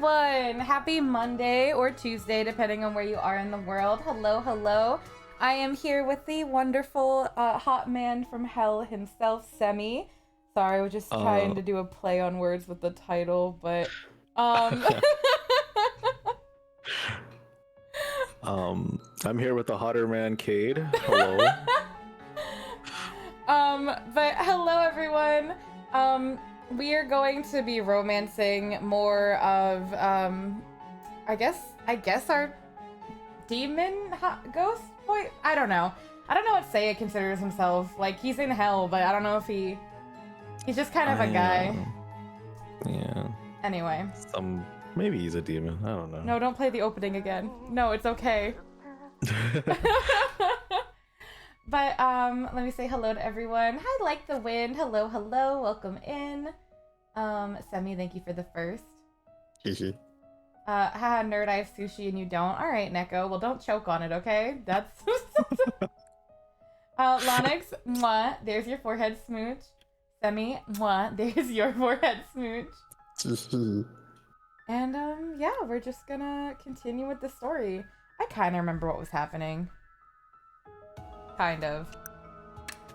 everyone! Happy Monday or Tuesday, depending on where you are in the world. Hello, hello. I am here with the wonderful hot man from hell himself, Semi. Sorry, I was just trying to do a play on words with the title, but I'm here with the hotter man, Cade. Hello. But hello everyone. We are going to be romancing more of I guess our demon ghost boy. I don't know what Seiya considers himself. Like, he's in hell, but I don't know if he's just kind of a guy. Yeah. Anyway. Maybe he's a demon. I don't know. No, don't play the opening again. No, it's okay. But let me say hello to everyone. Hi, Like the Wind. Hello, hello. Welcome in. Semi, thank you for the first. Haha, nerd, I have sushi and you don't. All right, Neko. Well, don't choke on it, okay? That's... Lonix, mwah. There's your forehead smooch. Semi, mwah. There's your forehead smooch. And, yeah, we're just gonna continue with the story. I kind of remember what was happening. Kind of.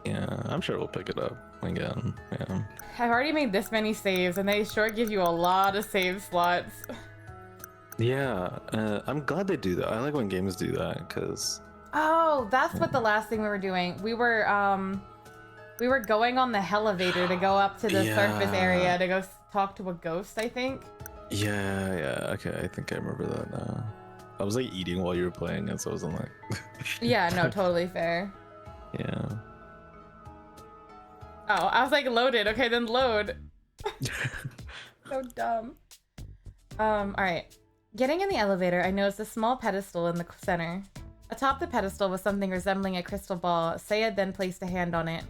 Yeah, I'm sure we'll pick it up again. Yeah. I've already made this many saves, and they sure give you a lot of save slots. Yeah, I'm glad they do that. I like when games do that, because... Oh, that's what the last thing we were doing. We were going on the elevator to go up to the surface area to go talk to a ghost, I think. Yeah, okay, I think I remember that now. I was like eating while you were playing it, so I wasn't like... Yeah, no, totally fair. Yeah. Oh, I was like, loaded. Okay, then load. So dumb. Alright. Getting in the elevator, I noticed a small pedestal in the center. Atop the pedestal was something resembling a crystal ball. Seiya then placed a hand on it.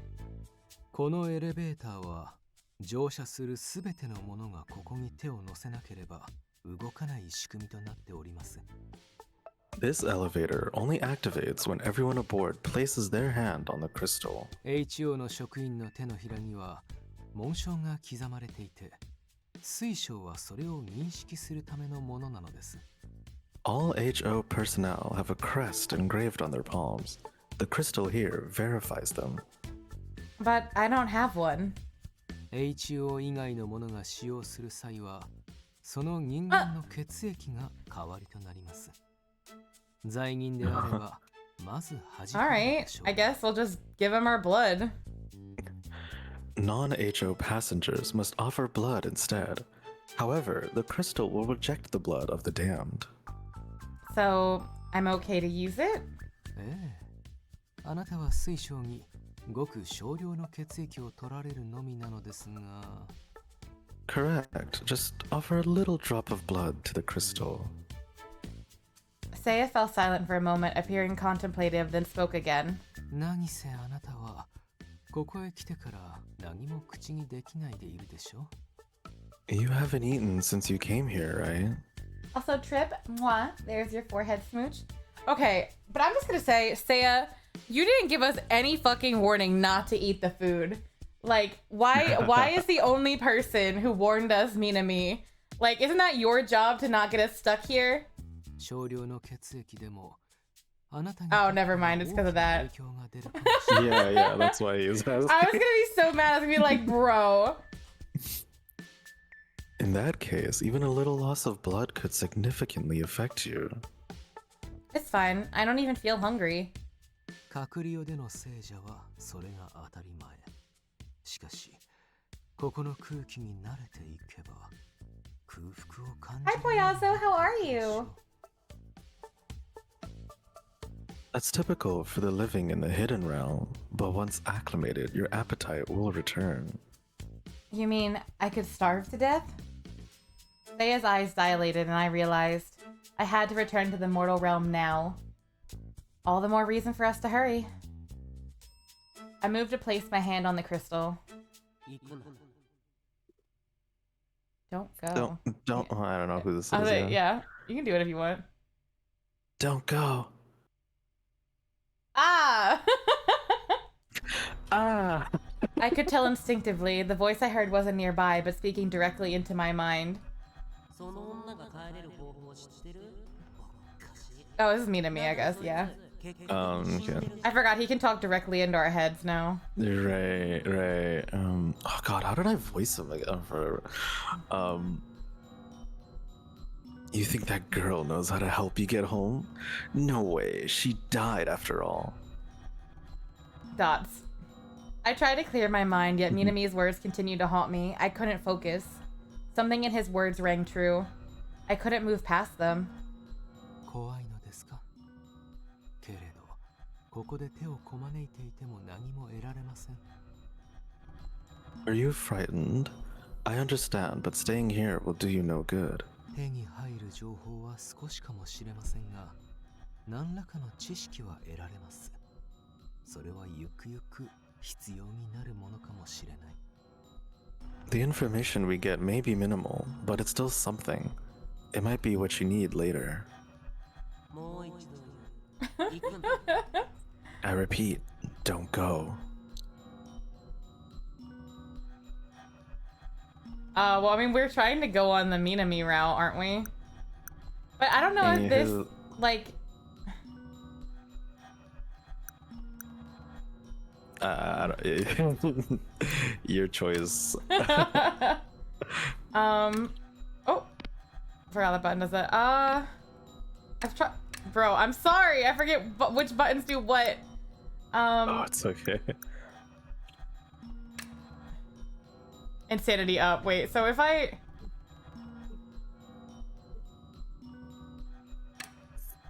このエレベーターは乗車するすべてのものがここに手を乗せなければ動かない仕組みとなっております。 This elevator only activates when everyone aboard places their hand on the crystal. HO の職員の手のひらには紋章が刻まれていて、水晶はそれを認識するためのものなのです。 All HO personnel have a crest engraved on their palms. The crystal here verifies them. But I don't have one. HO 以外のものが使用する際は、その人間の血液が代わりとなります。 在人であれば、まず恥。 Alright, I guess we'll just give him our blood. Non-HO passengers must offer blood instead. However, the crystal will reject the blood of the damned. So, I'm okay to use it? ええ。あなたは水晶にごく少量の血液を取られるのみなのですが。 Correct. Just offer a little drop of blood to the crystal. Seiya fell silent for a moment, appearing contemplative, then spoke again. 何せあなたはここへ来てから何も口にできないでいるでしょ。 You haven't eaten since you came here, right? Also, Trip, mwah, there's your forehead smooch. Okay, but I'm just gonna say, Seiya, you didn't give us any fucking warning not to eat the food. Like, why is the only person who warned us Minami? Like, isn't that your job to not get us stuck here? 少量の血液でもあなたに Oh, never mind, it's because of that. 影響が出るかもしれない Yeah, that's why he is asking. I was gonna be so mad. I was gonna be like, bro. In that case, even a little loss of blood could significantly affect you. It's fine. I don't even feel hungry. 隔離用での聖者はそれが当たり前。しかし、ここの空気に慣れていけば空腹を感じ Hi, Poyazo. How are you? That's typical for the living in the hidden realm, but once acclimated, your appetite will return. You mean I could starve to death? Seiya's eyes dilated, and I realized I had to return to the mortal realm now. All the more reason for us to hurry. I moved to place my hand on the crystal. Don't go. Don't. Oh, I don't know who this is. Yeah, you can do it if you want. Don't go. Ah! Ah. I could tell instinctively. The voice I heard wasn't nearby, but speaking directly into my mind. その女が帰れる方法を知ってる？おかしい。 Oh, this is Minami, I guess, yeah. Yeah. I forgot he can talk directly into our heads now. Right, right. Oh god, how did I voice him again for You think that girl knows how to help you get home? No way, she died after all. Dots. I tried to clear my mind, yet Minami's words continued to haunt me. I couldn't focus. Something in his words rang true. I couldn't move past them. 怖いのですか？けれど、ここで手をこまねいていても何も得られません。 Are you frightened? I understand, but staying here will do you no good. 手に入る情報は少しかもしれませんが、何らかの知識は得られます。それはゆくゆく必要になるものかもしれない。 The information we get may be minimal, but it's still something. It might be what you need later. もう一度言う。行くんだ。 I repeat, don't go. Well, I mean, we're trying to go on the Minami route, aren't we? But I don't know if this, Anywho. like... Your choice. Oh, forgot the button does that. I've tried, bro. I'm sorry. I forget which buttons do what. Oh, it's okay. Insanity up. Wait. So if I.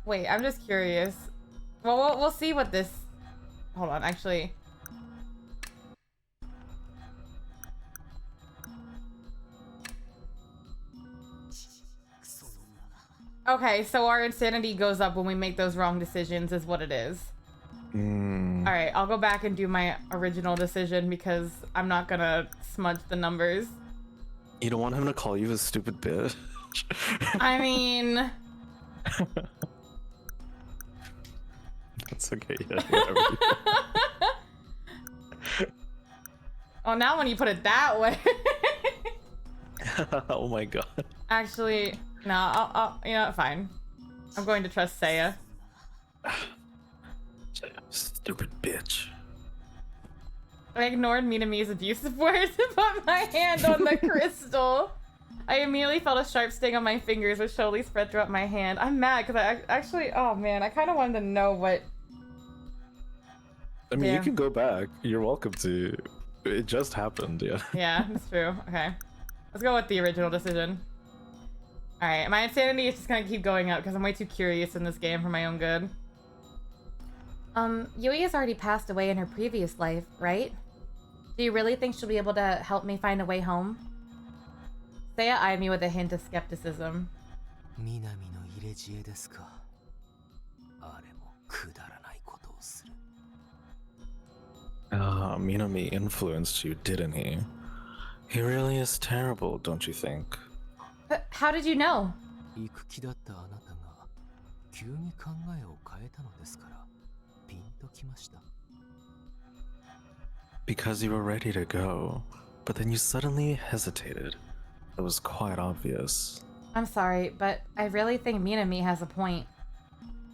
Wait, I'm just curious. Well, we'll see what this. Hold on, actually. Okay, so our insanity goes up when we make those wrong decisions, is what it is. Mm. All right, I'll go back and do my original decision because I'm not gonna smudge the numbers. You don't want him to call you a stupid bitch? I mean, That's okay. Yeah, whatever. oh, now when you put it that way. Oh my god. Actually, no, I'll, you know, fine. I'm going to trust Seiya. Stupid bitch. I ignored Minami's abusive words and put my hand on the crystal. I immediately felt a sharp sting on my fingers, which slowly spread throughout my hand. I'm mad because I actually, oh man, I kind of wanted to know what. I mean, you Yeah. can go back. You're welcome to. It just happened, yeah. Yeah, that's true. Okay. Let's go with the original decision. Alright, my insanity is just gonna keep going up because I'm way too curious in this game for my own good. Yui has already passed away in her previous life, right? Do you really think she'll be able to help me find a way home? Seiya eyed me with a hint of skepticism. 南の入れ知恵ですか。あれもくだらないことをする。Minami influenced you, didn't he? He really is terrible, don't you think? But how did you know? 行く気だったあなたが急に考えを変えたのですからピンときました。 Because you were ready to go, but then you suddenly hesitated. It was quite obvious. I'm sorry, but I really think Minami has a point.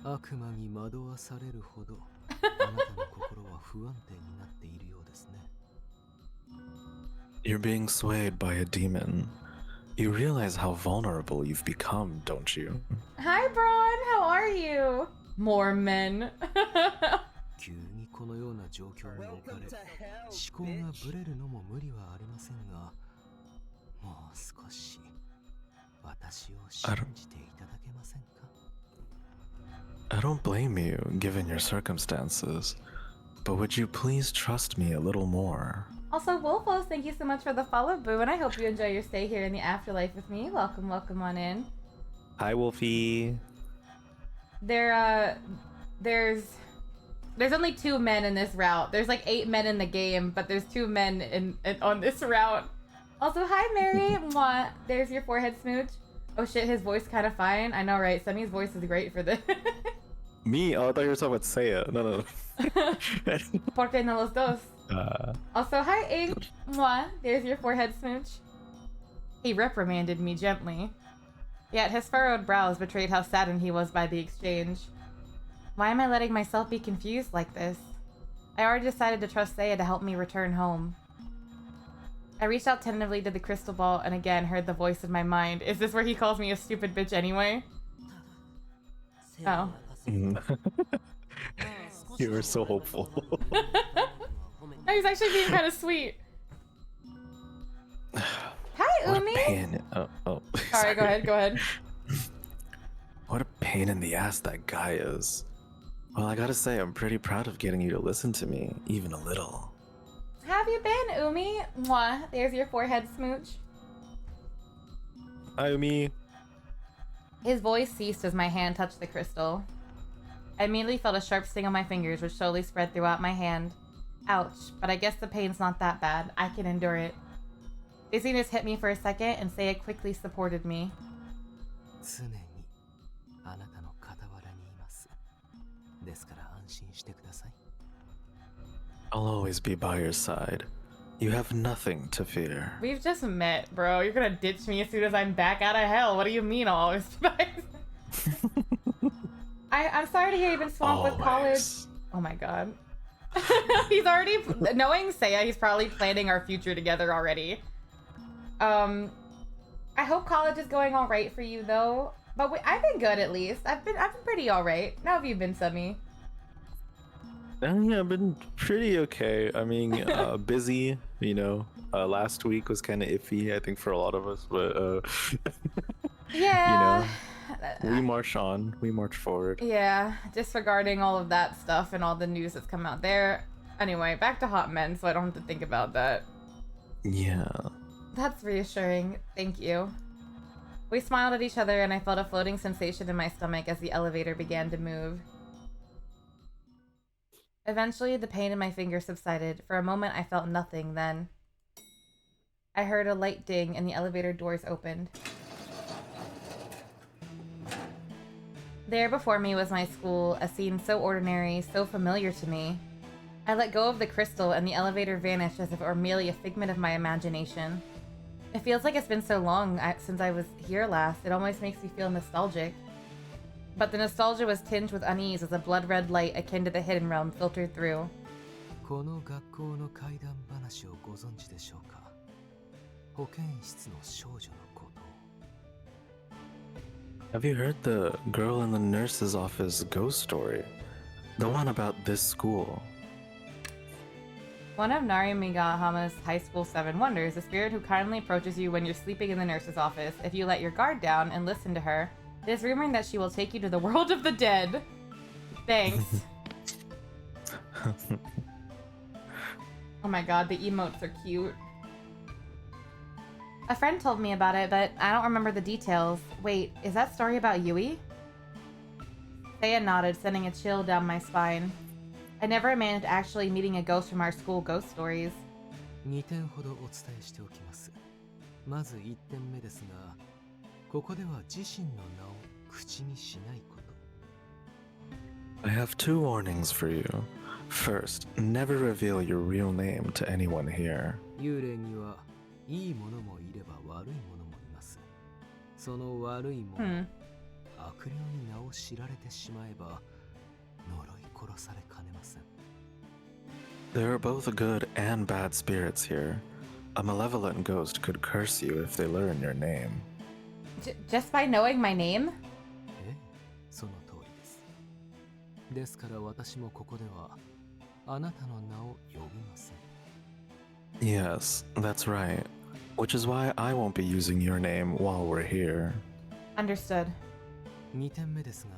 悪魔に惑わされるほどあなたの心は不安定になっているようですね。 You're being swayed by a demon. You realize how vulnerable you've become, don't you? Hi, Braun. How are you? More men. 急にこのような状況に置かれ思考がぶれるのも無理はありませんがもう少し私を信じていただけませんか。 I don't blame you, given your circumstances. But would you please trust me a little more? Also, Wolfos, thank you so much for the follow, boo, and I hope you enjoy your stay here in the afterlife with me. Welcome, welcome on in. Hi, Wolfie. There's only 2 men in this route. There's like 8 men in the game, but there's 2 men on this route. Also, hi, Mary. Mwah. There's your forehead smooch. Oh shit, his voice kind of fine. I know, right? Semi's voice is great for this. Me? Oh, I thought you were talking about Seiya. No. Porque no los dos. Also, hi, Ink. Mwah. There's your forehead smooch. He reprimanded me gently. Yet his furrowed brows betrayed how saddened he was by the exchange. Why am I letting myself be confused like this? I already decided to trust Seiya to help me return home. I reached out tentatively to the crystal ball and again heard the voice of my mind. Is this where he calls me a stupid bitch anyway? Oh. You were so hopeful. No, he's actually being kind of sweet. Hi, What a Umi! pain. Sorry, go ahead. What a pain in the ass that guy is. Well, I gotta say, I'm pretty proud of getting you to listen to me, even a little. How have you been, Umi? Mwah. There's your forehead smooch. Hi, Umi. His voice ceased as my hand touched the crystal. I immediately felt a sharp sting on my fingers, which slowly spread throughout my hand. Ouch, but I guess the pain's not that bad. I can endure it. Dizziness hit me for a second, and Seiya quickly supported me. 常にあなたの傍らにいます。ですから安心してください。I'll always be by your side. You have nothing to fear. We've just met, bro. You're gonna ditch me as soon as I'm back out of hell. What do you mean, I'll always be by I'm sorry to hear you've been swamped with college. Always. Oh my god. He's already... Knowing Seiya, he's probably planning our future together already. I hope college is going alright for you, though. But I've been good, at least. I've been pretty alright. How have you been, Semi? Yeah, I've been pretty okay. I mean, busy, you know. Last week was kind of iffy, I think, for a lot of us, but Yeah. you know, we march on, we march forward. Yeah, disregarding all of that stuff and all the news that's come out there. Anyway, back to Hot Men, so I don't have to think about that. Yeah. That's reassuring. Thank you. We smiled at each other, and I felt a floating sensation in my stomach as the elevator began to move. Eventually, the pain in my fingers subsided. For a moment, I felt nothing, then I heard a light ding, and the elevator doors opened. There before me was my school, a scene so ordinary, so familiar to me. I let go of the crystal, and the elevator vanished as if it were merely a figment of my imagination. It feels like it's been so long since I was here last, it almost makes me feel nostalgic. But the nostalgia was tinged with unease as a blood-red light akin to the Hidden Realm filtered through. この学校の怪談話をご存知でしょうか。保健室の少女のこと。 Have you heard the girl in the nurse's office ghost story? The one about this school. One of Narimigahama's High School 7 wonders, a spirit who kindly approaches you when you're sleeping in the nurse's office. If you let your guard down and listen to her, it is rumored that she will take you to the world of the dead. Thanks. Oh my god, the emotes are cute. A friend told me about it, but I don't remember the details. Wait, is that story about Yui? Seiya nodded, sending a chill down my spine. I never imagined actually meeting a ghost from our school ghost stories. 2点ほどお伝えしておきます。まず1点目ですが、ここでは自身の名を口にしないこと。 I have two warnings for you. First, never reveal your real name to anyone here. 幽霊にはいいものもいれば悪いものもいます。その悪いもの、悪霊に名を知られてしまえば呪い殺されかねません。 There are both good and bad spirits here. A malevolent ghost could curse you if they learn your name. Just by knowing my name? ええ、その通りです。ですから私もここではあなたの名を呼びません。 Yes, that's right. Which is why I won't be using your name while we're here. Understood. 2点目ですが、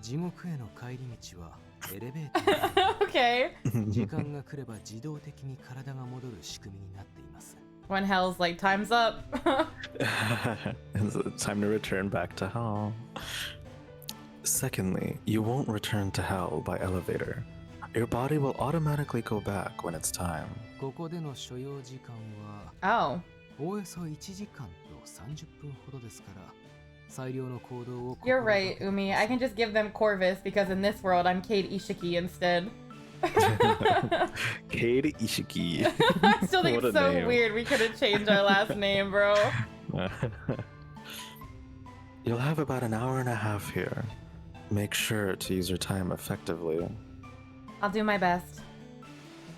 地獄への帰り道はエレベーター。Okay. 時間が来れば自動的に体が戻る仕組みになっています。 When hell's like, time's up. It's time to return back to hell. Secondly, you won't return to hell by elevator. Your body will automatically go back when it's time. ここでの所要時間は Oh. およそ1時間と30分ほどですから、最良の行動を You're right, Umi. I can just give them Corvus because in this world I'm Kate Ishiki instead. Kate Ishiki. I still think What it's a so name. weird we could have changed our last name, bro. You'll have about an hour and a half here. Make sure to use your time effectively. I'll do my best.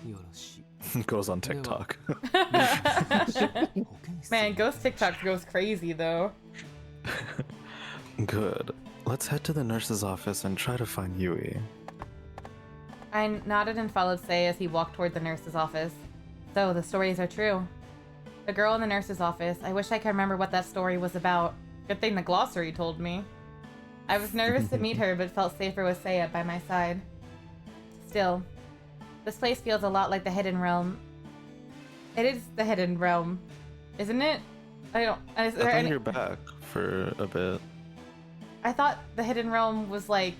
よろしい Goes on TikTok. Man, Ghost TikTok goes crazy though. Good. Let's head to the nurse's office and try to find Yui. I nodded and followed Sei as he walked toward the nurse's office. So, the stories are true. The girl in the nurse's office, I wish I could remember what that story was about. Good thing the glossary told me. I was nervous to meet her, but felt safer with Seiya by my side. Still, this place feels a lot like the Hidden Realm. It is the Hidden Realm, isn't it? I don't. Is I there thought any? you're back for a bit. I thought the Hidden Realm was like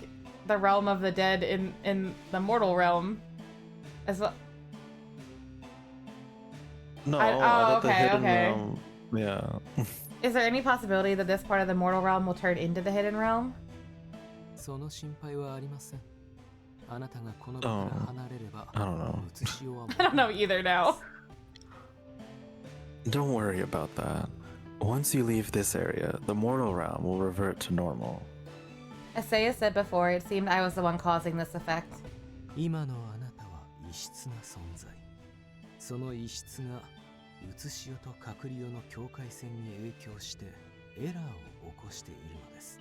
the realm of the dead in the mortal realm, as well. No, I- I oh, thought the okay, hidden okay. realm. Yeah. Is there any possibility that this part of the mortal realm will turn into the Hidden Realm? その心配はありませんあなたがこの場から離れれば I don't know. 移しようは I don't know either now. Don't worry about that. Once you leave this area, the mortal realm will revert to normal. As Seiya said before, it seemed I was the one causing this effect. 今のあなたは異質な存在その異質が移しよと隔離よの境界線に影響してエラーを起こしているのです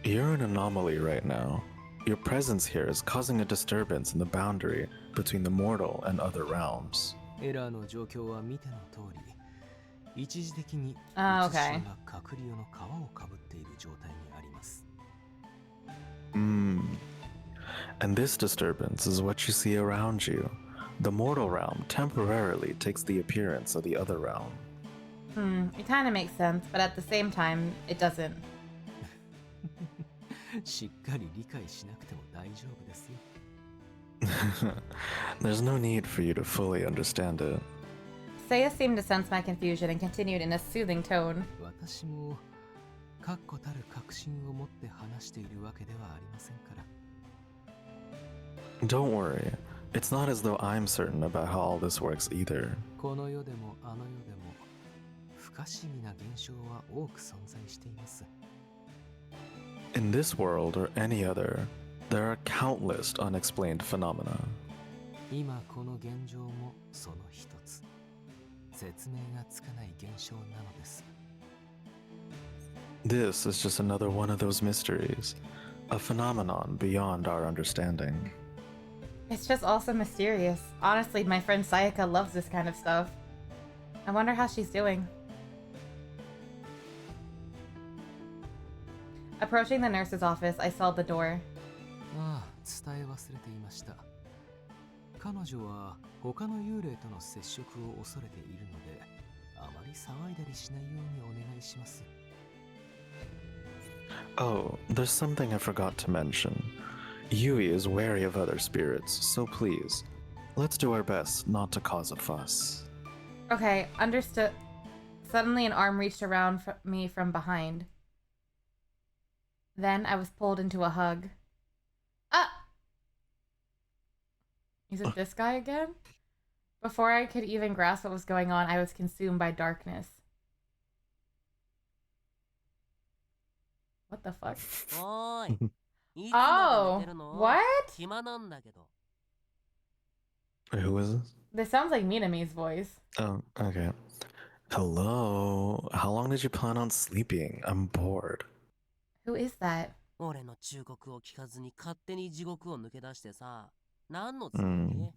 You're an anomaly right now. Your presence here is causing a disturbance in the boundary between the mortal and other realms. エラーの状況は見ての通り一時的に移しよ okay. が隔離よの皮をかぶっている状態にあります And this disturbance is what you see around you. The mortal realm temporarily takes the appearance of the other realm. It kind of makes sense, but at the same time, it doesn't. しっかり理解しなくても大丈夫ですよ There's no need for you to fully understand it. Seiya seemed to sense my confusion and continued in a soothing tone. 私も確固たる確信を持って話しているわけではありませんから Don't worry. It's not as though I'm certain about how all this works either. この世でもあの世でも不可思議な現象は多く存在しています In this world or any other, there are countless unexplained phenomena. 今この現状もその一つ説明がつかない現象なのです This is just another one of those mysteries, a phenomenon beyond our understanding. It's just also mysterious. Honestly, my friend Sayaka loves this kind of stuff. I wonder how she's doing. Approaching the nurse's office, I saw the door. ああ伝え忘れていました彼女は他の幽霊との接触を恐れているのであまり騒いだりしないようにお願いします Oh, there's something I forgot to mention. Yui is wary of other spirits, so please, let's do our best not to cause a fuss. Okay, understood. Suddenly, an arm reached around me from behind. Then I was pulled into a hug. Ah! Is it this guy again? Before I could even grasp what was going on, I was consumed by darkness. What the fuck? おーい。いつ Oh! まで寝てるの What? 暇なんだけど。 Wait, who is this? This sounds like Minami's voice. Oh, okay. Hello. How long did you plan on sleeping? I'm bored. Who is that? 俺の忠告を聞かずに勝手に地獄を抜け出してさ。何のつもり、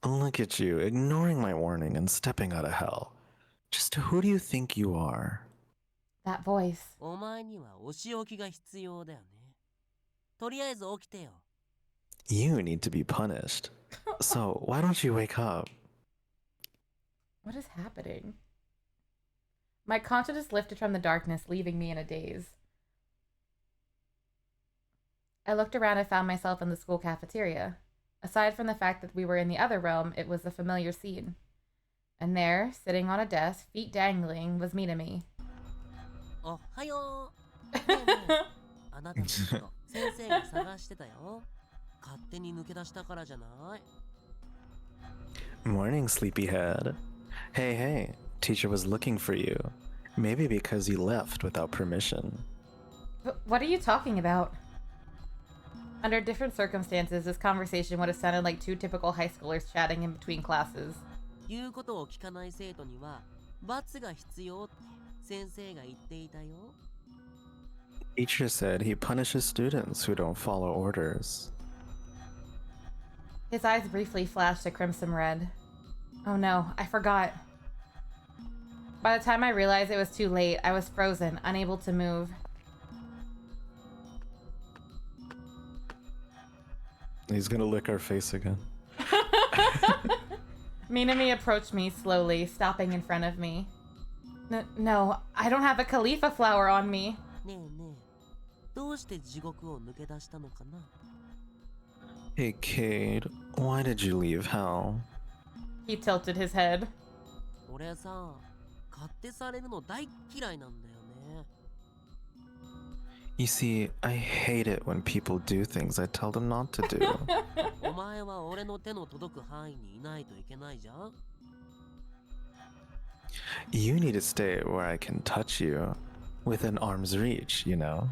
Look at you, ignoring my warning and stepping out of hell. Just who do you think you are? That voice. お前にはお仕置きが必要だよね。とりあえず起きてよ。You need to be punished. So, why don't you wake up? What is happening? My consciousness lifted from the darkness, leaving me in a daze. I looked around and found myself in the school cafeteria. Aside from the fact that we were in the other realm, it was a familiar scene. And there, sitting on a desk, feet dangling, was Minami. おはよう。ねえねえあなたのこと先生が探してたよ。勝手に抜け出したからじゃない。 Morning, sleepyhead. Hey, hey, teacher was looking for you. Maybe because you left without permission. What are you talking about? Under different circumstances, this conversation would have sounded like two typical high schoolers chatting in between classes. 言うことを聞かない生徒には罰が必要って先生が言っていたよ。 Teacher said he punishes students who don't follow orders. His eyes briefly flashed a crimson red. Oh no, I forgot. By the time I realized it was too late, I was frozen, unable to move. He's gonna lick our face again. Minami approached me slowly, stopping in front of me. No, I don't have a Khalifa flower on me. ねえねえ、どうして地獄を抜け出したのかな？ Hey, Cade, why did you leave hell? He tilted his head. 俺さ、勝手されるの大嫌いなんだよね。 You see, I hate it when people do things I tell them not to do. お前は俺の手の届く範囲にいないといけないじゃん。 You need to stay where I can touch you, within arm's reach, you know?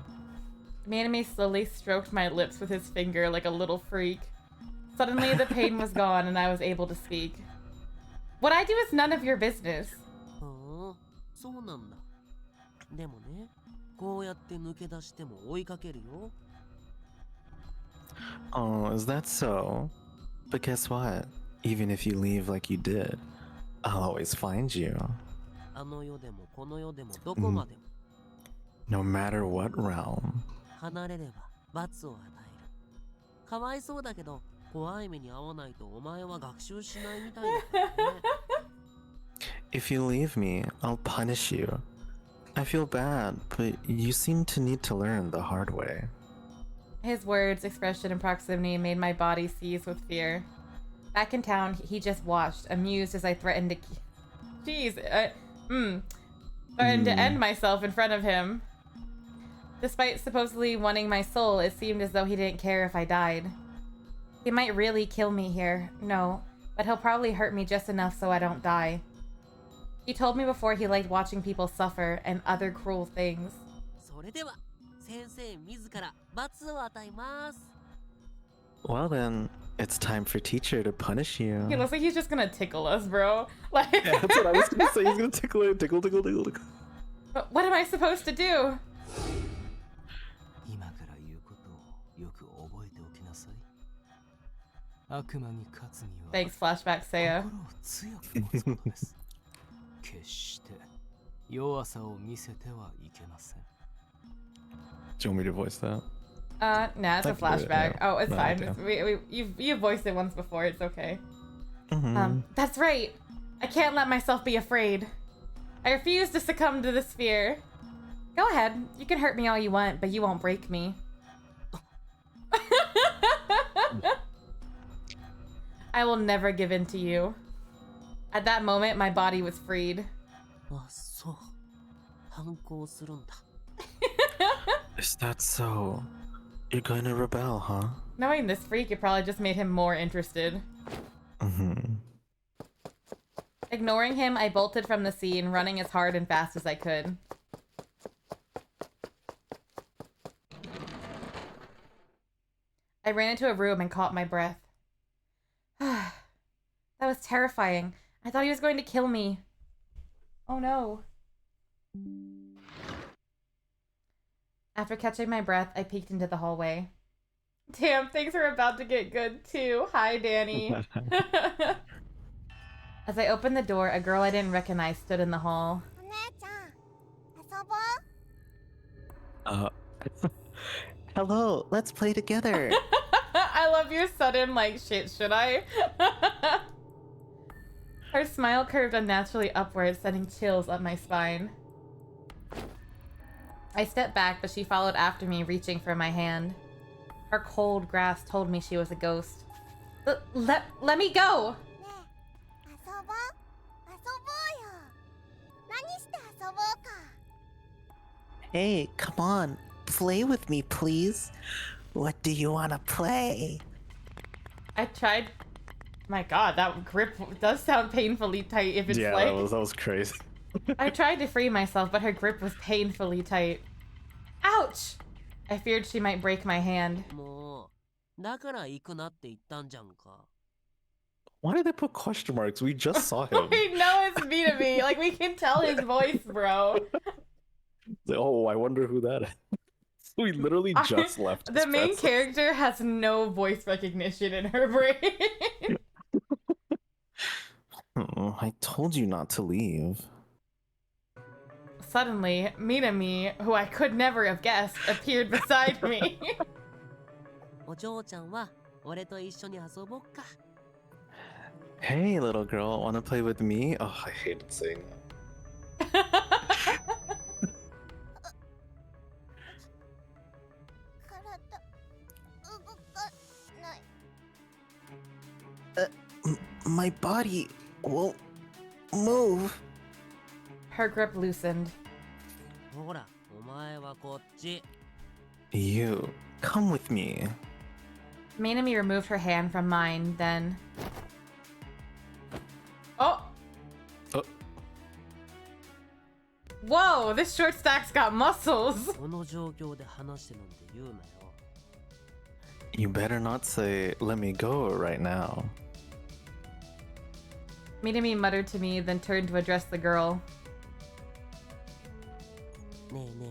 Minami slowly stroked my lips with his finger like a little freak. Suddenly, the pain was gone and I was able to speak. What I do is none of your business. はあ、そうなんだ。でもね、こうやって抜け出しても追いかけるよ。 Oh, is that so? But guess what? Even if you leave like you did, I'll always find you. あの世でもこの世でもどこまでも No matter what realm. 離れれば罰を与える。かわいそうだけど、怖い目に遭わないとお前は学習しないみたいだからね。 If you leave me, I'll punish you. I feel bad, but you seem to need to learn the hard way. His words, expression, and proximity made my body seize with fear. Back in town, he just watched, amused as I threatened to... threatened to end myself in front of him. Despite supposedly wanting my soul, it seemed as though he didn't care if I died. He might really kill me here, no, but he'll probably hurt me just enough so I don't die. He told me before he liked watching people suffer and other cruel things. それでは先生自ら罰を与えます。 Well then, it's time for teacher to punish you. He looks like he's just gonna tickle us, bro. Like, Yeah, that's what I was gonna say. He's gonna tickle it, tickle, tickle, tickle, tickle. what am I supposed to do? 今から言うことをよく覚えておきなさい。悪魔に勝つには Thanks, flashback Seiya. 心を強く持つことです。決して弱さを見せてはいけません。 Do you want me to voice that? Nah, it's a Thank you, flashback. yeah. Oh, it's No, fine. yeah. You've voiced it once before. It's okay. Mhm. That's right. I can't let myself be afraid. I refuse to succumb to this fear. Go ahead. You can hurt me all you want, but you won't break me. I will never give in to you. At that moment, my body was freed. あ、そう。反抗するんだ。 Is that so? You're going to rebel, huh? Knowing this freak, it probably just made him more interested. Mm-hmm. Ignoring him, I bolted from the scene, running as hard and fast as I could. I ran into a room and caught my breath. That was terrifying. I thought he was going to kill me. Oh no. After catching my breath, I peeked into the hallway. Damn, things are about to get good too. Hi, Danny. As I opened the door, a girl I didn't recognize stood in the hall. Hello, let's play together. I love your sudden, like, shit, should I? Her smile curved unnaturally upwards, sending chills up my spine. I stepped back, but she followed after me, reaching for my hand. Her cold grasp told me she was a ghost. Let me go! Hey, come on. Play with me, please. What do you want to play? I tried... My god, that grip does sound painfully tight if it's Yeah, like... that was crazy. I tried to free myself, but her grip was painfully tight. Ouch! I feared she might break my hand. もうだから行くなって言ったんじゃんか。 Why did they put question marks? We just saw him. We know it's B2B. Like, we can tell his voice, bro. Oh, I wonder who that is. We literally just left. The his main presence. character has no voice recognition in her brain. Oh, I told you not to leave. Suddenly, Minami, who I could never have guessed, appeared beside me. お嬢ちゃんは俺と一緒に遊ぼっか。 Hey, little girl, wanna play with me? Oh, I hated saying that. 動かない。 My body won't move. Her grip loosened. ほら、お前はこっち。 You, come with me. Minami removed her hand from mine, then... Oh! Oh. Whoa, this short stack's got muscles! この状況で話してなんて言うなよ。 You better not say, let me go right now. Minami muttered to me, then turned to address the girl. ねえねえ、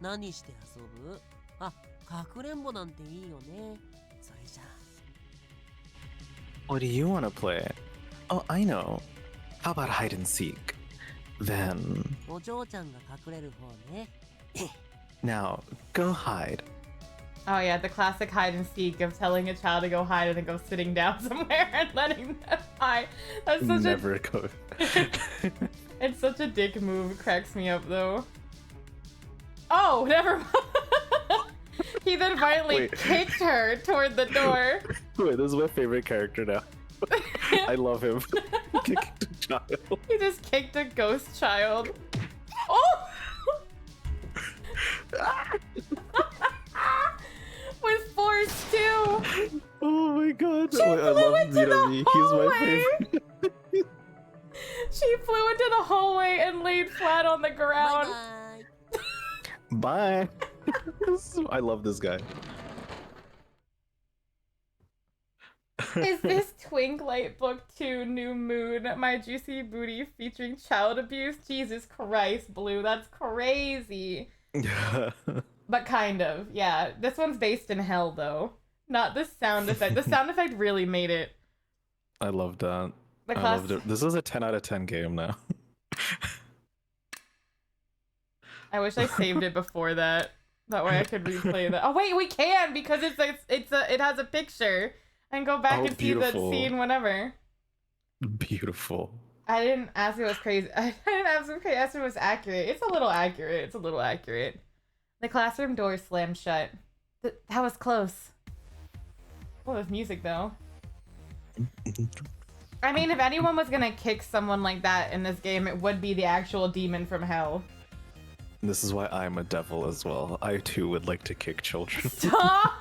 何して遊ぶ？あ、かくれんぼなんていいよね。それじゃあ。 What do you want to play? Oh, I know. How about hide and seek? Then, お嬢ちゃんが隠れる方ね。 now, go hide. Oh yeah, the classic hide and seek of telling a child to go hide and then go sitting down somewhere and letting them hide. That's such Never go. It's such a dick move. It cracks me up though. Oh, never mind. He then violently Wait. kicked her toward the door. Wait, this is my favorite character now. I love him. Kicking the child. He just kicked a ghost child. Oh! With force too. Oh my god. She I flew love into the Minami. He's my hallway. favorite. She flew into the hallway and laid flat on the バイ ground. バイ。 Bye. I love this guy. Is this Twink Light Book 2 New Moon, My Juicy Booty featuring child abuse? Jesus Christ, Blue, that's crazy. But kind of, yeah. This one's based in hell, though. Not the sound effect. The sound effect really made it. I love that. The I class- loved it. This is a 10 out of 10 game now. I wish I saved it before that. That way I could replay that. Oh wait, we can because it has a picture and go back Oh, and see the beautiful. scene whenever. Beautiful. I didn't ask if it was crazy. I didn't ask if it was accurate. It's a little accurate. It's a little accurate. The classroom door slammed shut. That was close. Oh, there's music though. I mean, if anyone was gonna kick someone like that in this game, it would be the actual demon from hell. This is why I'm a devil as well. I too would like to kick children. Stop!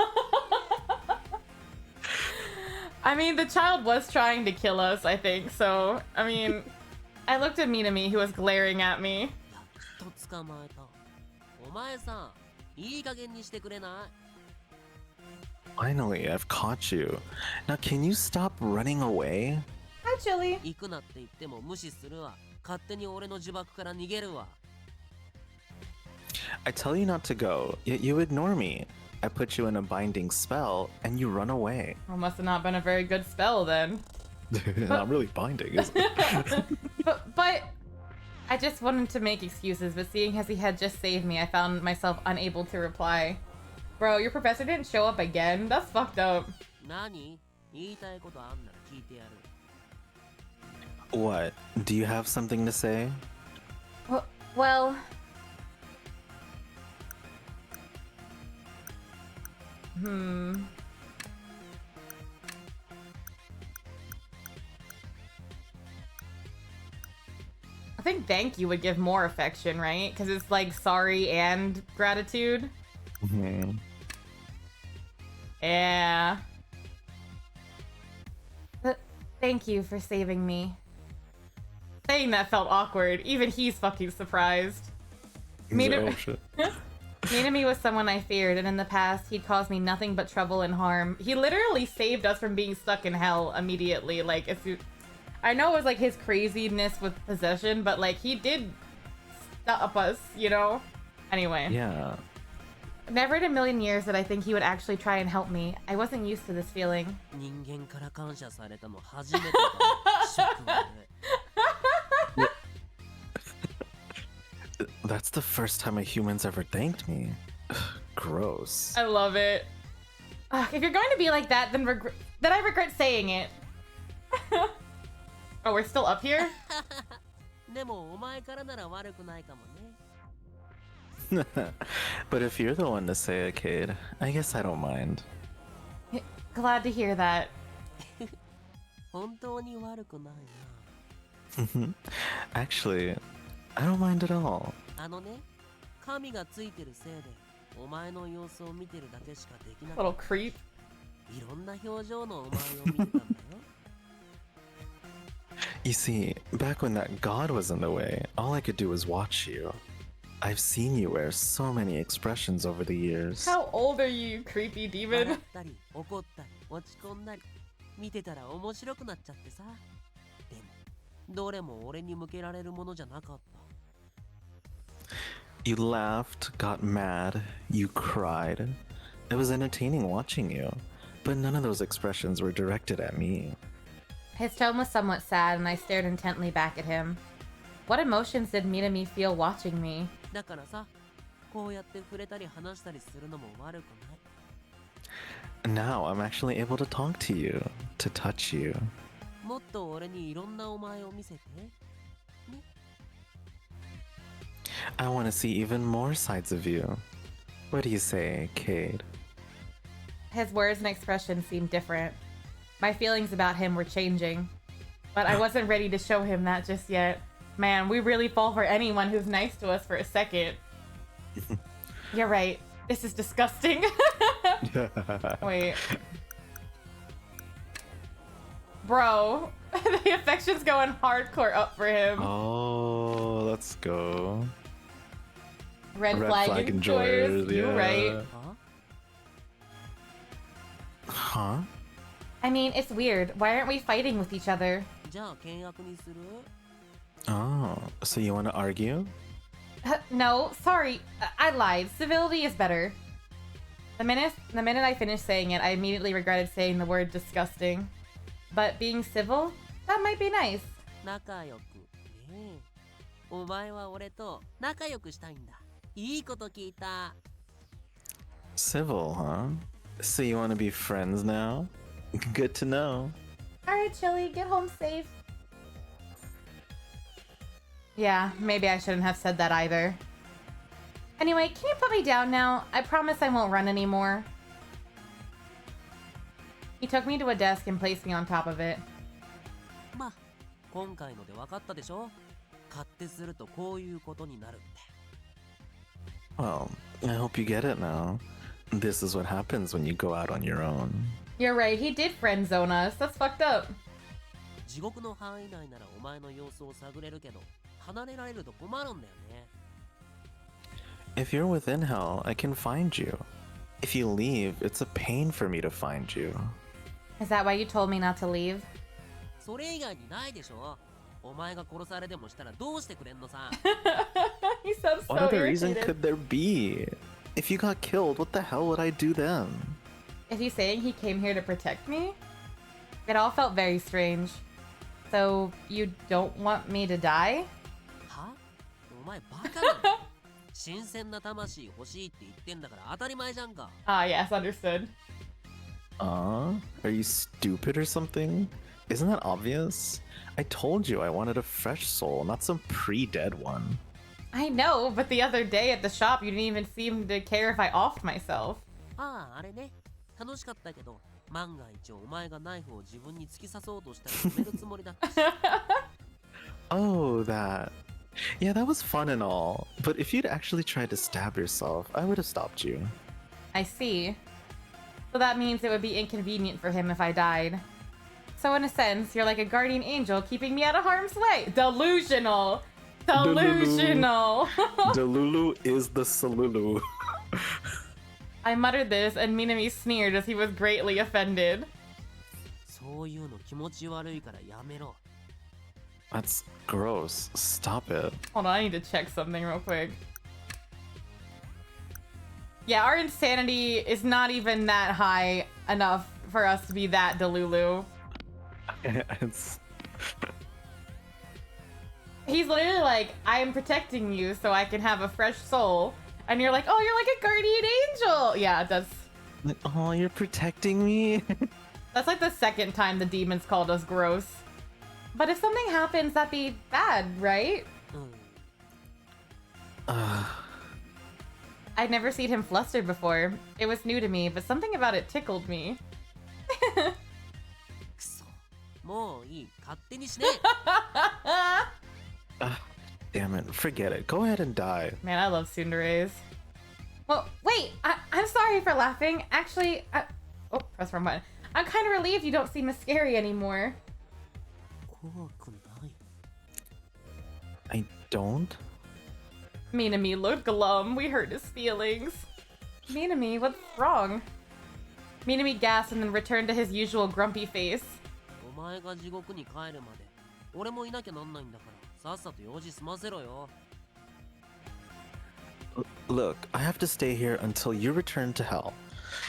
I mean, the child was trying to kill us, I think, so, I mean, I looked at Minami, who was glaring at me. と捕まえた。お前さん、いい加減にしてくれない？ Finally, I've caught you. Now, can you stop running away? Hi, Chili. 行くなって言っても無視するわ。勝手に俺の呪縛から逃げるわ。 I tell you not to go, yet you ignore me. I put you in a binding spell, and you run away. Well, must have not been a very good spell then. Not really binding, is it? But I just wanted to make excuses, but seeing as he had just saved me, I found myself unable to reply. Bro, your professor didn't show up again? That's fucked up. 何？言いたいことあんなら聞いてやる。 What? Do you have something to say? Well... I think thank you would give more affection, right? Because it's like sorry and gratitude. Mhm. Yeah. But thank you for saving me. Saying that felt awkward. Even he's fucking surprised. Oh, shit. Minami was someone I feared, and in the past, he'd caused me nothing but trouble and harm. He literally saved us from being stuck in hell immediately. Like, if you... I know it was, like, his craziness with possession, but, like, he did stop us, you know? Anyway. Yeah. Never in a million years did I think he would actually try and help me. I wasn't used to this feeling. 人間から感謝されたの初めてだ。ショックだね。 That's the first time a human's ever thanked me. Gross. I love it. Ugh, if you're going to be like that, then I regret saying it. Oh, we're still up here? でもお前からなら悪くないかもね。 But if you're the one to say it, Cade, I guess I don't mind. Glad to hear that. 本当に悪くないな。 Actually, I don't mind at all. あのね、神がついてるせいで、お前の様子を見てるだけしかできなか Little った。 creep. いろんな表情のお前を見てたんだよ。 You see, back when that god was in the way, all I could do was watch you. I've seen you wear so many expressions over the years. How old are you, creepy 笑 demon? ったり、怒ったり、落ち込んだり、見てたら面白くなっちゃってさ。でも、どれも俺に向けられるものじゃなかった。 You laughed, got mad, you cried. It was entertaining watching you, but none of those expressions were directed at me. His tone was somewhat sad, and I stared intently back at him. What emotions did Minami feel watching me? だからさ、こうやって触れたり話したりするのも悪くない。 Now I'm actually able to talk to you, to touch you. もっと俺にいろんなお前を見せて。 I want to see even more sides of you. What do you say, Cade? His words and expressions seemed different. My feelings about him were changing. But I wasn't ready to show him that just yet. Man, we really fall for anyone who's nice to us for a second. You're right. This is disgusting. Wait. Bro, the affection's going hardcore up for him. Oh, let's go. Red, Red flag, flag enjoyers. enjoyers, You're yeah. right. は Huh? I mean, it's weird. Why aren't we fighting with each other? じゃあ険悪にする？ Oh, so you want to argue? No, sorry. I lied. Civility is better. The minute I finished saying it, I immediately regretted saying the word disgusting. But being civil, that might be nice. 仲良く。ねえ。お前は俺と仲良くしたいんだ。いいこと聞いた。 Civil, huh? So you want to be friends now? Good to know. Alright, Chili, get home safe. Yeah, maybe I shouldn't have said that either. Anyway, can you put me down now? I promise I won't run anymore. He took me to a desk and placed me on top of it. まあ、今回ので分かったでしょ？勝手するとこういうことになるって。 Well, I hope you get it now. This is what happens when you go out on your own. You're right, he did friend zone us. That's fucked up. 地獄の範囲内ならお前の様子を探れるけど、離れられると困るんだよね。 If you're within hell, I can find you. If you leave, it's a pain for me to find you. Is that why you told me not to leave? それ以外にないでしょ？お前が殺されでもしたらどうしてくれんのさ？ He sounds What so other reason irritated. could there be? If you got killed, what the hell would I do then? Is he saying he came here to protect me? It all felt very strange. So, you don't want me to die? は？お前バカなの？新鮮な魂欲しいって言ってんだから当たり前じゃんか。 Ah, yes, understood. Are you stupid or something? Isn't that obvious? I told you I wanted a fresh soul, not some pre-dead one. I know, but the other day at the shop, you didn't even seem to care if I offed myself. ああ、あれね。楽しかったけど、万が一お前がナイフを自分に突き刺そうとしたら止めるつもりだったし。 Oh, that. Yeah, that was fun and all. But if you'd actually tried to stab yourself, I would have stopped you. I see. So that means it would be inconvenient for him if I died. So in a sense, you're like a guardian angel keeping me out of harm's way. Delusional. Delusional. Delulu is the Salulu. I muttered this, and Minami sneered as he was greatly offended. そういうの気持ち悪いからやめろ。 That's gross. Stop it. Hold on, I need to check something real quick. Yeah, our insanity is not even that high enough for us to be that Delulu. It's... He's literally like, I am protecting you so I can have a fresh soul. And you're like, oh, you're like a guardian angel. Yeah, that's Like, oh, you're protecting me? that's like the second time the demons called us gross. But if something happens, that'd be bad, right? うん。 I'd never seen him flustered before. It was new to me, but something about it tickled me. くそ。もういい。勝手にしね。 Damn it. Forget it. Go ahead and die. Man, I love tsunderes. Well, wait, I'm sorry for laughing. Actually, oh, press wrong button. I'm kind of relieved you don't seem as scary anymore. 怖くない。 I don't? Minami looked glum. We hurt his feelings. Minami, what's wrong? Minami gasped and then returned to his usual grumpy face. お前が地獄に帰るまで俺もいなきゃなんないんだからさっさと用事済ませろよ。 Look, I have to stay here until you return to hell.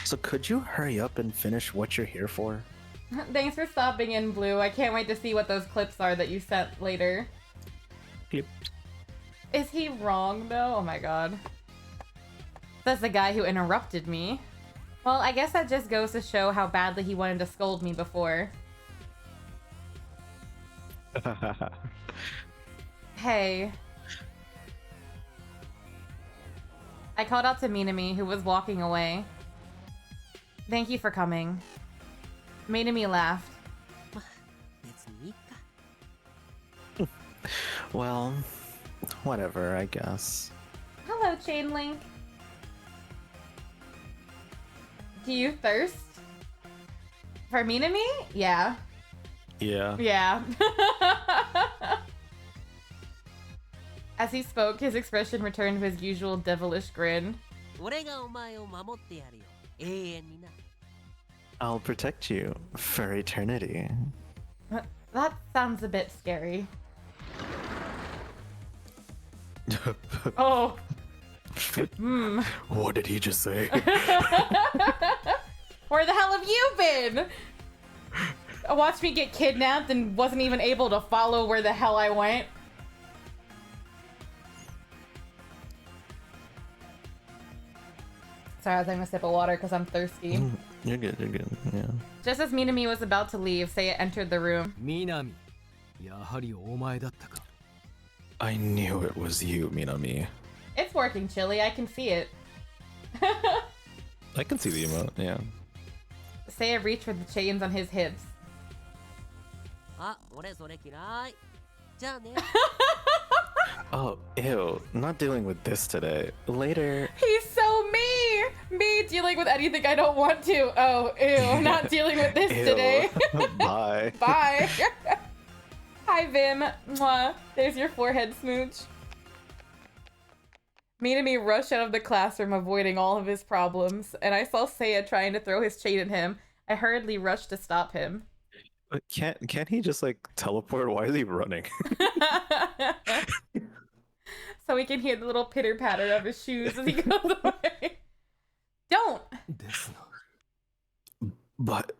So could you hurry up and finish what you're here for? Thanks for stopping in, Blue. I can't wait to see what those clips are that you sent later. Yep. Is he wrong, though? Oh my god. That's the guy who interrupted me. Well, I guess that just goes to show how badly he wanted to scold me before. Hey. I called out to Minami, who was walking away. Thank you for coming. Minami laughed. 別にいいか。 Well, whatever, I guess. Hello, Chain Link. Do you thirst? For Minami? Yeah. Yeah. Yeah. As he spoke, his expression returned to his usual devilish grin. 俺がお前を守ってやるよ。永遠にな。 I'll protect you for eternity. That sounds a bit scary. Oh. Hmm. What did he just say? Where the hell have you been? Watched me get kidnapped and wasn't even able to follow where the hell I went. Sorry, I was having a sip of water because I'm thirsty. You're good, yeah. Just as Minami was about to leave, Seiya entered the room. 南やはりお前だったか I knew it was you, Minami. It's working, Chili. I can see it. I can see the emote, yeah. Seiya reached for the chains on his hips. あ、俺それ嫌い。じゃあね。 Oh, ew. Not dealing with this today. Later. He's so me! Me dealing with anything I don't want to. Oh, ew. I'm not dealing with this Ew. today. Bye. Bye. Hi, Vim. Mwah. There's your forehead smooch. Minami rushed out of the classroom, avoiding all of his problems, and I saw Seiya trying to throw his chain at him. I hurriedly rushed to stop him. But can't he just like teleport? Why is he running? So we can hear the little pitter patter of his shoes as he goes away. Don't! ですが But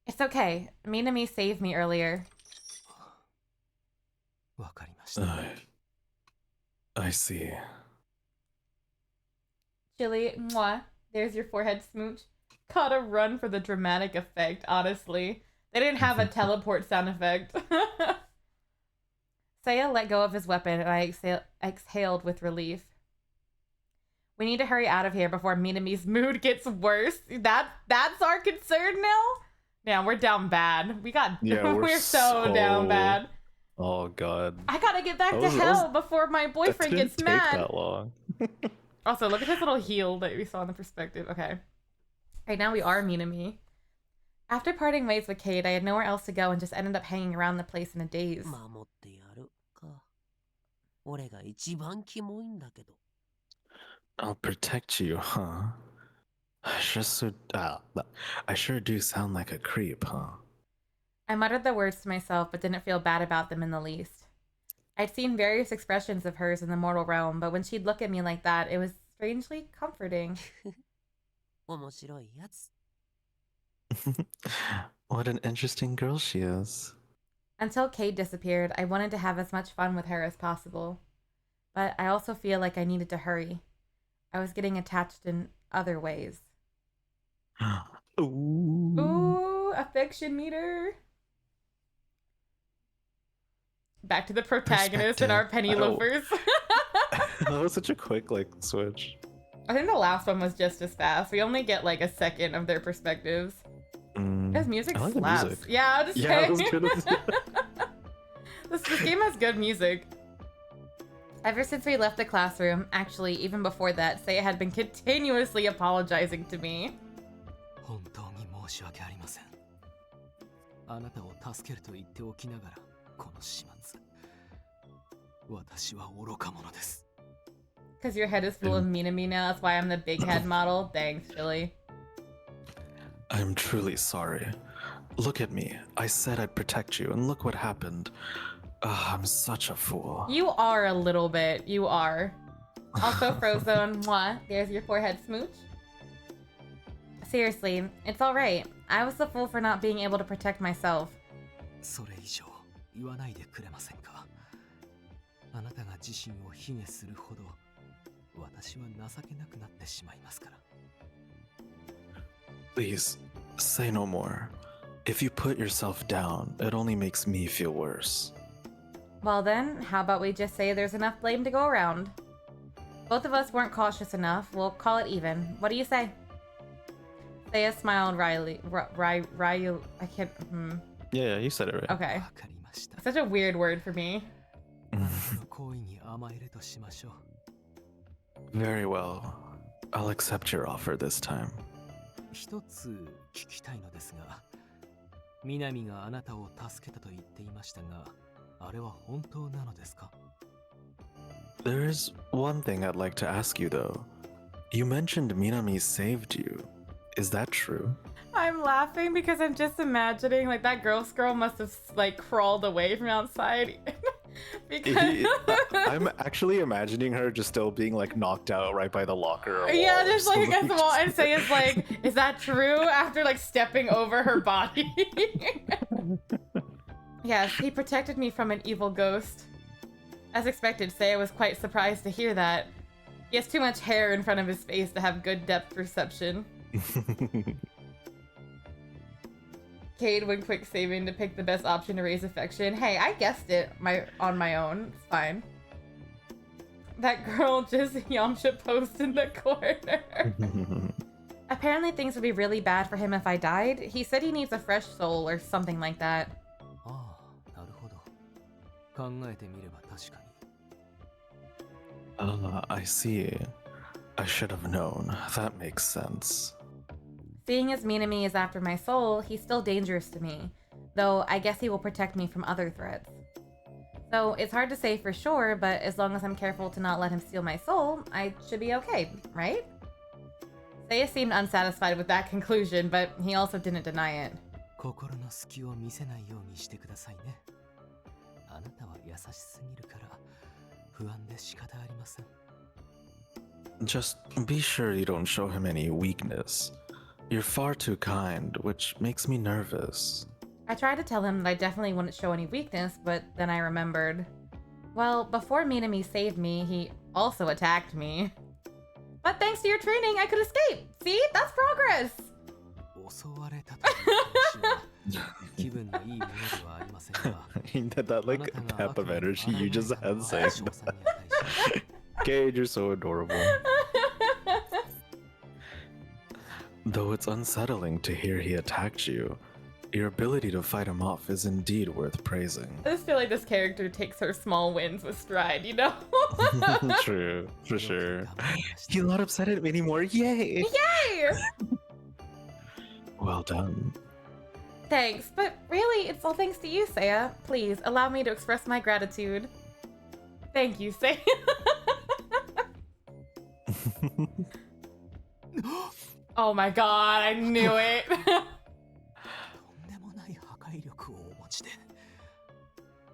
It's okay. Minami saved me earlier. わかりました I see. Chili, mwah. There's your forehead smooch. Gotta run for the dramatic effect, honestly. They didn't have a teleport sound effect. Seiya let go of his weapon and I exhaled with relief. We need to hurry out of here before Minami's mood gets worse. That's our concern now? Damn, we're down bad. Yeah, we're so down bad. Oh god. I gotta get back to That was- hell before my That boyfriend didn't gets take mad. that long. Also, look at his little heel that we saw in the perspective. Okay. Right now we are Minami. After parting ways with Cade, I had nowhere else to go and just ended up hanging around the place in a daze. 守ってやるか。俺が一番キモいんだけど。 I'll protect you, huh? I sure do sound like a creep, huh? I muttered the words to myself, but didn't feel bad about them in the least. I'd seen various expressions of hers in the mortal realm, but when she'd look at me like that, it was strangely comforting. 面白いやつ。 What an interesting girl she is. Until Cade disappeared, I wanted to have as much fun with her as possible. But I also feel like I needed to hurry. I was getting attached in other ways. Ooh. Ooh, affection meter. Back to the protagonist and our penny loafers. That was such a quick switch. I think the last one was just as fast. We only get a second of their perspectives. This music I like the slaps. music. Yeah, I'll just Yeah, say. it was good. This game has good music. Ever since we left the classroom, actually, even before that, Seiya had been continuously apologizing to me. 本当に申し訳ありません。あなたを助けると言っておきながら、この始末。私は愚か者です。 Because your head is full of Minami now, that's why I'm the big head model. Thanks, Philly. I'm truly sorry. Look at me. I said I'd protect you, and look what happened. I'm such a fool. You are a little bit. You are. Also, Frozone, mwah, there's your forehead smooch. Seriously, it's alright. I was the fool for not being able to protect myself. それ以上言わないでくれませんか。あなたが自身を卑下するほど、私は情けなくなってしまいますから。 Please, say no more. If you put yourself down, it only makes me feel worse. Well then, how about we just say there's enough blame to go around? Both of us weren't cautious enough. We'll call it even. What do you say? Seiya smiled wryly. I can't. Yeah, you said it right. Okay. わかりました。 Such a weird word for me. あなたの行為に甘えるとしましょう。 Very well. I'll accept your offer this time. 一つ聞きたいのですが、南があなたを助けたと言っていましたが、あれは本当なのですか？ There is one thing I'd like to ask you though. You mentioned Minami saved you. Is that true? I'm laughing because I'm just imagining that ghost girl must have crawled away from outside. Because I'm actually imagining her just still being knocked out right by the locker. Or yeah, wall or just against the something. wall and say it's is that true? After stepping over her body. Yes, he protected me from an evil ghost. As expected, Seiya was quite surprised to hear that. He has too much hair in front of his face to have good depth perception. Cade went quick saving to pick the best option to raise affection. Hey, I guessed it on my own. It's fine. That girl just Yamcha posed in the corner. Apparently things would be really bad for him if I died. He said he needs a fresh soul or something like that. ああ、なるほど。考えてみれば確かに。 I see. I should have known. That makes sense. Seeing as Minami is after my soul, he's still dangerous to me. Though I guess he will protect me from other threats. So it's hard to say for sure, but as long as I'm careful to not let him steal my soul, I should be okay, right? Seiya seemed unsatisfied with that conclusion, but he also didn't deny it. 心の隙を見せないようにしてくださいね。あなたは優しすぎるから不安で仕方ありません。 Just be sure you don't show him any weakness. You're far too kind, which makes me nervous. I tried to tell him that I definitely wouldn't show any weakness, but then I remembered. Well, before Minami saved me, he also attacked me. But thanks to your training, I could escape! See? That's progress! 襲われたという話は気分のいいものではありませんが。 that pep of energy you just had saying that. Cade, you're so adorable. Though it's unsettling to hear he attacked you, your ability to fight him off is indeed worth praising. I just feel like this character takes her small wins with stride, you know? True, for sure. You're not upset at me anymore, yay! Yay! Well done. Thanks, but really, it's all thanks to you, Seiya. Please, allow me to express my gratitude. Thank you, Seiya. Oh my god, I knew it. とんでもない破壊力をお持ちで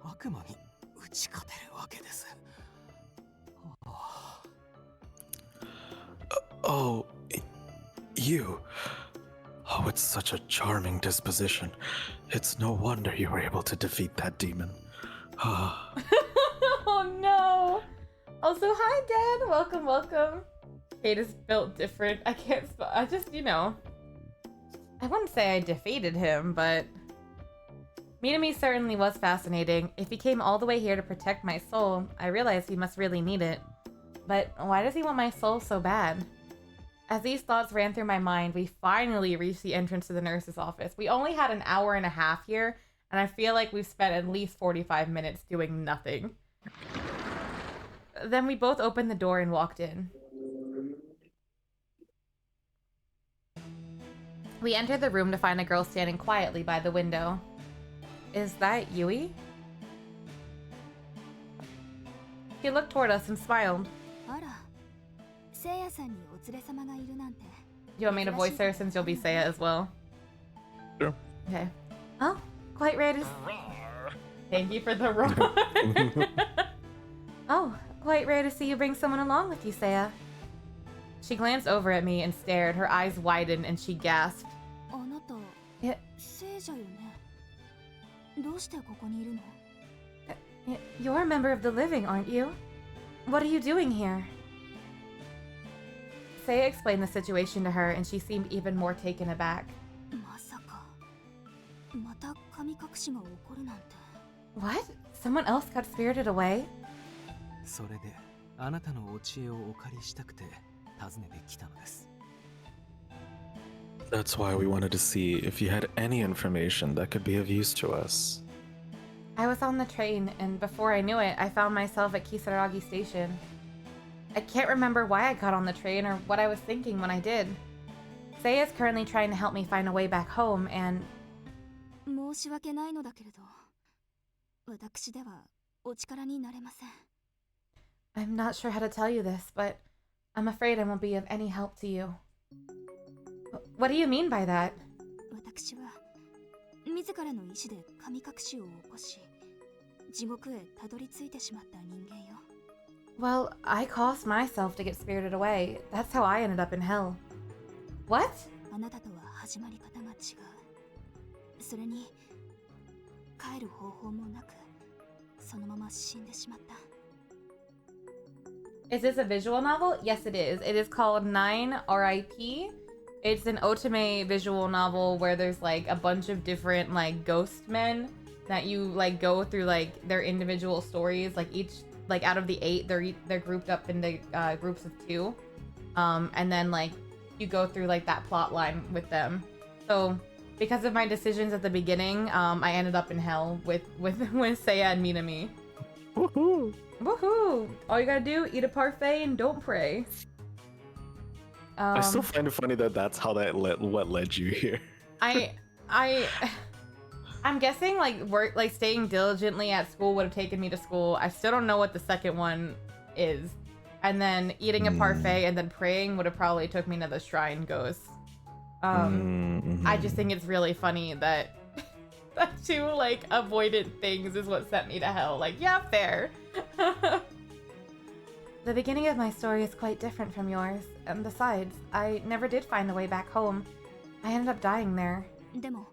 悪魔に打ち勝てるわけです。Oh, you. Oh, it's such a charming disposition. It's no wonder you were able to defeat that demon. Ah. Oh no. Also, hi, Dad. Welcome, welcome. Kate is built different. I can't I just, you know. I wouldn't say I defeated him, but Minami certainly was fascinating. If he came all the way here to protect my soul, I realized he must really need it. But why does he want my soul so bad? As these thoughts ran through my mind, we finally reached the entrance to the nurse's office. We only had an hour and a half here, and I feel like we've spent at least 45 minutes doing nothing. Then we both opened the door and walked in. We entered the room to find a girl standing quietly by the window. Is that Yui? He looked toward us and smiled. あら、せいやさんにお連れ様がいるなんて。 You want me to voice her since you'll be Seiya as well? Sure. Okay. Oh, quite ready to... Thank you for the roar. Oh, quite rare to see you bring someone along with you, Seiya. She glanced over at me and stared. Her eyes widened and she gasped. あなた、え、せいじゃよね。どうしてここにいるの？ You're a member of the living, aren't you? What are you doing here? Seiya explained the situation to her and she seemed even more taken aback. まさか、また神隠しが起こるなんて。 What? Someone else got spirited away? それであなたのお知恵をお借りしたくて訪ねてきたのです。 That's why we wanted to see if you had any information that could be of use to us. I was on the train, and before I knew it, I found myself at Kisaragi Station. I can't remember why I got on the train or what I was thinking when I did. Seiya is currently trying to help me find a way back home, and... 申し訳ないのだけれど、私ではお力になれません。 I'm not sure how to tell you this, but I'm afraid I won't be of any help to you. What do you mean by that? 私は自らの意志で神隠しを起こし、地獄へたどり着いてしまった人間よ。 Well, I caused myself to get spirited away. That's how I ended up in hell. What? あなたとは始まり方が違う。それに帰る方法もなく、そのまま死んでしまった。 Is this a visual novel? Yes, it is. It is called 9 RIP. It's an otome visual novel where there's like a bunch of different like ghost men that you like go through like their individual stories. Like each like out of the 8, they're grouped up into groups of 2, and then like you go through like that plot line with them. So because of my decisions at the beginning, I ended up in hell with Seiya and Minami. Woohoo! Woohoo! All you gotta do, eat a parfait and don't pray. I still find it funny that that's how what led you here. I'm guessing like staying diligently at school would have taken me to school. I still don't know what the second one is. And then eating a parfait and then praying would have probably took me to the shrine ghost. I just think it's really funny that that 2 like avoidant things is what sent me to hell. Like, yeah, fair. The beginning of my story is quite different from yours, and besides, I never did find a way back home. I ended up dying there. でも、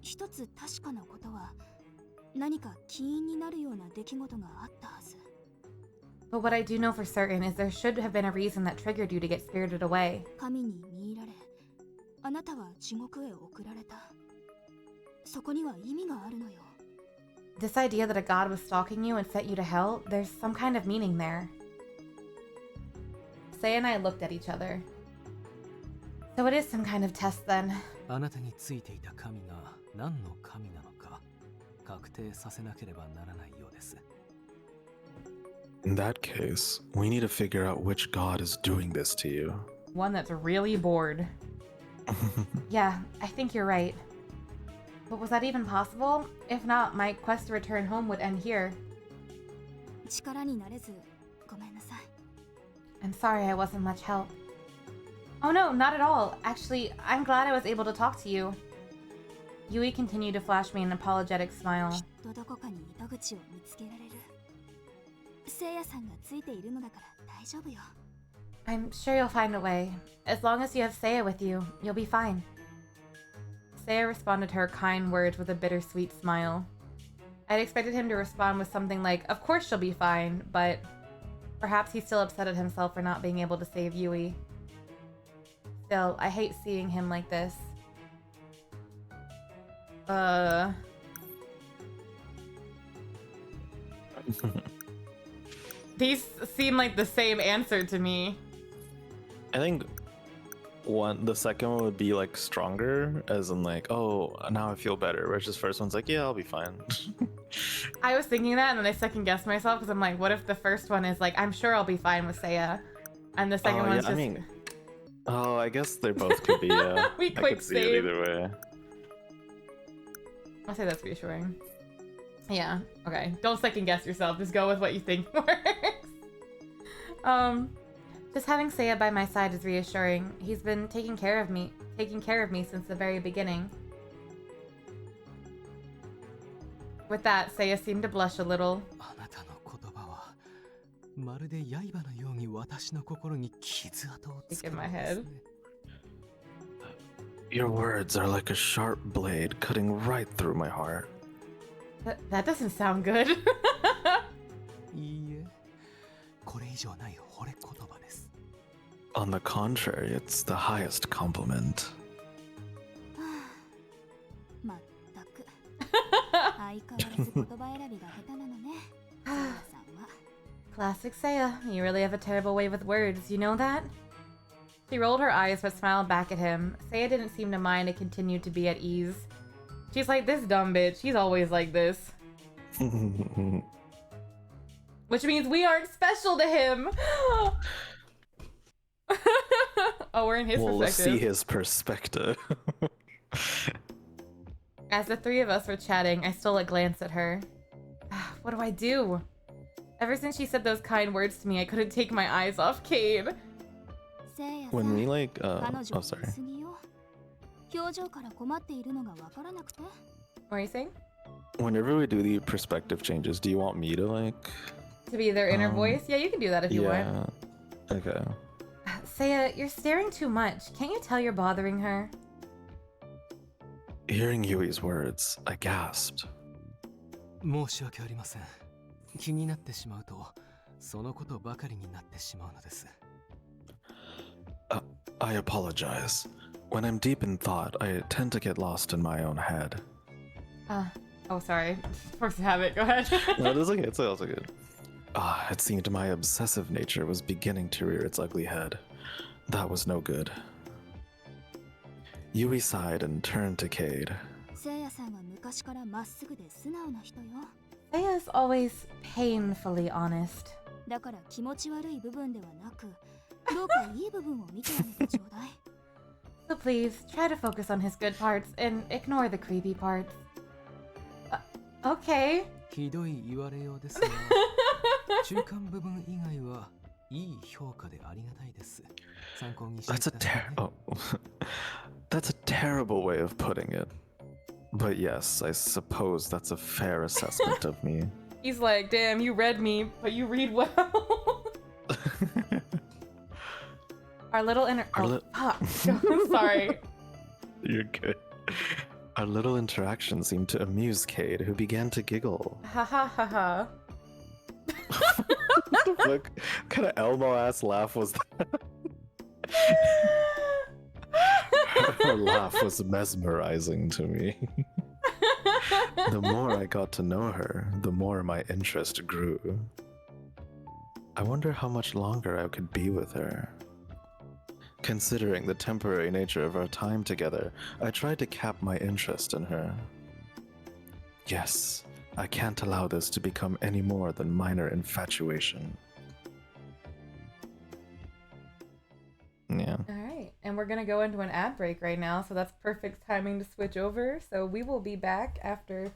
一つ確かなことは、何か起因になるような出来事があったはず。 But what I do know for certain is there should have been a reason that triggered you to get spirited away. 神に見入られ、あなたは地獄へ送られた。そこには意味があるのよ。 This idea that a god was stalking you and sent you to hell, there's some kind of meaning there. Seiya and I looked at each other. So it is some kind of test then. あなたについていた神が何の神なのか確定させなければならないようです。 In that case, we need to figure out which god is doing this to you. One that's really bored. Yeah, I think you're right. But was that even possible? If not, my quest to return home would end here. 力になれずごめんなさい。 I'm sorry I wasn't much help. Oh no, not at all. Actually, I'm glad I was able to talk to you. Yui continued to flash me an apologetic smile. きっとどこかに糸口を見つけられる。聖夜さんがついているのだから大丈夫よ。 I'm sure you'll find a way. As long as you have Seiya with you, you'll be fine. Seiya responded to her kind words with a bittersweet smile. I'd expected him to respond with something like, of course she'll be fine, but perhaps he's still upset at himself for not being able to save Yui. Still, I hate seeing him like this. These seem like the same answer to me. I think the second one would be like stronger, as in like, oh, now I feel better. Whereas this first one's like, yeah, I'll be fine. I was thinking that, and then I second guessed myself because I'm like, what if the first one is like, I'm sure I'll be fine with Seiya, and the second one's just. I mean, oh, I guess they both could be. Yeah, We I quick could see it save. either way. I'll say that's reassuring. Yeah. Okay. Don't second guess yourself. Just go with what you think works. Just having Seiya by my side is reassuring. He's been taking care of me since the very beginning. With that, Seiya seemed to blush a little. あなたの言葉はまるで刃のように私の心に傷跡をつけるのですね。 Your words are like a sharp blade cutting right through my heart. That doesn't sound good. いいえ、これ以上ない惚れ言葉です。 On the contrary, it's the highest compliment. まったく。相変わらず言葉選びが下手なのね。聖夜さんは。 Classic Seiya. You really have a terrible way with words, you know that? She rolled her eyes but smiled back at him. Seiya didn't seem to mind and continued to be at ease. She's like, this dumb bitch, he's always like this. Which means we aren't special to him! Oh, we're in his We'll perspective. see his perspective. As the three of us were chatting, I stole a glance at her. What do I do? Ever since she said those kind words to me, I couldn't take my eyes off Cade. 聖夜さん。 When we like, 彼女 oh の sorry. 見過ぎよ。表情から困っているのがわからなくて。 What are you saying? Whenever we do the perspective changes, do you want me to like? To be their inner voice? Yeah, you can do that if you want. Yeah. Okay. Seiya, you're staring too much. Can't you tell you're bothering her? Hearing Yui's words, I gasped. 申し訳ありません。気になってしまうと、そのことばかりになってしまうのです。I apologize. When I'm deep in thought, I tend to get lost in my own head. Oh, sorry. Force of habit. Go ahead. No, it's okay. It's also good. It seemed my obsessive nature was beginning to rear its ugly head. That was no good. Yui sighed and turned to Cade. 聖夜さんは昔からまっすぐで素直な人よ。 Seiya's always painfully honest. だから気持ち悪い部分ではなく、どうかいい部分を見てあげてちょうだい。 So please, try to focus on his good parts and ignore the creepy parts. Okay. ひどい言われようですが、中間部分以外はいい評価でありがたいです。参考にしてく That's だ a さいね。that's a terrible way of putting it. But yes, I suppose that's a fair assessment of me. He's like, damn, you read me, but you read well. Our little fuck. I'm sorry. You're good. Our little interaction seemed to amuse Cade, who began to giggle. Ha ha ha ha. What the fuck? What kind of Elmo-ass laugh was that? Her laugh was mesmerizing to me. The more I got to know her, the more my interest grew. I wonder how much longer I could be with her. Considering the temporary nature of our time together, I tried to cap my interest in her. Yes, I can't allow this to become any more than minor infatuation. Yeah. All right. and we're gonna go into an ad break right now, so that's perfect timing to switch over. So we will be back after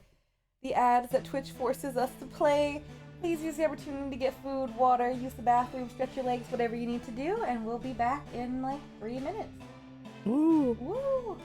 the ads that Twitch forces us to play. Please use the opportunity to get food, water, use the bathroom, stretch your legs, whatever you need to do, and we'll be back in like 3 minutes. Woo! Woo!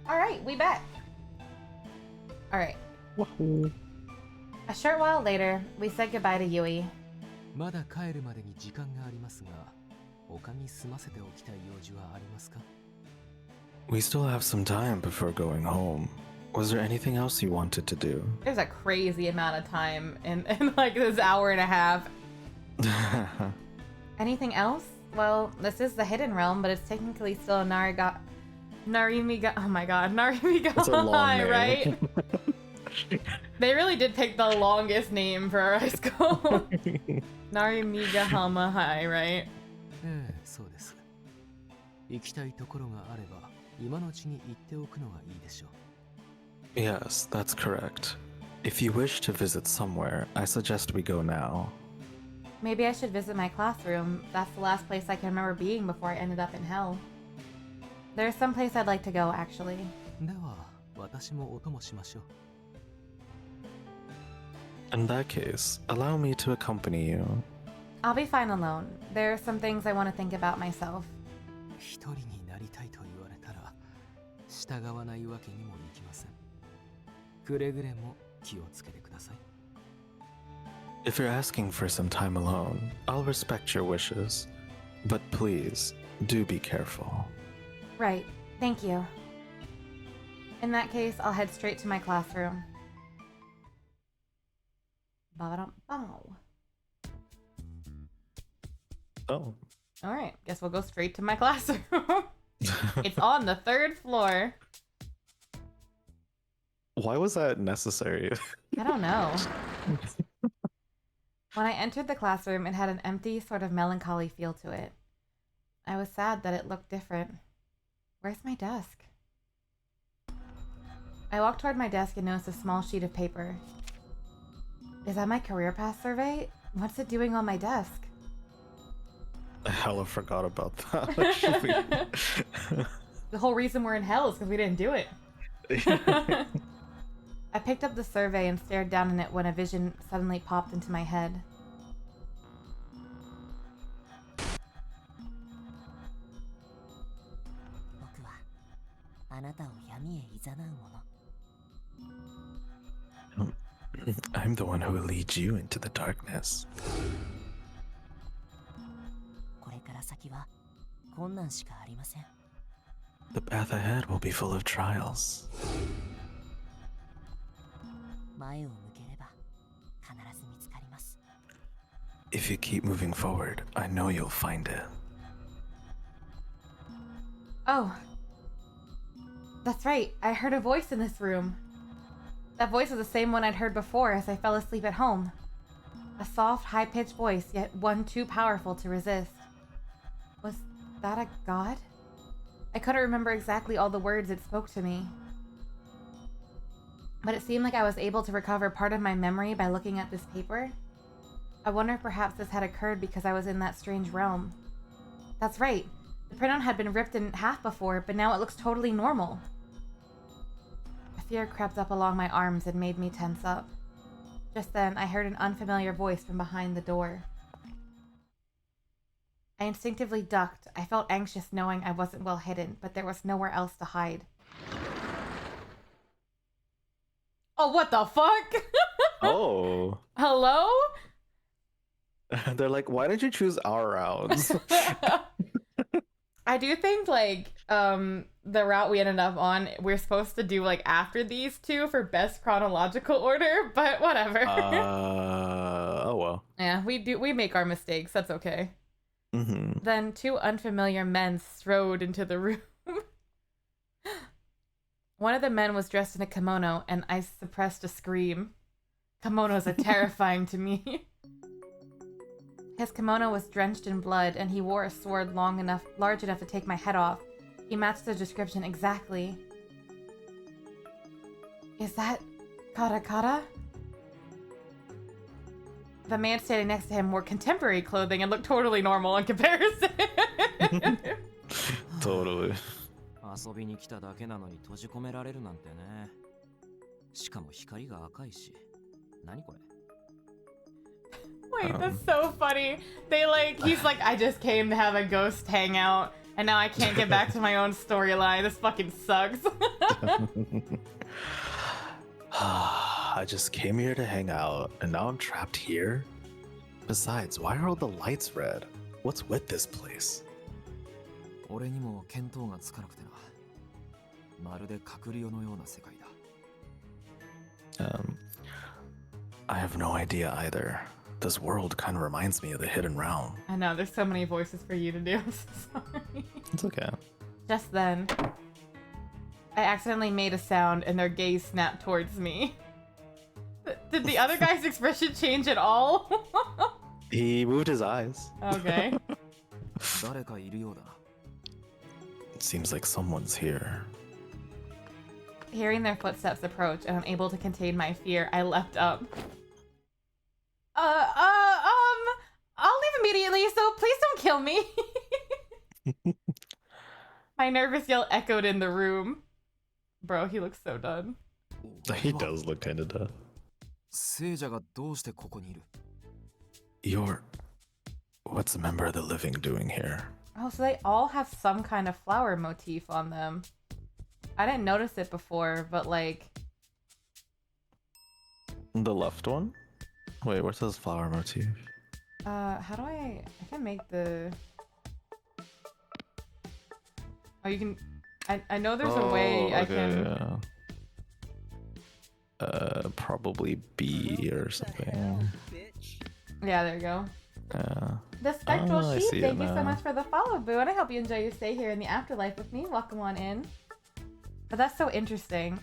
Alright, we back. Alright. Wahoo. A short while later, we said goodbye to Yui. まだ帰るまでに時間がありますが、他に済ませておきたい用事はありますか？ We still have some time before going home. Was there anything else you wanted to do? There's a crazy amount of time in like this hour and a half. Anything else? Well, this is the Hidden Realm, but it's technically still a Narimiga. Oh my god, Narimiga It's a long High, name. right? They really did pick the longest name for our high school. Narimigahama High, right? そうです。行きたいところがあれば、今のうちに行っておくのがいいでしょう。Yes, that's correct. If you wish to visit somewhere, I suggest we go now. Maybe I should visit my classroom. That's the last place I can remember being before I ended up in hell. There's some place I'd like to go, actually. では、私もお供しましょう。In that case, allow me to accompany you. I'll be fine alone. There are some things I want to think about myself. 一人になりたいと言われたら、従わないわけにもいきません。くれぐれも気をつけてください。If you're asking for some time alone, I'll respect your wishes. But please, do be careful. Right. Thank you. In that case, I'll head straight to my classroom. Ba-ba-dum-bow. Oh. Alright, guess we'll go straight to my classroom. It's on the 3rd floor. Why was that necessary? I don't know. When I entered the classroom, it had an empty, sort of melancholy feel to it. I was sad that it looked different. Where's my desk? I walked toward my desk and noticed a small sheet of paper. Is that my career path survey? What's it doing on my desk? I hella forgot about that, actually. The whole reason we're in hell is because we didn't do it. I picked up the survey and stared down in it when a vision suddenly popped into my head. I'm the one who will lead you into the darkness. The path ahead will be full of trials. If you keep moving forward, I know you'll find it. Oh. That's right. I heard a voice in this room. That voice was the same one I'd heard before as I fell asleep at home. A soft, high-pitched voice, yet one too powerful to resist. Was that a god? I couldn't remember exactly all the words it spoke to me. But it seemed like I was able to recover part of my memory by looking at this paper. I wonder if perhaps this had occurred because I was in that strange realm. That's right. The printout had been ripped in half before, but now it looks totally normal. A fear crept up along my arms and made me tense up. Just then, I heard an unfamiliar voice from behind the door. I instinctively ducked. I felt anxious knowing I wasn't well hidden, but there was nowhere else to hide. Oh, what the fuck? Oh. Hello? They're like, why did you choose our rounds? I do think, like, the route we ended up on, we're supposed to do, like, after these two for best chronological order, but whatever. Oh well. Yeah, we make our mistakes. That's okay. Mm-hmm. Then two unfamiliar men strode into the room. One of the men was dressed in a kimono, and I suppressed a scream. Kimonos are terrifying to me. His kimono was drenched in blood, and he wore a sword large enough to take my head off. He matched the description exactly. Is that Karakara? The man standing next to him wore contemporary clothing and looked totally normal in comparison. Totally. 遊びに来ただけなのに閉じ込められるなんてね。しかも光が赤いし。何これ? Wait, that's so funny. He's like, I just came to have a ghost hangout, and now I can't get back to my own storyline. This fucking sucks. I just came here to hang out, and now I'm trapped here? Besides, why are all the lights red? What's with this place? 俺にも見当がつかなくてな。まるで隔離用のような世界だ。Um, I have no idea either. This world kind of reminds me of the Hidden Realm. I know, there's so many voices for you to do. I'm so sorry. It's okay. Just then, I accidentally made a sound and their gaze snapped towards me. Did the other guy's expression change at all? He moved his eyes. Okay. 誰かいるようだ。 It seems like someone's here. Hearing their footsteps approach and unable to contain my fear, I leapt up. I'll leave immediately, so please don't kill me. My nervous yell echoed in the room. Bro, he looks so done. He does look kind of dead. 聖者がどうしてここにいる？ What's a member of the living doing here? Oh, so they all have some kind of flower motif on them. I didn't notice it before, but like... The left one? Wait, where says flower motif? How do I can make the... Oh, you can... I know there's a way I can... Yeah. Probably B or something. Yeah, there you go. Yeah. The Spectral I Sheep, see it thank you so now. much for the follow, Boo, and I hope you enjoy your stay here in the afterlife with me. Welcome on in. But that's so interesting.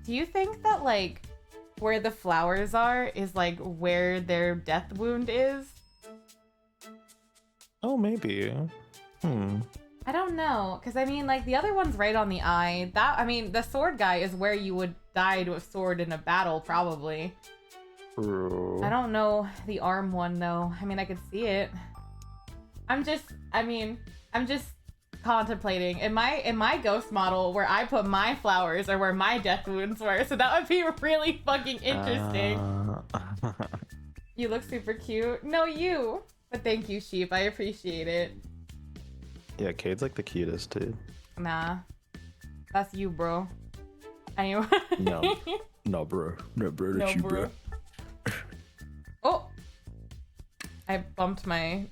Do you think that, like, where the flowers are is, like, where their death wound is? Oh, maybe. I don't know, because, I mean, like, the other one's right on the eye. That, I mean, the sword guy is where you would die to a sword in a battle, probably. True. I don't know the arm one, though. I mean, I could see it. I'm just contemplating. In my ghost model, where I put my flowers are where my death wounds were, so that would be really fucking interesting. You look super cute. No, you. But thank you, Sheep. I appreciate it. Yeah, Cade's like the cutest, dude. Nah. That's you, bro. Anyway. No, bro. No, bro, that's you, bro. Oh! I bumped my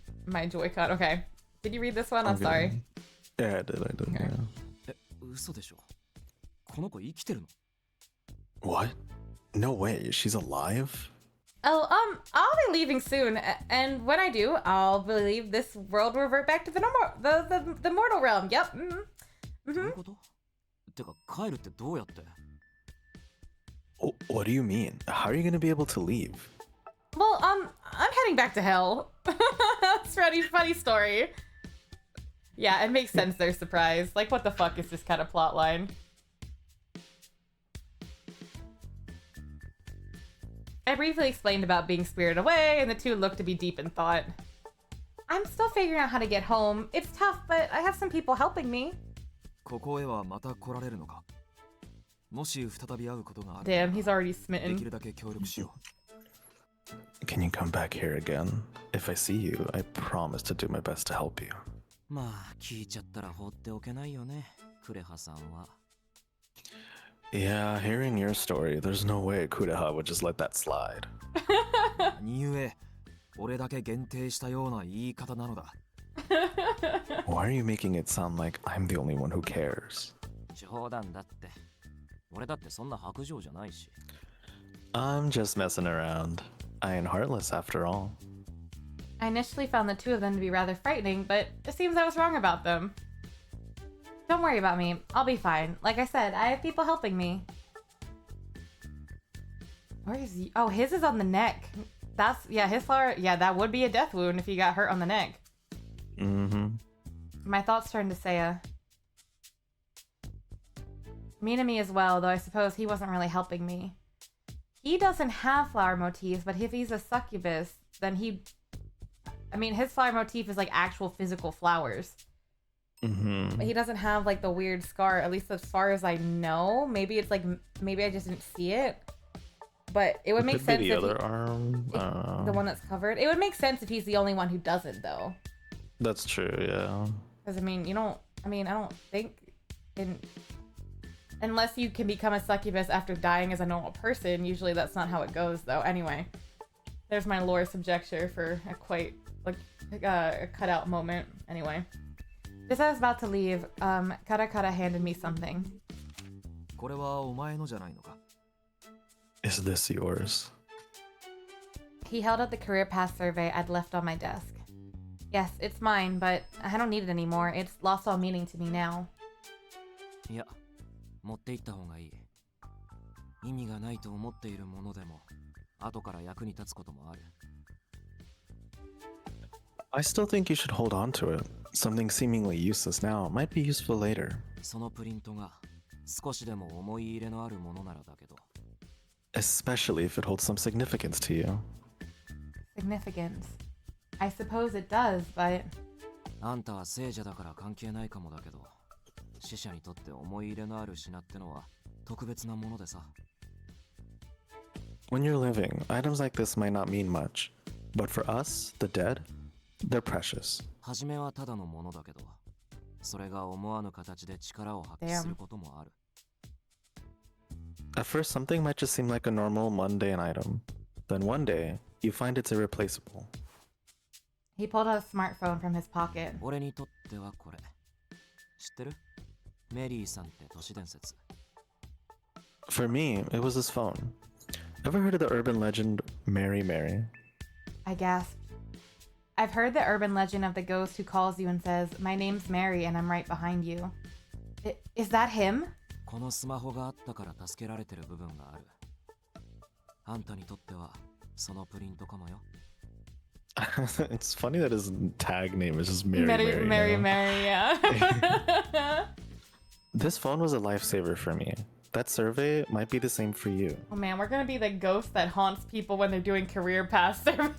Joy-Con. Okay. Did you read this one? I'm sorry. Yeah, I did, Okay. yeah. え、嘘でしょ。この子生きてるの？ What? No way, she's alive? Oh, I'll be leaving soon, and when I do, I'll believe this world will revert back to the mortal realm. Yep. どういうこと？てか帰るってどうやって？ What do you mean? How are you gonna be able to leave? Well, I'm heading back to hell. That's a funny story. Yeah, it makes sense they're surprised. Like, what the fuck is this kind of plot line? I briefly explained about being spirited away, and the two looked to be deep in thought. I'm still figuring out how to get home. It's tough, but I have some people helping me. ここへはまた来られるのか？もし再び会うことがある。 Damn, he's already でき smitten. るだけ協力しよ Can you come back here again? If I see you, I promise to do my best to help you. う。まあ聞いちゃったら放っておけないよね、クレハさんは。 Yeah, hearing your story, there's no way Kureha would just let that slide. 何故、俺だけ限定したような言い方なのだ。 Why are you making it sound like I'm the only one who cares? 冗談だって。俺だってそんな白状じゃないし。 I'm just messing around. I ain't heartless after all. I initially found the two of them to be rather frightening, but it seems I was wrong about them. Don't worry about me. I'll be fine. Like I said, I have people helping me. Where is he? Oh, his is on the neck. That's, yeah, his flower, yeah, that would be a death wound if he got hurt on the neck. Mm-hmm. My thoughts turned to Seiya. Minami as well, though I suppose he wasn't really helping me. He doesn't have flower motifs, but if he's a succubus, then I mean, his flower motif is like actual physical flowers. Mm-hmm. But he doesn't have like the weird scar, at least as far as I know. Maybe it's like, maybe I just didn't see it. But it would make sense the if other arm. the one that's covered. It would make sense if he's the only one who doesn't, though. That's true, yeah. Because, I don't think unless you can become a succubus after dying as a normal person, usually that's not how it goes, though. Anyway, there's my lore subjecture for a quite, a cutout moment. Anyway. Just as I was about to leave, Karakara handed me something. これはお前のじゃないのか。Is this yours? He held up the career path survey I'd left on my desk. Yes, it's mine, but I don't need it anymore. It's lost all meaning to me now. いや、持って行った方がいい。意味がないと思っているものでも、後から役に立つこともある。I still think you should hold on to it. Something seemingly useless now might be useful later. そのプリントが少しでも思い入れのあるものならだけど。Especially if it holds some significance to you. Significance. I suppose it does, but... あんたは聖者だから関係ないかもだけど、死者にとって思い入れのある品ってのは特別なものでさ。When you're living, items like this might not mean much. But for us, the dead, they're precious. 初めはただのものだけど、それが思わぬ形で力を発揮することもある。At first, something might just seem like a normal, mundane item. Then one day, you find it's irreplaceable. He pulled out a smartphone from his pocket. 俺にとってはこれ。知ってる？メリーさんって都市伝説。For me, it was his phone. Ever heard of the urban legend Mary Mary? I gasped. I've heard the urban legend of the ghost who calls you and says, "My name's Mary and I'm right behind you." Is that him? このスマホがあったから助けられてる部分がある。あんたにとってはそのプリントかもよ。It's funny that his tag name is just Mary Mary. Mary, you know? Mary, yeah. This phone was a lifesaver for me. That survey might be the same for you. Oh man, we're gonna be the ghost that haunts people when they're doing career path surveys.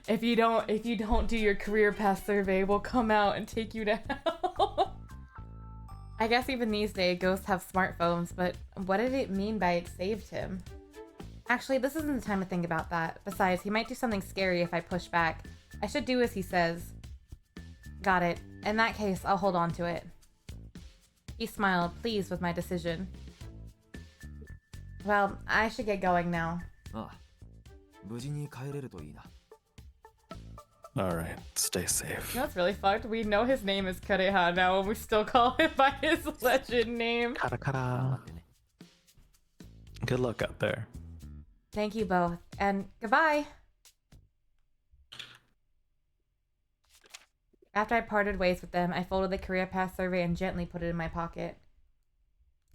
If you don't do your career path survey, we'll come out and take you to hell. I guess even these days, ghosts have smartphones, but what did it mean by it saved him? Actually, this isn't the time to think about that. Besides, he might do something scary if I push back. I should do as he says. Got it. In that case, I'll hold on to it. He smiled, pleased with my decision. Well, I should get going now. ああ、無事に帰れるといいな。Alright, stay safe. You know what's really fucked? We know his name is Kareha now, and we still call him by his legend name. Kara 待 kara. ってね。 Good luck out there. Thank you both, and goodbye! After I parted ways with them, I folded the career path survey and gently put it in my pocket.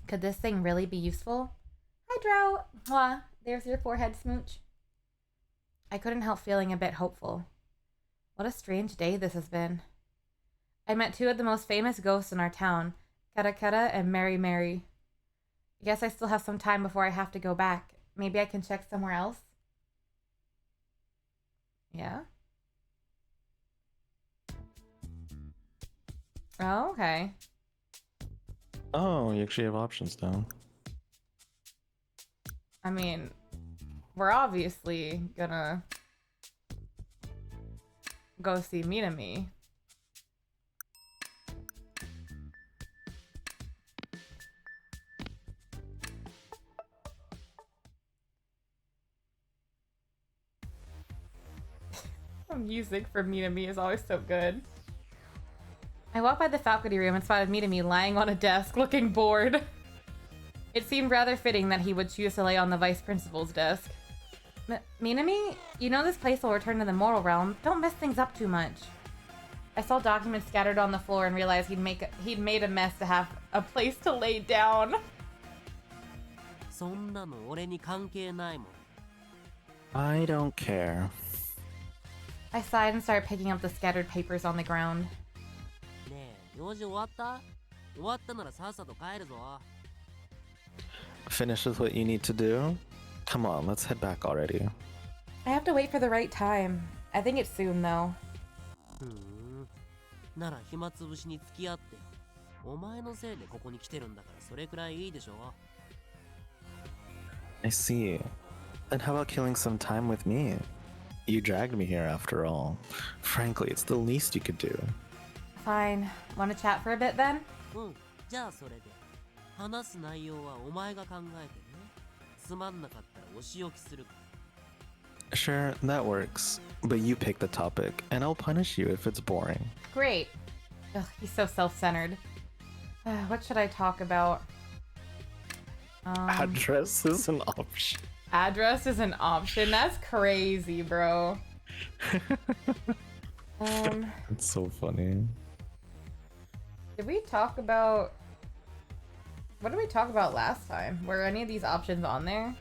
Could this thing really be useful? Hi, Drow! Mwah! There's your forehead smooch. I couldn't help feeling a bit hopeful. What a strange day this has been. I met two of the most famous ghosts in our town, Karakara and Mary Mary. I guess I still have some time before I have to go back. Maybe I can check somewhere else? Yeah? Oh, okay. Oh, you actually have options now. I mean, we're obviously gonna go see Minami. Music for Minami is always so good. I walked by the faculty room and spotted Minami lying on a desk, looking bored. It seemed rather fitting that he would choose to lay on the vice principal's desk. Minami, you know this place will return to the mortal realm. Don't mess things up too much. I saw documents scattered on the floor and realized he'd made a mess to have a place to lay down. そんなの俺に関係ないもん。 I don't care. I sighed and started picking up the scattered papers on the ground. ねえ、用事終わった？終わったならさっさと帰るぞ。 Finish with what you need to do? Come on, let's head back already. I have to wait for the right time. I think it's soon, though. なら暇つぶしに付き合ってよ。お前のせいでここに来てるんだからそれくらいいいでしょ。 I see. Then how about killing some time with me? You dragged me here after all. Frankly, it's the least you could do. Fine. Want to chat for a bit then? じゃあそれで。話す内容はお前が考えてね。つまんなかったらお仕置きするから。 Sure, that works. But you pick the topic, and I'll punish you if it's boring. Great. Ugh, he's so self-centered. What should I talk about? Address is an option. Address is an option. That's crazy, bro. It's so funny. Did we talk about... What did we talk about last time? Were any of these options on there?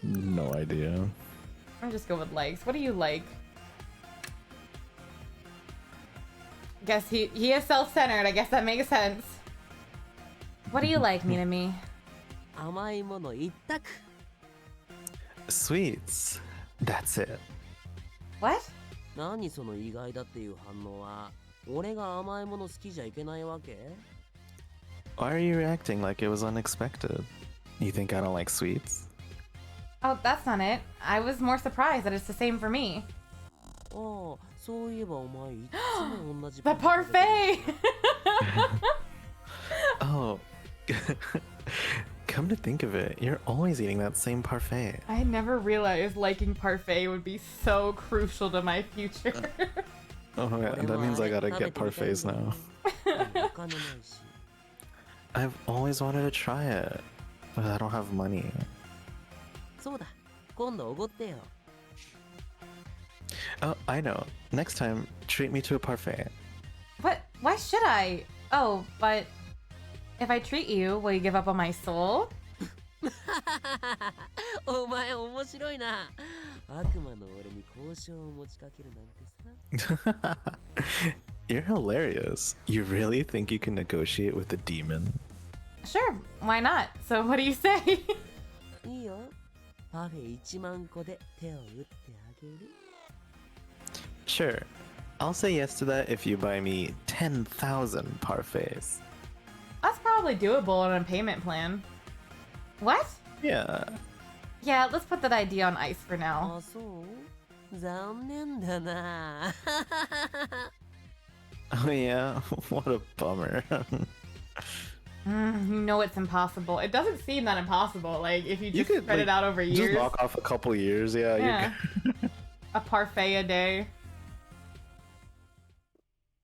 No idea. I'm just go with likes. What do you like? Guess he is self-centered. I guess that makes sense. What do you like, Minami? 甘いもの一択。 Sweets. That's it. What? 何その意外だっていう反応は。俺が甘いもの好きじゃいけないわけ？ Why are you reacting like it was unexpected? You think I don't like sweets? Oh, that's not it. I was more surprised that it's the same for me. ああ、そういえばお前いつも同じ The parfait! Oh. Come to think of it, you're always eating that same parfait. I never realized liking parfait would be so crucial to my future. Oh yeah, that means I gotta get parfaits now. お金ないし。 I've always wanted to try it, but I don't have money. そうだ、今度おごってよ。 Oh, I know. Next time, treat me to a parfait. What? Why should I? Oh, but if I treat you, will you give up on my soul? お前面白いな。悪魔の俺に交渉を持ちかけるなんてさ。 You're hilarious. You really think you can negotiate with a demon? Sure, why not? So what do you say? いいよ。パフェ1万個で手を打ってあげる。 Sure. I'll say yes to that if you buy me 10,000 parfaits. That's probably doable on a payment plan. What? Yeah. Yeah, let's put that idea on ice for now. あ、そう残念だな。 Oh yeah? What a bummer. You know it's impossible. It doesn't seem that impossible. Like, if you just could, spread it out over just years. knock off a couple years, yeah. Yeah. A parfait a day.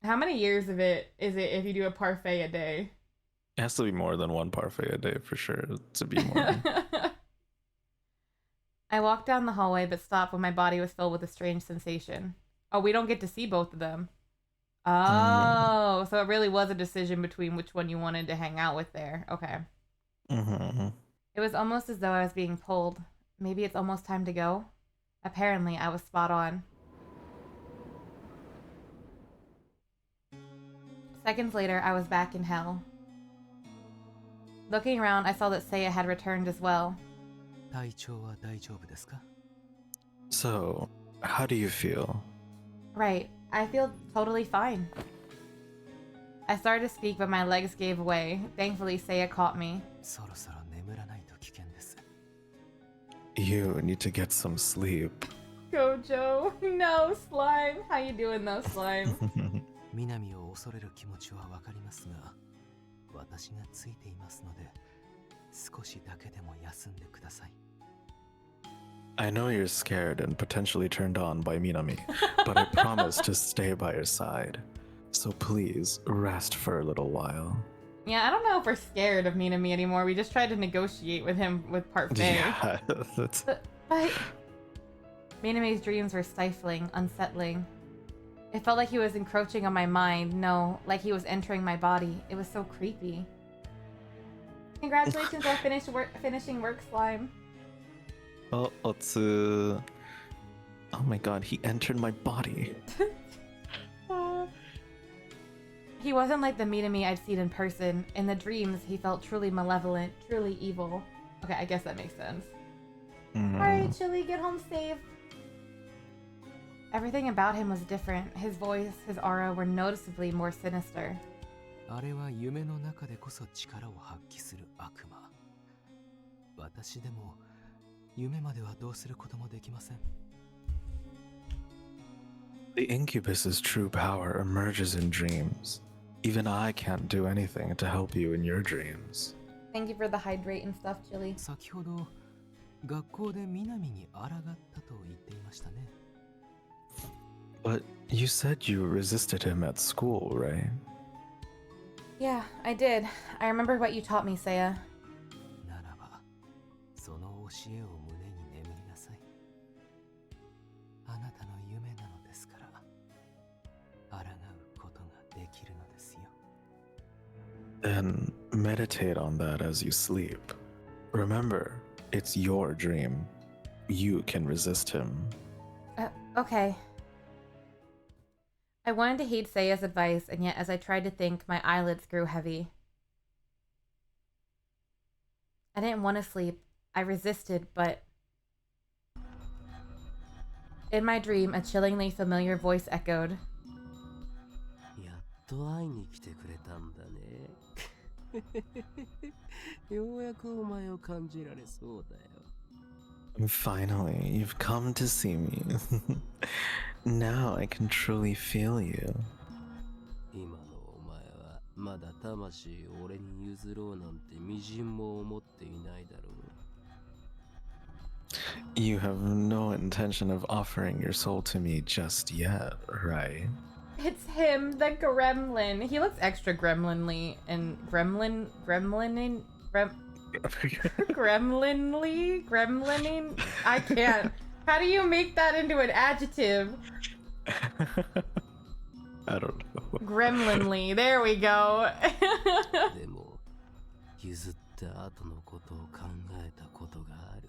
How many years of it is it if you do a parfait a day? It has to be more than one parfait a day for sure to be more. I walked down the hallway but stopped when my body was filled with a strange sensation. Oh, we don't get to see both of them. Oh, so it really was a decision between which one you wanted to hang out with there. Okay. Mm-hmm. It was almost as though I was being pulled. Maybe it's almost time to go? Apparently, I was spot on. Seconds later, I was back in hell. Looking around, I saw that Seiya had returned as well. 体調は大丈夫ですか？ So, how do you feel? Right, I feel totally fine. I started to speak, but my legs gave way. Thankfully, Seiya caught me. そろそろ眠らないと危険です。 You need to get some sleep. Gojo, no, Slime. How you doing though, Slime? 南を恐れる気持ちはわかりますが、私がついていますので、少しだけでも休んでください。 I know you're scared and potentially turned on by Minami, but I promise to stay by your side. So please, rest for a little while. Yeah, I don't know if we're scared of Minami anymore. We just tried to negotiate with him with Parfait. Yeah, that's... But Minami's dreams were stifling, unsettling. It felt like he was encroaching on my mind. No, like he was entering my body. It was so creepy. Congratulations on finishing work, Slime. Oh, oh my god, he entered my body. He wasn't like the Minami I'd seen in person. In the dreams, he felt truly malevolent, truly evil. Okay, I guess that makes sense. Alright, Chili, get home safe. Everything about him was different. His voice, his aura were noticeably more sinister. あれは夢の中でこそ力を発揮する悪魔。私でも夢まではどうすることもできません。 The incubus's true power emerges in dreams. Even I can't do anything to help you in your dreams. Thank you for the hydrate and stuff, Chili. 先ほど学校で南に抗ったと言っていましたね。 But you said you resisted him at school, right? Yeah, I did. I remember what you taught me, Seiya. ならば、その教えを胸に眠りなさい。あなたの夢なのですから、抗うことができるのですよ。Then meditate on that as you sleep. Remember, it's your dream. You can resist him. Okay. I wanted to heed Seiya's advice, and yet as I tried to think, my eyelids grew heavy. I didn't want to sleep. I resisted, but... In my dream, a chillingly familiar voice echoed. やっと会いに来てくれたんだね。ようやくお前を感じられそうだよ。Finally, you've come to see me. Now I can truly feel you. 今のお前はまだ魂を俺に譲ろうなんてみじんも思っていないだろう。You have no intention of offering your soul to me just yet, right? It's him, the gremlin. He looks extra gremlinly and gremlining, I can't. How do you make that into an adjective? I don't know. Gremlinly. There we go. でも譲った後のことを考えたことがある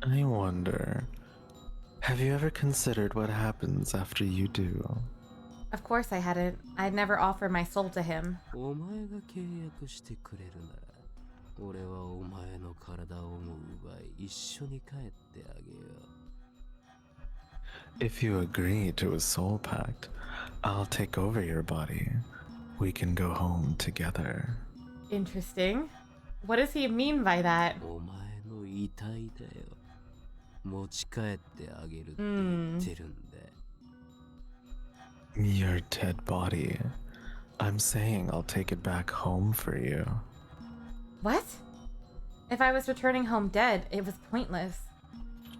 か？ I wonder, have you ever considered what happens after you do? Of course I hadn't. I'd never offered my soul to him. お前が契約してくれるなら、俺はお前の体をも奪い一緒に帰ってあげよう。 If you agree to a soul pact, I'll take over your body. We can go home together. Interesting. What does he mean by that? お前の遺体だよ。持ち帰ってあげるって言ってるんだ。Your dead body. I'm saying I'll take it back home for you. What? If I was returning home dead, it was pointless.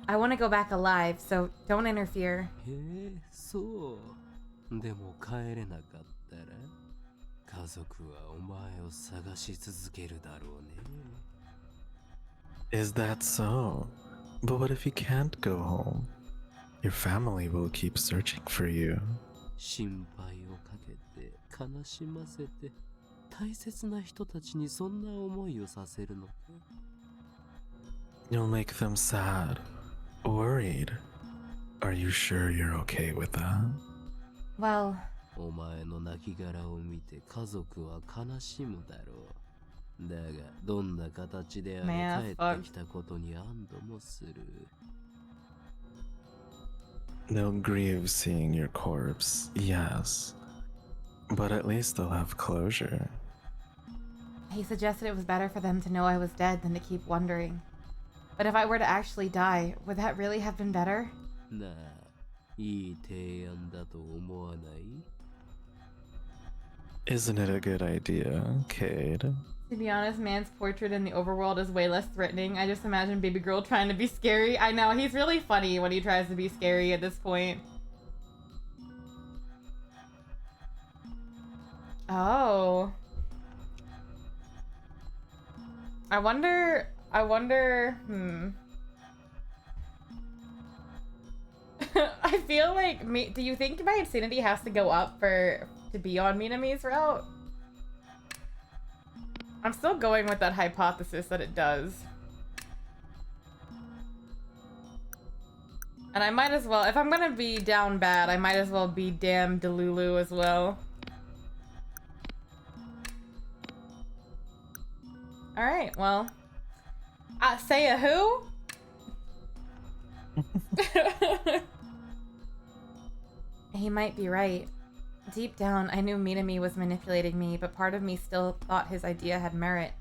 I want to go back alive, so don't interfere. へえ、そう。でも帰れなかったら、家族はお前を探し続けるだろうね。Is that so? But what if you can't go home? Your family will keep searching for you. 心配をかけて悲しませて大切な人たちにそんな思いをさせるのか？ You'll make them sad, worried. Are you sure you're okay with that? Well, お前の亡骸を見て家族は悲しむだろう。だがどんな形であれ Man, 帰ってきたことに安堵もする。 They'll grieve seeing your corpse, yes. But at least they'll have closure. he suggested it was better for them to know I was dead than to keep wondering. But if I were to actually die, would that really have been better? なあ、いい提案だと思わない？ Isn't it a good idea, Cade? To be honest, man's portrait in the overworld is way less threatening. I just imagine baby girl trying to be scary. I know, he's really funny when he tries to be scary at this point. Oh. I wonder, I feel like, do you think my insanity has to go up to be on Minami's route? I'm still going with that hypothesis that it does. And I might as well, if I'm gonna be down bad, I might as well be damn Delulu as well. Alright, well. Seiya who? He might be right. Deep down, I knew Minami was manipulating me, but part of me still thought his idea had merit.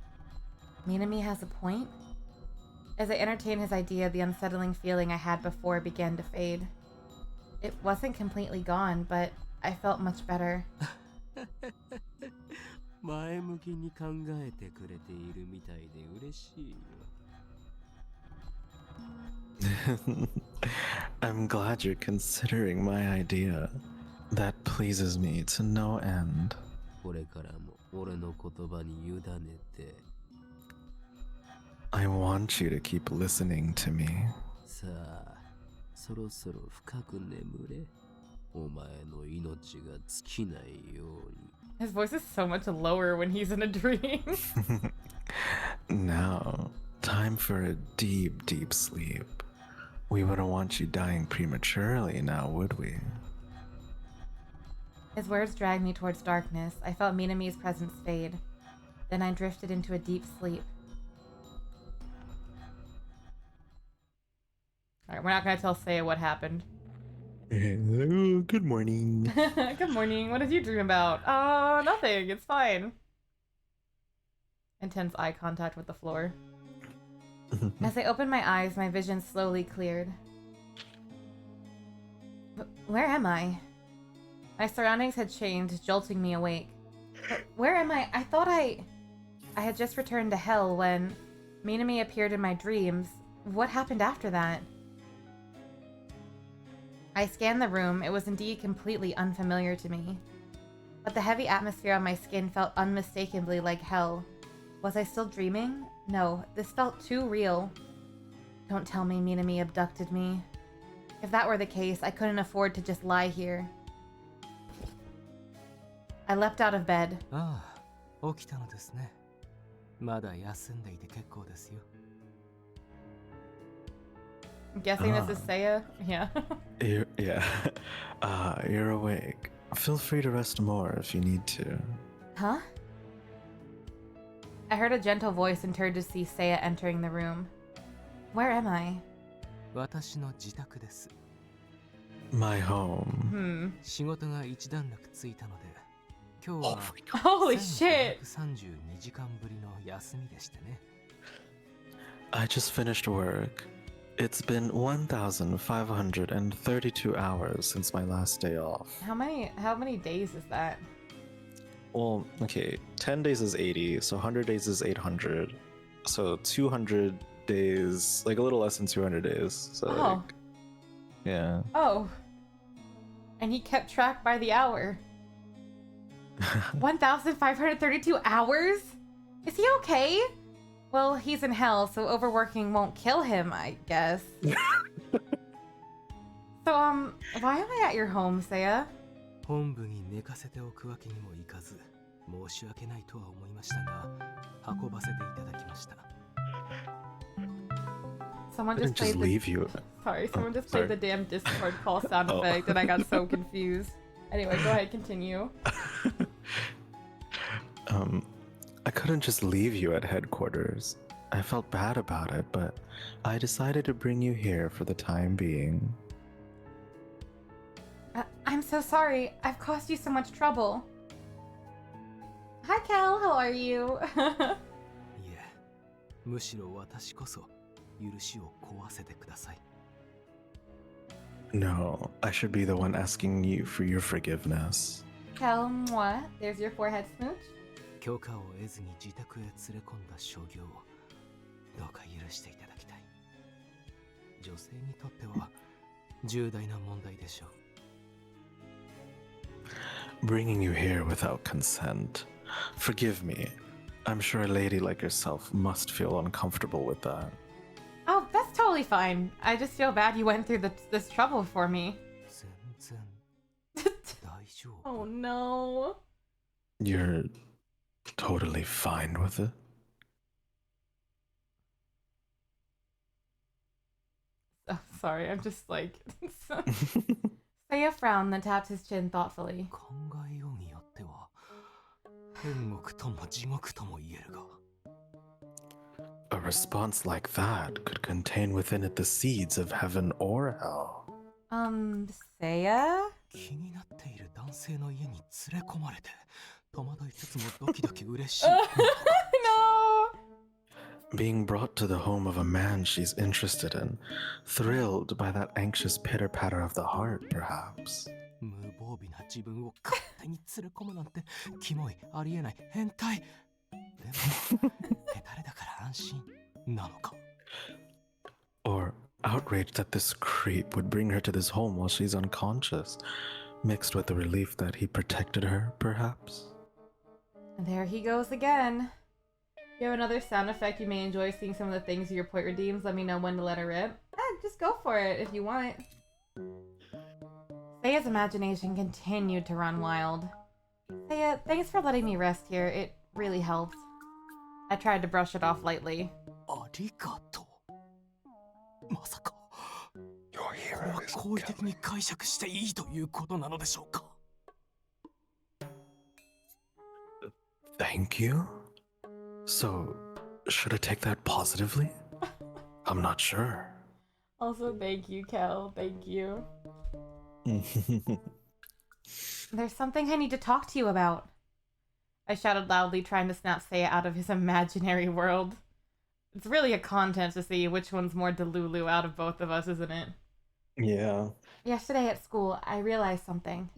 Minami has a point? As I entertained his idea, the unsettling feeling I had before began to fade. It wasn't completely gone, but I felt much better. 前向きに考えてくれているみたいで嬉しいよ。 I'm glad you're considering my idea. That pleases me to no end. これからも俺の言葉に委ねて I want you to keep listening to me. さあそろそろ深く眠れお前の命が尽きないように His voice is so much lower when he's in a dream. Now, time for a deep, deep sleep. We wouldn't want you dying prematurely now, would we? His words dragged me towards darkness. I felt Minami's presence fade. Then I drifted into a deep sleep. Alright, we're not gonna tell Seiya what happened. Hello, good morning. Good morning. What did you dream about? Nothing. It's fine. Intense eye contact with the floor. As I opened my eyes, my vision slowly cleared. Where am I? My surroundings had changed, jolting me awake. Where am I? I thought I had just returned to hell when Minami appeared in my dreams. What happened after that? I scanned the room. It was indeed completely unfamiliar to me. But the heavy atmosphere on my skin felt unmistakably like hell. Was I still dreaming? No, this felt too real. Don't tell me Minami abducted me. If that were the case, I couldn't afford to just lie here. I leapt out of bed. ああ起きたのですねまだ休んでいて結構ですよ I'm guessing this is Seiya? Yeah. Yeah. You're awake. Feel free to rest more if you need to. Huh? I heard a gentle voice and turned to see Seiya entering the room. Where am I? 私の自宅です My home. 仕事が一段落ついたので今日は Holy shit! 32時間ぶりの休みでしてね I just finished work. It's been 1,532 hours since my last day off. How many days is that? Well, okay, 10 days is 80, so 100 days is 800. So 200 days, like a little less than 200 days. So, Oh. like, yeah. Oh. And he kept track by the hour. 1,532 hours? Is he okay? Well, he's in hell, so overworking won't kill him, I guess. So, why am I at your home, Seiya? 本部に寝かせておくわけにもいかず申し訳ないとは思いましたが運ばせていただきました Someone I didn't just just played leave you. Sorry, someone just sorry. played the damn Discord call sound Oh. effect, and I got so confused. Anyway, go ahead, continue. I couldn't just leave you at headquarters. I felt bad about it, but I decided to bring you here for the time being. I'm so sorry. I've caused you so much trouble. Hi, Kel. How are you? いえむしろ私こそ許しを壊せてください No, I should be the one asking you for your forgiveness. Kel, moi. There's your forehead smooch. 許可を得ずに自宅へ連れ込んだ所業をどうか許していただきたい女性にとっては重大な問題でしょう Bringing you here without consent. Forgive me. I'm sure a lady like yourself must feel uncomfortable with that. Oh, that's totally fine. I just feel bad you went through this trouble for me. 全然大丈夫 Oh no. You're totally fine with it? Oh, sorry, I'm just like... Seiya frowned, then tapped his chin thoughtfully. 考えようによっては天国とも地獄とも言えるが A response like that could contain within it the seeds of heaven or hell. Seiya? 気になっている男性の家に連れ込まれて戸惑いつつもドキドキ嬉しい No! Being brought to the home of a man she's interested in, thrilled by that anxious pitter-patter of the heart, perhaps. 無防備な自分を勝手に連れ込むなんてキモいありえない変態でもヘタレだから安心なのか Or outraged that this creep would bring her to this home while she's unconscious. mixed with the relief that he protected her, perhaps. And there he goes again. If you have another sound effect you may enjoy seeing some of the things your point redeems, let me know when to let her rip. Just go for it if you want. Seiya's imagination continued to run wild. Seiya, thanks for letting me rest here. It really helped. I tried to brush it off lightly. ありがとう。まさか Your これ hero は is 好意的に解釈していいということなのでしょうか。 Thank you? So, should I take that positively? I'm not sure. Also, thank you, Kel. Thank you. There's something I need to talk to you about. I shouted loudly, trying to snap Seiya out of his imaginary world. It's really a contest to see which one's more Delulu out of both of us, isn't it? Yeah. Yesterday at school, I realized something.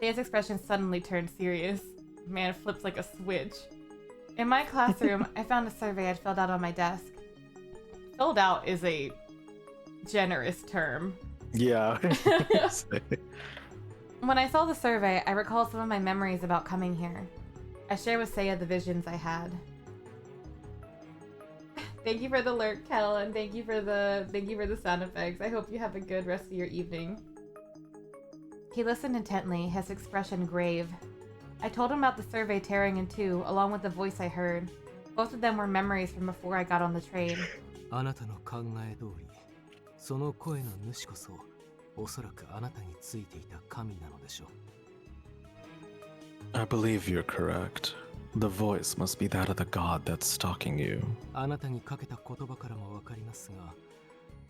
Seiya's expression suddenly turned serious. Man flips like a switch. In my classroom, I found a survey I'd filled out on my desk. Filled out is a generous term. Yeah. When I saw the survey, I recalled some of my memories about coming here. I shared with Seiya the visions I had. Thank you for the lurk, Kel, and thank you for the sound effects. I hope you have a good rest of your evening. He listened intently, his expression grave. I told him about the survey tearing in two, along with the voice I heard. Both of them were memories from before I got on the train. あなたの考え通り、その声の主こそ、おそらくあなたについていた神なのでしょう。 I believe you're correct. The voice must be that of the god that's stalking you. あなたにかけた言葉からもわかりますが、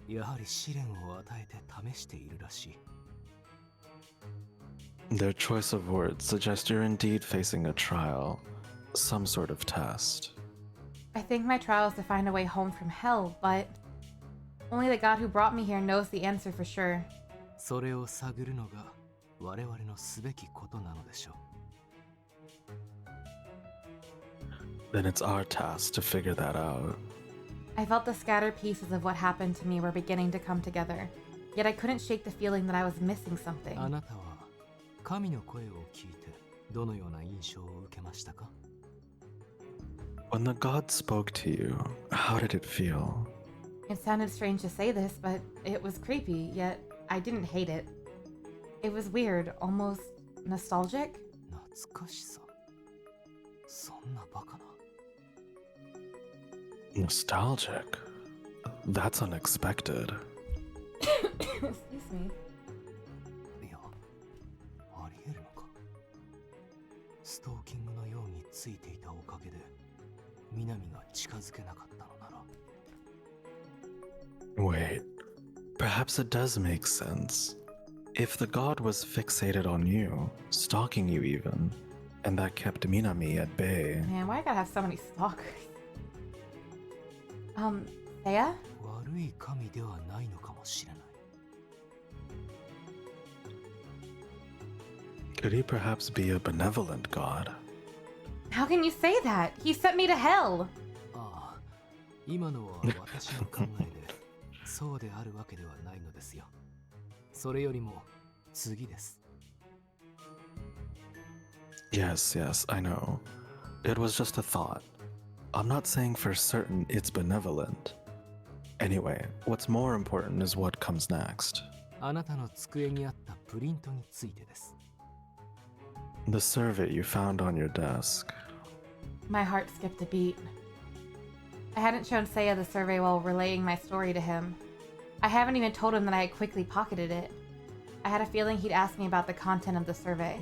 やはり試練を与えて試しているらしい。 Their choice of words suggests you're indeed facing a trial, some sort of test. I think my trial is to find a way home from hell, but only the god who brought me here knows the answer for sure. それを探るのが我々のすべきことなのでしょう。 Then it's our task to figure that out. I felt the scattered pieces of what happened to me were beginning to come together, yet I couldn't shake the feeling that I was missing something. あなたは神の声を聞いてどのような印象を受けましたか？ When the god spoke to you, how did it feel? It sounded strange to say this, but it was creepy, yet I didn't hate it. It was weird, almost nostalgic. 懐かしさ。そんなバカな。 Nostalgic? That's unexpected. Excuse me. いや、ありえるのか。ストーキングのようについていたおかげで、南が近づけなかったのなら。 Wait, perhaps it does make sense. If the god was fixated on you, stalking you even, and that kept Minami at bay. Man, why I gotta have so many stalkers? Seiya? 悪い神ではないのかもしれない。 Could he perhaps be a benevolent god? How can you say that? He sent me to hell! ああ、今のは私の考えで、そうであるわけではないのですよ。それよりも、次です。 Yes, yes, I know. It was just a thought. I'm not saying for certain it's benevolent. Anyway, what's more important is what comes next. あなたの机にあったプリントについてです。 The survey you found on your desk. My heart skipped a beat. I hadn't shown Seiya the survey while relaying my story to him. I haven't even told him that I had quickly pocketed it. I had a feeling he'd ask me about the content of the survey.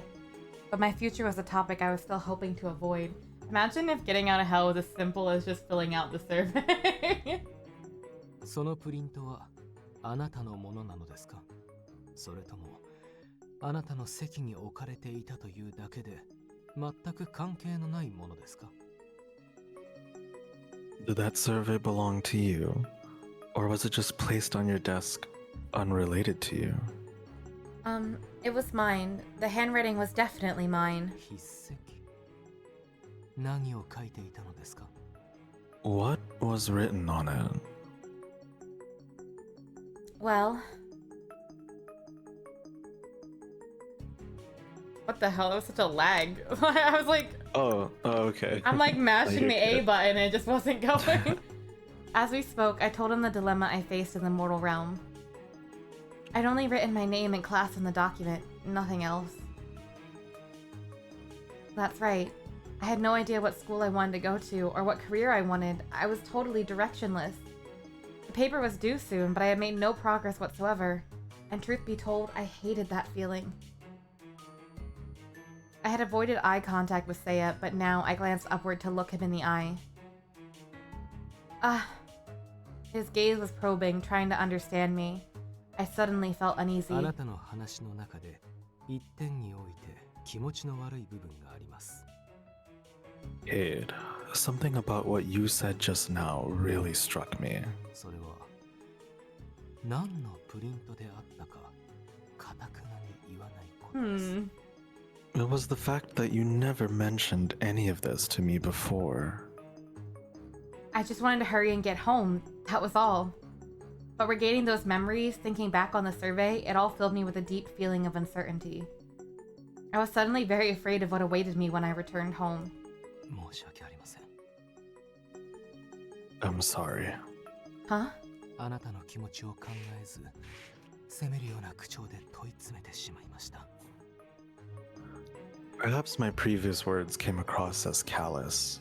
But my future was a topic I was still hoping to avoid. Imagine if getting out of hell was as simple as just filling out the survey. そのプリントはあなたのものなのですか？それともあなたの席に置かれていたというだけで全く関係のないものですか？ Did that survey belong to you? Or was it just placed on your desk, unrelated to you? It was mine. The handwriting was definitely mine. 筆跡。何を書いていたのですか？ What was written on it? Well, What the hell? That was such a lag. I was like, Oh, okay. I'm like mashing You're the A good. button and it just wasn't going. As we spoke, I told him the dilemma I faced in the mortal realm. I'd only written my name and class in the document, nothing else. That's right. I had no idea what school I wanted to go to or what career I wanted. I was totally directionless. The paper was due soon, but I had made no progress whatsoever. And truth be told, I hated that feeling. I had avoided eye contact with Seiya, but now I glanced upward to look him in the eye. His gaze was probing, trying to understand me. I suddenly felt uneasy. あなたの話の中で一点において気持ちの悪い部分があります。 Cade, something about what you said just now really struck me. それは何のプリントであったか固くなに言わないことです。 It was the fact that you never mentioned any of this to me before. I just wanted to hurry and get home, that was all. But regaining those memories, thinking back on the survey, it all filled me with a deep feeling of uncertainty. I was suddenly very afraid of what awaited me when I returned home. 申し訳ありません。 I'm sorry. Huh? あなたの気持ちを考えず、責めるような口調で問い詰めてしまいました。 Perhaps my previous words came across as callous.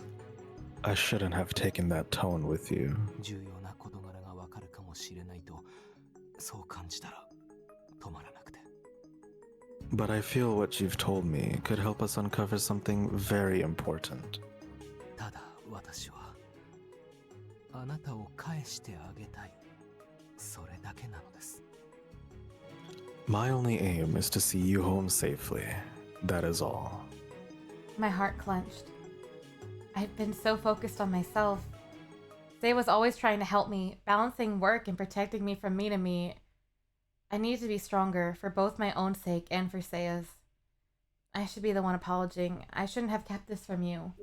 I shouldn't have taken that tone with you. 重要な事柄がわかるかもしれないと、そう感じたら止まらなくて。 But I feel what you've told me could help us uncover something very important. ただ私はあなたを返してあげたい。それだけなのです。 My only aim is to see you home safely. That is all. My heart clenched. I've been so focused on myself. Sei was always trying to help me, balancing work and protecting me from me. I need to be stronger for both my own sake and for Seiya's. I should be the one apologizing. I shouldn't have kept this from you.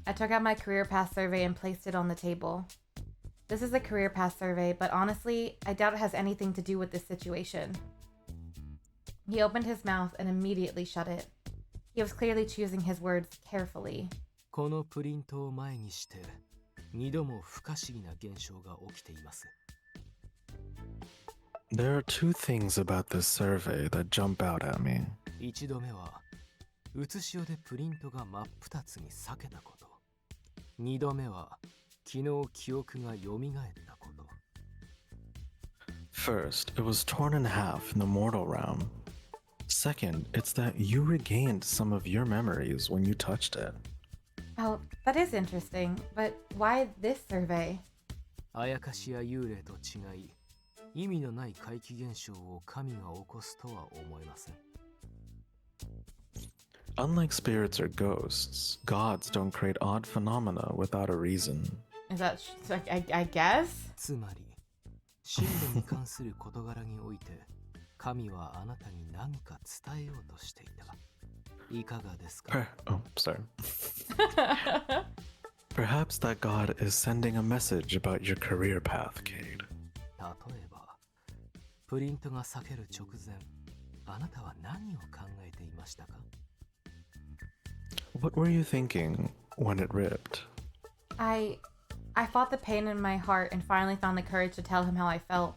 I took out my career path survey and placed it on the table. This is a career path survey, but honestly, I doubt it has anything to do with this situation. He opened his mouth and immediately shut it. He was clearly choosing his words carefully. このプリントを前にして、二度も不可思議な現象が起きています。 There are two things about this survey that jump out at me. 一度目は、写し代でプリントが真っ二つに裂けたこと。二度目は、昨日記憶が蘇ったこと。 First, it was torn in half in the mortal realm. Second, it's that you regained some of your memories when you touched it. Oh, that is interesting, but why this survey? あやかしや幽霊と違い、意味のない怪奇現象を神が起こすとは思えません。 Unlike spirits or ghosts, gods don't create odd phenomena without a reason. Is that, I guess? つまり、神殿に関する事柄において、神はあなたに何か伝えようとしていた。いかがですか？ Oh, sorry. Perhaps that god is sending a message about your career path, Cade. 例えば、プリントが裂ける直前、あなたは何を考えていましたか？ What were you thinking when it ripped? I fought the pain in my heart and finally found the courage to tell him how I felt.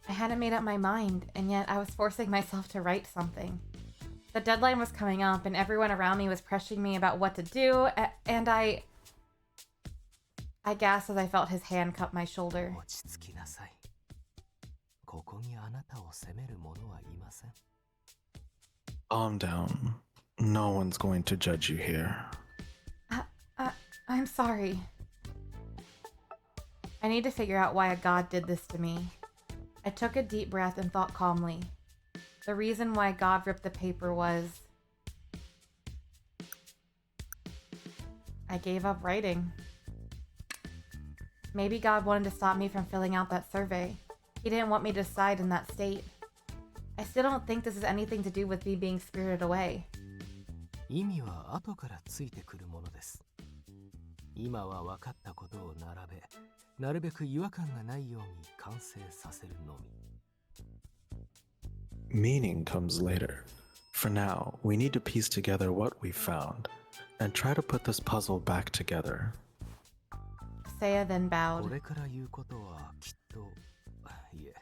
I hadn't made up my mind, and yet I was forcing myself to write something. The deadline was coming up, and everyone around me was pressuring me about what to do, and I gasped as I felt his hand cup my shoulder. 落ち着きなさい。ここにあなたを責める者はいません。 Calm down. No one's going to judge you here. I'm sorry. I need to figure out why a god did this to me. I took a deep breath and thought calmly. The reason why God ripped the paper was... I gave up writing. Maybe God wanted to stop me from filling out that survey. He didn't want me to decide in that state. I still don't think this has anything to do with me being spirited away. 意味は後からついてくるものです。今は分かったことを並べ、なるべく違和感がないように完成させるのみ。Meaning comes later. For now, we need to piece together what we found and try to put this puzzle back together. Seiya then こ bowed. れから言うことはきっといえ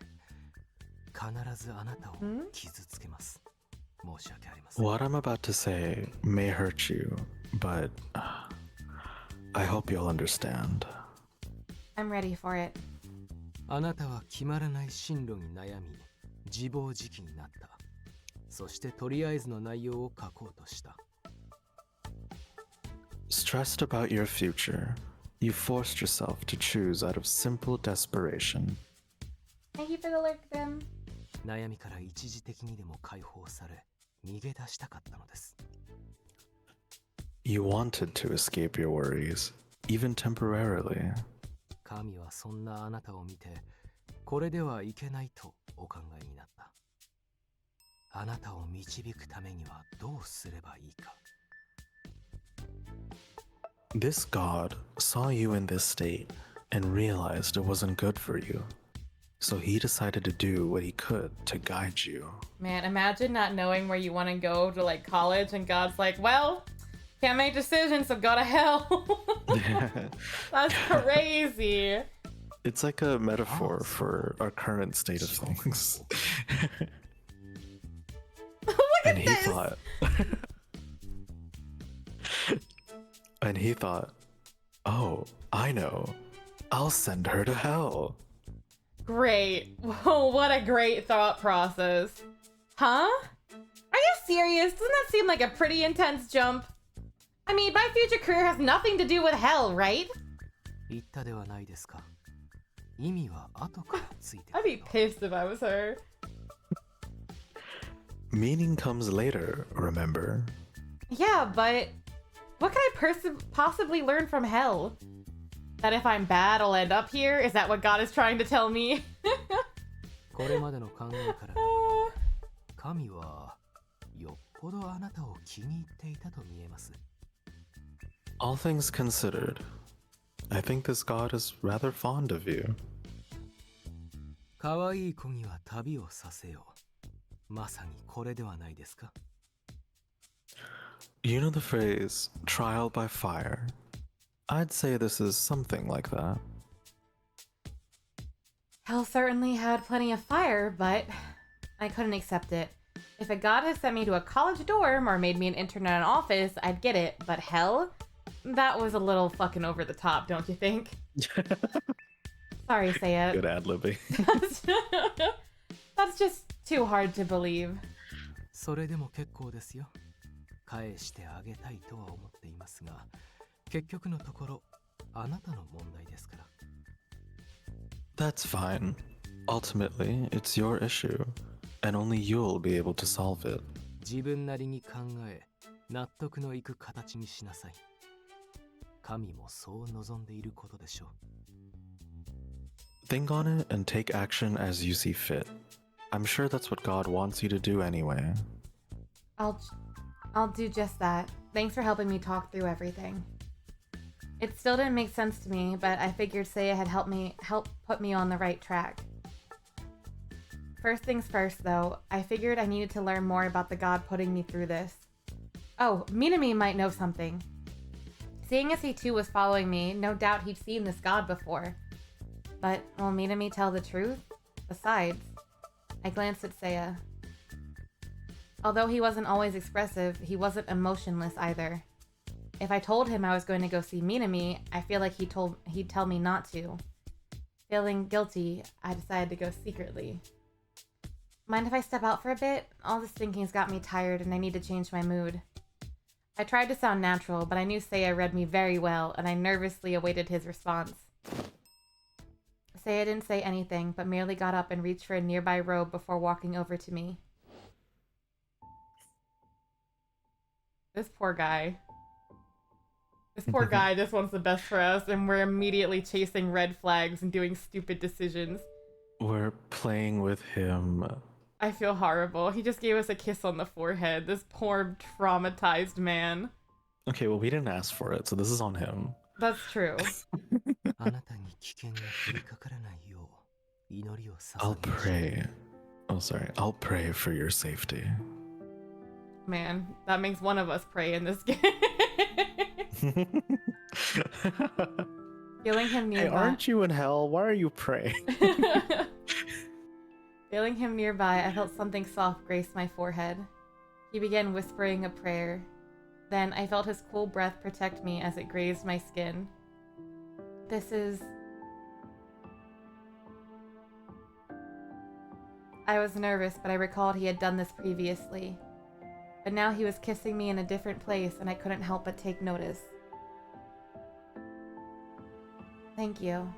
必ずあなたを傷つけます申し訳ありません What I'm about to say may hurt you, but I hope you'll understand. I'm ready for it. あなたは決まらない進路に悩み自暴自棄になったそしてとりあえずの内容を書こうとした Stressed about your future, you forced yourself to choose out of simple desperation. Thank you for the lurk, Dim. 悩みから一時的にでも解放され逃げ出したかったのです You wanted to escape your worries, even temporarily. 神はそんなあなたを見てこれではいけないとお考えになったあなたを導くためにはどうすればいいか This god saw you in this state and realized it wasn't good for you. So he decided to do what he could to guide you. Man, imagine not knowing where you want to go to like college and God's like, well, can't make decisions, so go to hell. That's crazy. It's like a metaphor for our current state of things. Look and at he this. thought and he thought, oh, I know. I'll send her to hell. Great. Whoa, what a great thought process. Huh? Are you serious? Doesn't that seem like a pretty intense jump? I mean, my future career has nothing to do with hell, right? 言ったではないですか意味は後からついてく I'd る be の pissed if I was her. Meaning comes later, remember? Yeah, but what could I possibly learn from hell? That if I'm bad, I'll end up here? Is that what God is trying to tell me? これまでの考えから神はよっぽどあなたを気に入っていたと見えます All things considered, I think this god is rather fond of you. 可愛い子には旅をさせようまさにこれではないですか You know the phrase, trial by fire? I'd say this is something like that. Hell certainly had plenty of fire, but I couldn't accept it. If a god had sent me to a college dorm or made me an intern at an office, I'd get it. But hell? That was a little fucking over the top, don't you think? Sorry, Seiya. Good ad-libbing. That's just too hard to believe. それでも結構ですよ返してあげたいとは思っていますが結局のところあなたの問題ですから That's fine. Ultimately, it's your issue, and only you'll be able to solve it. 自分なりに考え納得のいく形にしなさい神もそう望んでいることでしょう Think on it and take action as you see fit. I'm sure that's what God wants you to do anyway. I'll do just that. Thanks for helping me talk through everything. It still didn't make sense to me, but I figured Seiya had helped put me on the right track. First things first, though, I figured I needed to learn more about the god putting me through this. Oh, Minami might know something. Seeing as he too was following me, no doubt he'd seen this god before. But will Minami tell the truth? Besides, I glanced at Seiya. Although he wasn't always expressive, he wasn't emotionless either. If I told him I was going to go see Minami, I feel like he'd tell me not to. Feeling guilty, I decided to go secretly. Mind if I step out for a bit? All this thinking's got me tired and I need to change my mood. I tried to sound natural, but I knew Seiya read me very well, and I nervously awaited his response. Seiya didn't say anything, but merely got up and reached for a nearby robe before walking over to me. This poor guy. This poor guy just wants the best for us, and we're immediately chasing red flags and doing stupid decisions. We're playing with him. I feel horrible. He just gave us a kiss on the forehead. This poor traumatized man. Okay, well, we didn't ask for it, so this is on him. That's true. あなたに危険が降りかからないよう祈りを捧 I'll げましょう pray. Oh, sorry. I'll pray for your safety. Man, that makes one of us pray in this game. Feeling him Hey, nearby. aren't you in hell? Why are you praying? Feeling him nearby, I felt something soft grace my forehead. He began whispering a prayer. Then I felt his cool breath protect me as it grazed my skin. This is... I was nervous, but I recalled he had done this previously. But now he was kissing me in a different place, and I couldn't help but take notice. Thank you.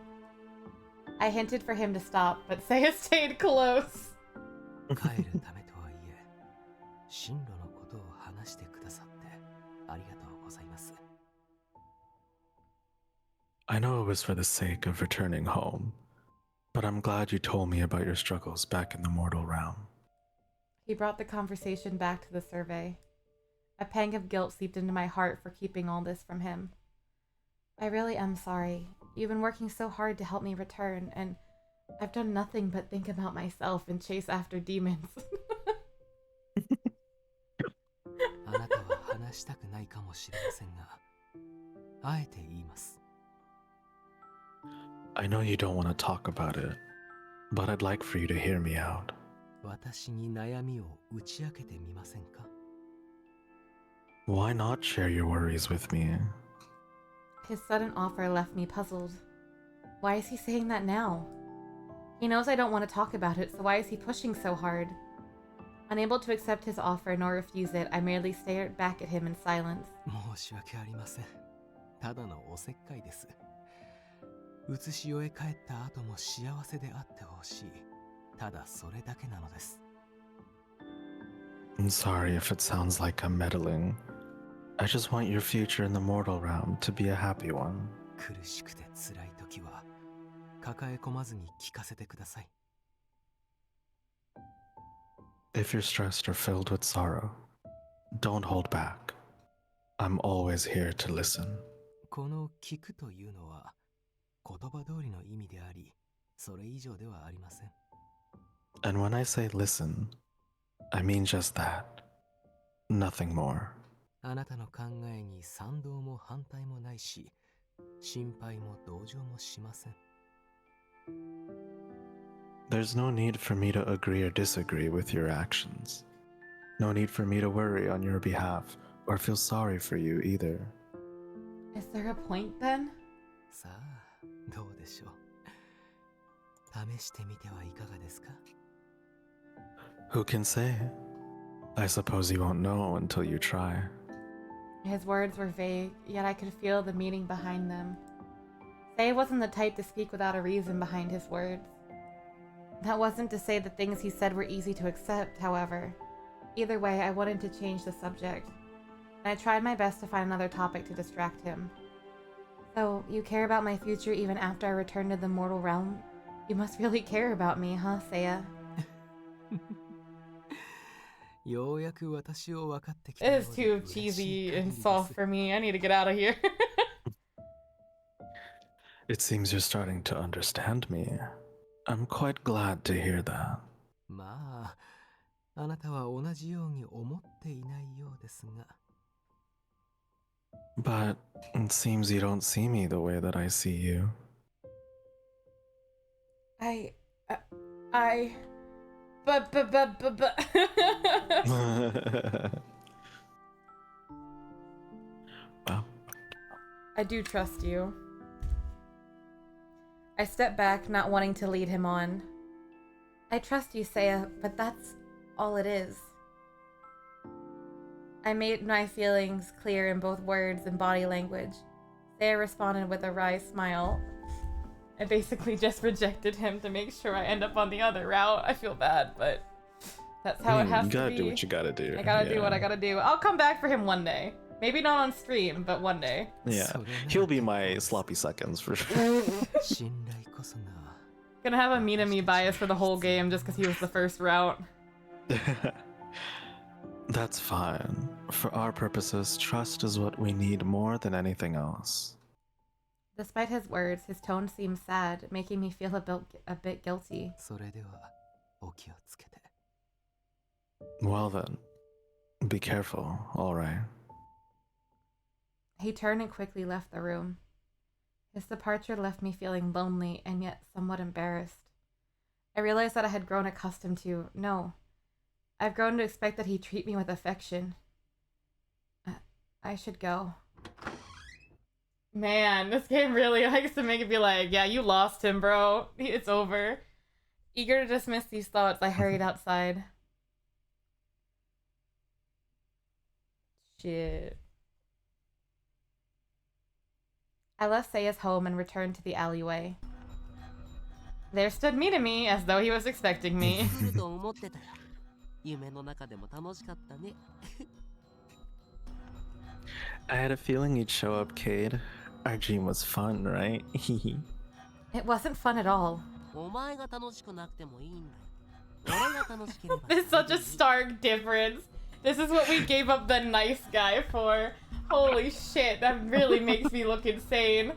I hinted for him to stop, but Seiya stayed close. 帰るためとはいえ、進路のことを話してくださってありがとうございます。I know it was for the sake of returning home, but I'm glad you told me about your struggles back in the mortal realm. He brought the conversation back to the survey. A pang of guilt seeped into my heart for keeping all this from him. I really am sorry. You've been working so hard to help me return, and I've done nothing but think about myself and chase after demons. あなたは話したくないかもしれませんが、あえて言います。I know you don't want to talk about it, but I'd like for you to hear me out. 私に悩みを打ち明けてみませんか？ Why not share your worries with me? His sudden offer left me puzzled. Why is he saying that now? He knows I don't want to talk about it, so why is he pushing so hard? Unable to accept his offer nor refuse it, I merely stared back at him in silence. 申し訳ありません。ただのおせっかいです。写し終え帰った後も幸せであってほしい。ただそれだけなのです。I'm sorry if it sounds like I'm meddling. I just want your future in the mortal realm to be a happy one. 苦しくて辛い時は抱え込まずに聞かせてください。If you're stressed or filled with sorrow, don't hold back. I'm always here to listen. この聞くというのは言葉通りの意味であり、それ以上ではありません。And when I say listen, I mean just that. Nothing more. あなたの考えに賛同も反対もないし、心配も同情もしません。There's no need for me to agree or disagree with your actions. No need for me to worry on your behalf or feel sorry for you either. Is there a point then? さあ、どうでしょう。試してみてはいかがですか？ Who can say? I suppose you won't know until you try. His words were vague, yet I could feel the meaning behind them. Say wasn't the type to speak without a reason behind his words. That wasn't to say the things he said were easy to accept, however. Either way, I wanted to change the subject, and I tried my best to find another topic to distract him. So, you care about my future even after I return to the mortal realm? You must really care about me, huh, Seiya? ようやく私を分かってきた It よ is うで too 嬉しい cheesy 限り and です。 soft for me. I need to get out of here. It seems you're starting to understand me. I'm quite glad to hear that. まあ、あなたは同じように思っていないようですが。 But it seems you don't see me the way that I see you. But. Well, I do trust you. I stepped back, not wanting to lead him on. I trust you, Seiya, but that's all it is. I made my feelings clear in both words and body language. Seiya responded with a wry smile. I basically just rejected him to make sure I end up on the other route. I feel bad, but that's how it has you to gotta be. do what you gotta do. I gotta do what I gotta do. I'll come back for him one day. Maybe not on stream, but one day. Yeah, he'll be my sloppy seconds for sure. 信頼こそが Gonna have a Minami bias for the whole game just because he was the first route. That's fine. For our purposes, trust is what we need more than anything else. Despite his words, his tone seemed sad, making me feel a bit guilty. それではお気をつけて。Well then, be careful, alright? He turned and quickly left the room. His departure left me feeling lonely and yet somewhat embarrassed. I realized that I had grown accustomed to, no, I've grown to expect that he treat me with affection. I should go. Man, this game really likes to make it be like, yeah, you lost him, bro. It's over. Eager to dismiss these thoughts, I hurried outside. Shit. I left Seiya's home and returned to the alleyway. There stood Minami as though he was expecting me. 来ると思ってたよ。夢の中でも楽しかったね。 I had a feeling you'd show up, Cade. Our dream was fun, right? It wasn't fun at all. お前が楽しくなくてもいいんだよ。俺が楽しければ。 There's such a stark difference. This is what we gave up the nice guy for. Holy shit, that really makes me look insane.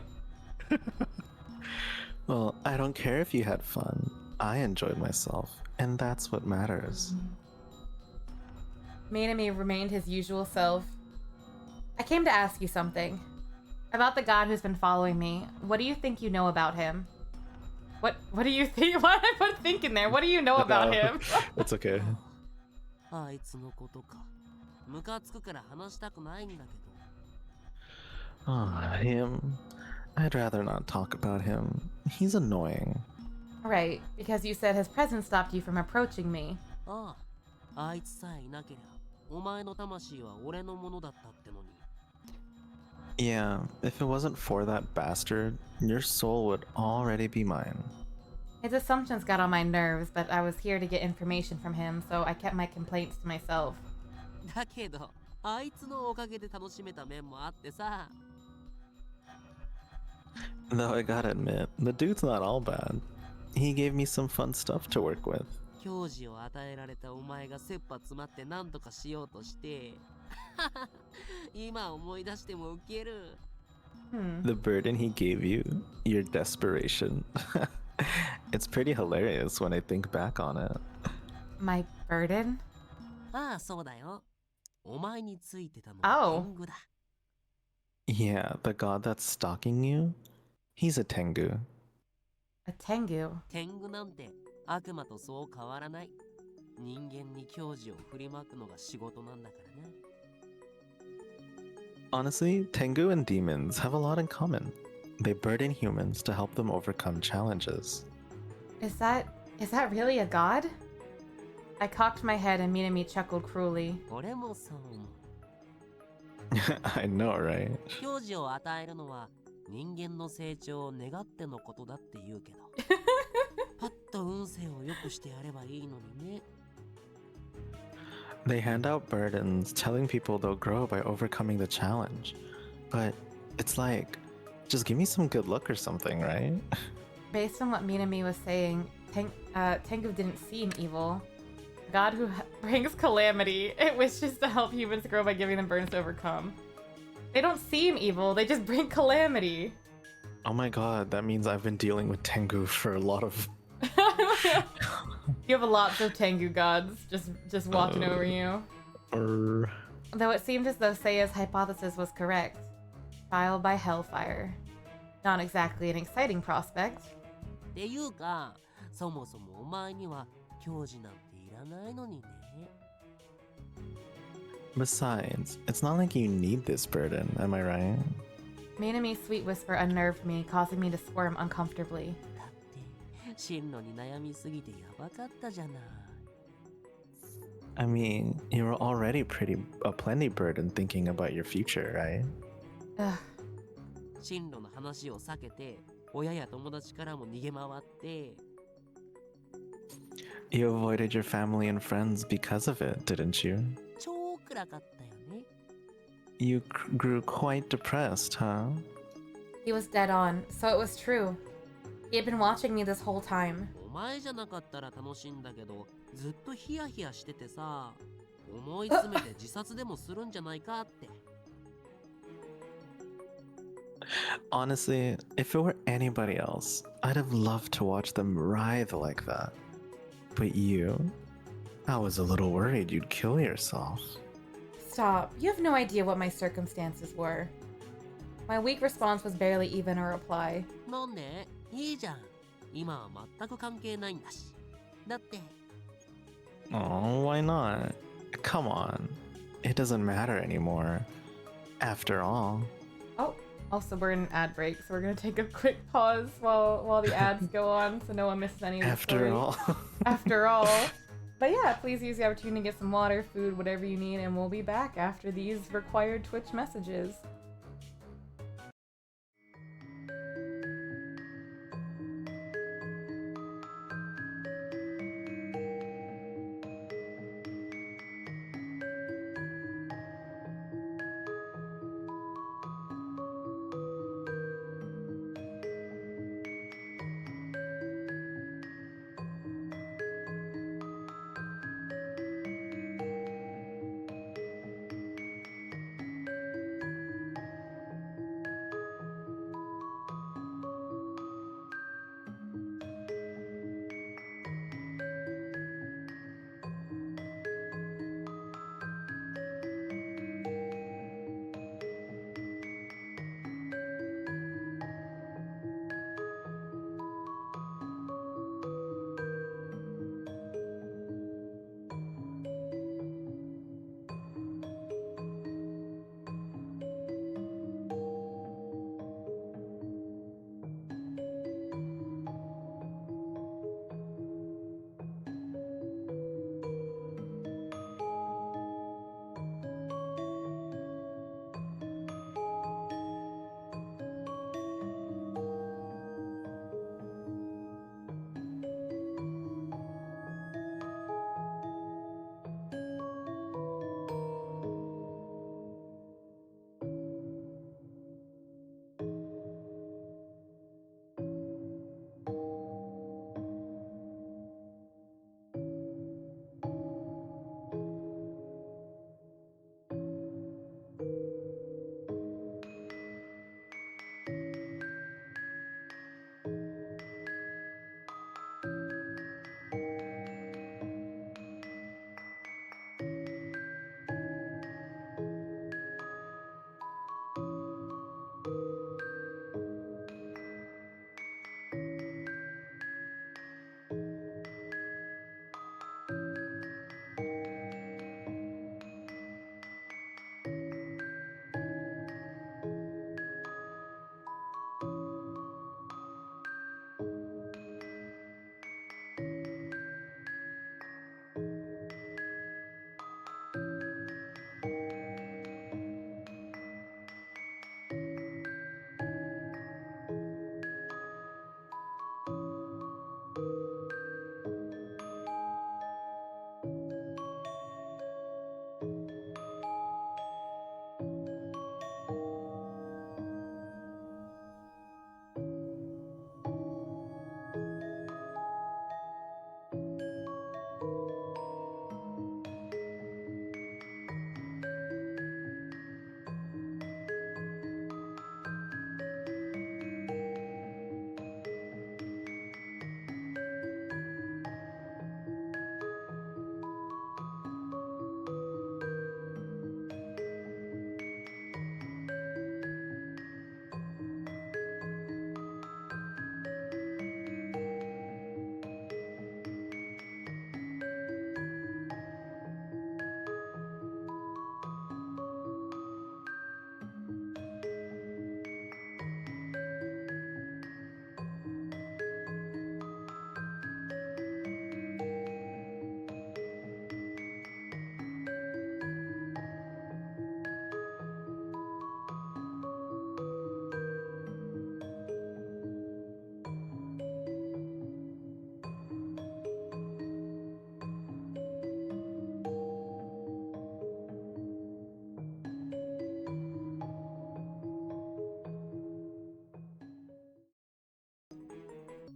Well, I don't care if you had fun. I enjoyed myself, and that's what matters. Minami remained his usual self. I came to ask you something. About the god who's been following me. What do you think you know about him? What do you think? Why did I put think in there? What do you know about him? It's okay. あいつのことか。ムカつくから話したくないんだけど。 Oh, him. I'd rather not talk about him. He's annoying. Right, because you said his presence stopped you from approaching me. ああ、あいつさえいなけりゃ、お前の魂は俺のものだったってのに。 Yeah, if it wasn't for that bastard, your soul would already be mine. His assumptions got on my nerves, but I was here to get information from him, so I kept my complaints to myself. だけど、あいつのおかげで楽しめた面もあってさ。 Though I gotta admit, the dude's not all bad. He gave me some fun stuff to work with. 教示を与えられたお前が切羽詰まって何とかしようとして。今思い出してもウケる。 The burden he gave you, your desperation. It's pretty hilarious when I think back on it. My burden? ああ、そうだよ。お前についてたの Oh. は天狗だ。 Yeah, the god that's stalking you? He's a Tengu. A Tengu. 天狗なんて悪魔とそう変わらない。人間に教示を振りまくのが仕事なんだからね。 Honestly, Tengu and demons have a lot in common. They burden humans to help them overcome challenges. Is that really a god? I cocked my head and Minami chuckled cruelly. 俺もそう思う。 I know, right? 教示を与えるのは人間の成長を願ってのことだって言うけど。パッと運勢を良くしてやればいいのにね。 They hand out burdens, telling people they'll grow by overcoming the challenge. But it's like, just give me some good luck or something, right? Based on what Minami was saying, Tengu didn't seem evil. A god who brings calamity. It wishes to help humans grow by giving them burdens to overcome. They don't seem evil, they just bring calamity. Oh my god, that means I've been dealing with Tengu for a lot of... You have lots of Tengu gods just watching over you. Though it seemed as though Seiya's hypothesis was correct. Trial by hellfire. Not exactly an exciting prospect. っていうか、そもそもお前には教示なんていらないのにね。 Besides, it's not like you need this burden, am I right? Minami's sweet whisper unnerved me, causing me to squirm uncomfortably. だって進路に悩みすぎてやばかったじゃない。 I mean, you were already plenty burdened thinking about your future, right? Ugh. 進路の話を避けて、親や友達からも逃げ回って。 You avoided your family and friends because of it, didn't you? 超暗かったよね。 You grew quite depressed, huh? He was dead on, so it was true. He had been watching me this whole time. お前じゃなかったら楽しいんだけど、ずっとヒヤヒヤしててさ、思い詰めて自殺でもするんじゃないかって。 Honestly, if it were anybody else, I'd have loved to watch them writhe like that. But you, I was a little worried you'd kill yourself. Stop. You have no idea what my circumstances were. My weak response was barely even a reply. なんでいいじゃん。今は全く関係ないんだし。だって、 Oh, why not? Come on. It doesn't matter anymore. After all. Oh, also we're in an ad break, so we're gonna take a quick pause while the ads go on, so no one misses any of the After story. all. After all. But yeah, please use the opportunity to get some water, food, whatever you need, and we'll be back after these required Twitch messages.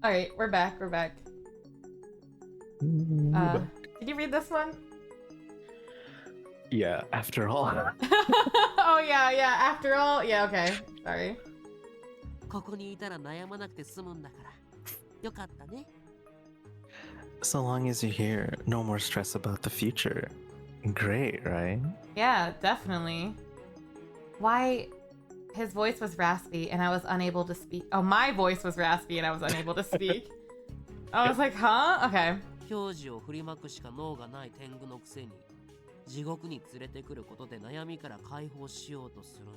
All right, we're back. We're back. Did you read this one? Yeah, after all. Oh yeah, yeah. After all, yeah. Okay. Sorry. ここにいたら悩まなくて済むんだから。よかったね。So long as you're here, no more stress about the future. Great, right? Yeah, definitely. Why? His voice was raspy and I was unable to speak. Oh, my voice was raspy and I was unable to speak. I was like, huh? Okay. 教授を振りまくしか脳がない天狗のくせに地獄に連れてくることで悩みから解放しようとするなん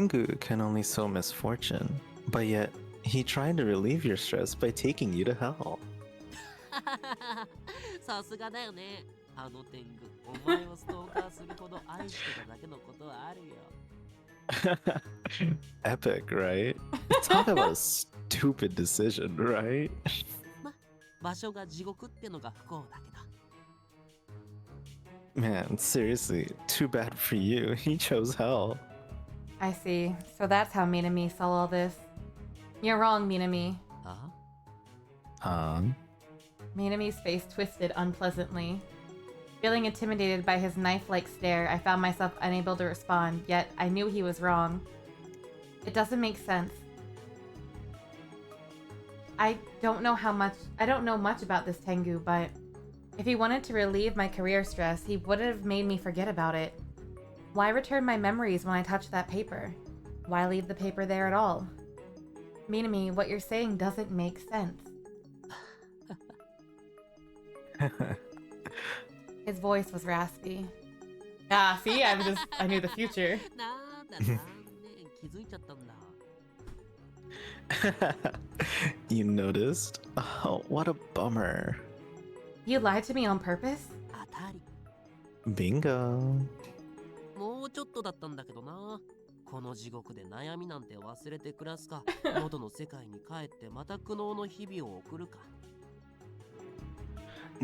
て。 Tengu can only sow misfortune, but yet he tried to relieve your stress by taking you to hell. さすがだよね。あの天狗、お前をストーカーするほど愛してただけのことはあるよ。Epic, right? Talk about a stupid decision, right? 場所が地獄ってのが不幸だけど。 Man, seriously, too bad for you. He chose hell. I see. So that's how Minami saw all this. You're wrong, Minami. あ Minami's face twisted unpleasantly. Feeling intimidated by his knife-like stare, I found myself unable to respond, yet I knew he was wrong. It doesn't make sense. I don't know much about this Tengu, but if he wanted to relieve my career stress, he would have made me forget about it. Why return my memories when I touched that paper? Why leave the paper there at all? Minami, what you're saying doesn't make sense. His voice was raspy. Ah, see? I knew the future. なんだなんで気づいちゃったんだ。 You noticed? Oh, what a bummer. You lied to me on purpose? 当たり。 Bingo. もうちょっとだったんだけどな。この地獄で悩みなんて忘れて暮らすか、元の世界に帰ってまた苦悩の日々を送るか。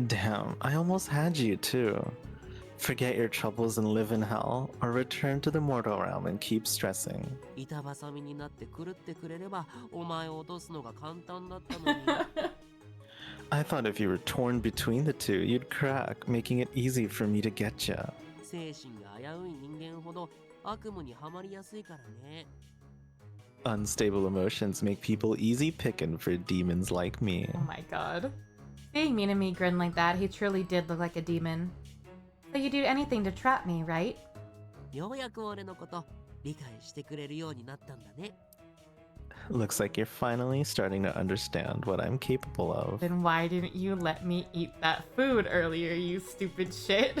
Damn, I almost had you too. Forget your troubles and live in hell, or return to the mortal realm and keep stressing. 板挟みになって狂ってくれれば、お前を落とすのが簡単だったのに。 I thought if you were torn between the two, you'd crack, making it easy for me to get ya. 精神が危うい人間ほど悪夢にはまりやすいからね。 Unstable emotions make people easy picking for demons like me. Oh my god. Seeing Minami grin like that, he truly did look like a demon. So you do anything to trap me, right? ようやく俺のこと理解してくれるようになったんだね。 Looks like you're finally starting to understand what I'm capable of. Then why didn't you let me eat that food earlier, you stupid shit?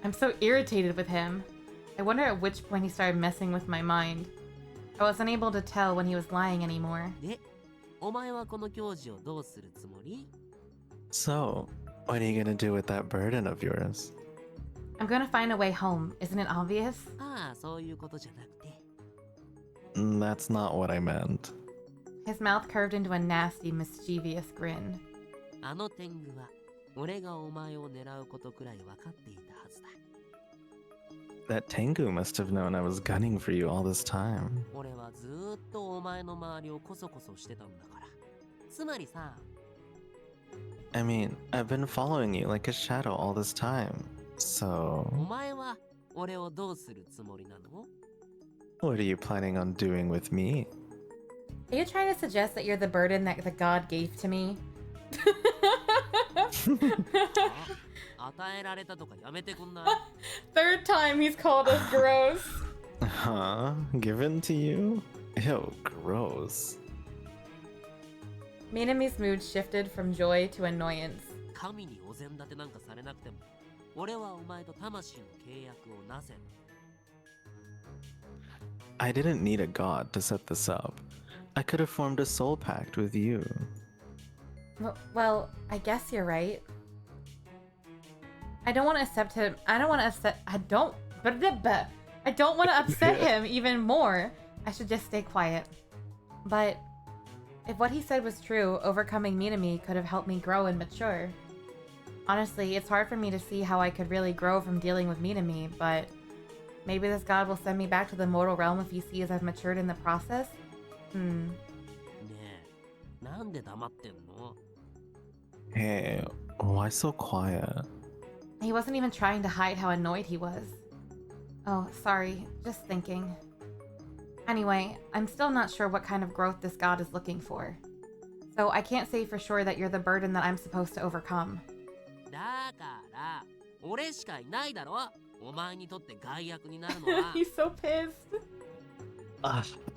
I'm so irritated with him. I wonder at which point he started messing with my mind. I was unable to tell when he was lying anymore. で、お前はこの教授をどうするつもり？ So, what are you gonna do with that burden of yours? I'm gonna find a way home, isn't it obvious? ああ、そういうことじゃなくて。 That's not what I meant. His mouth curved into a nasty, mischievous grin. あの天狗は俺がお前を狙うことくらい分かっていたはずだ。 That Tengu must have known I was gunning for you all this time. 俺はずーっとお前の周りをコソコソしてたんだから。つまりさ、 I mean, I've been following you like a shadow all this time. お So, 前は俺をどうするつもりなの？ what are you planning on doing with me? Are you trying to suggest that you're the burden that the god gave to me? 与えられたとかやめてくんない？ Third time he's called us gross. Huh? Given to you? Ew, gross. Minami's mood shifted from joy to annoyance. 神にお膳立てなんかされなくても、俺はお前と魂の契約をなせ。 I didn't need a god to set this up. I could have formed a soul pact with you. Well, I guess you're right. I don't want to accept him. I don't want to upset him even more. I should just stay quiet. But if what he said was true, overcoming Minami could have helped me grow and mature. Honestly, it's hard for me to see how I could really grow from dealing with Minami, but maybe this god will send me back to the mortal realm if he sees I've matured in the process? ねえ、なんで黙ってんの？ Hey, why so quiet? He wasn't even trying to hide how annoyed he was. Oh, sorry. Just thinking. Anyway, I'm still not sure what kind of growth this god is looking for. So I can't say for sure that you're the burden that I'm supposed to overcome. だから俺しかいないだろ。お前にとって害悪になるのは。He's so pissed.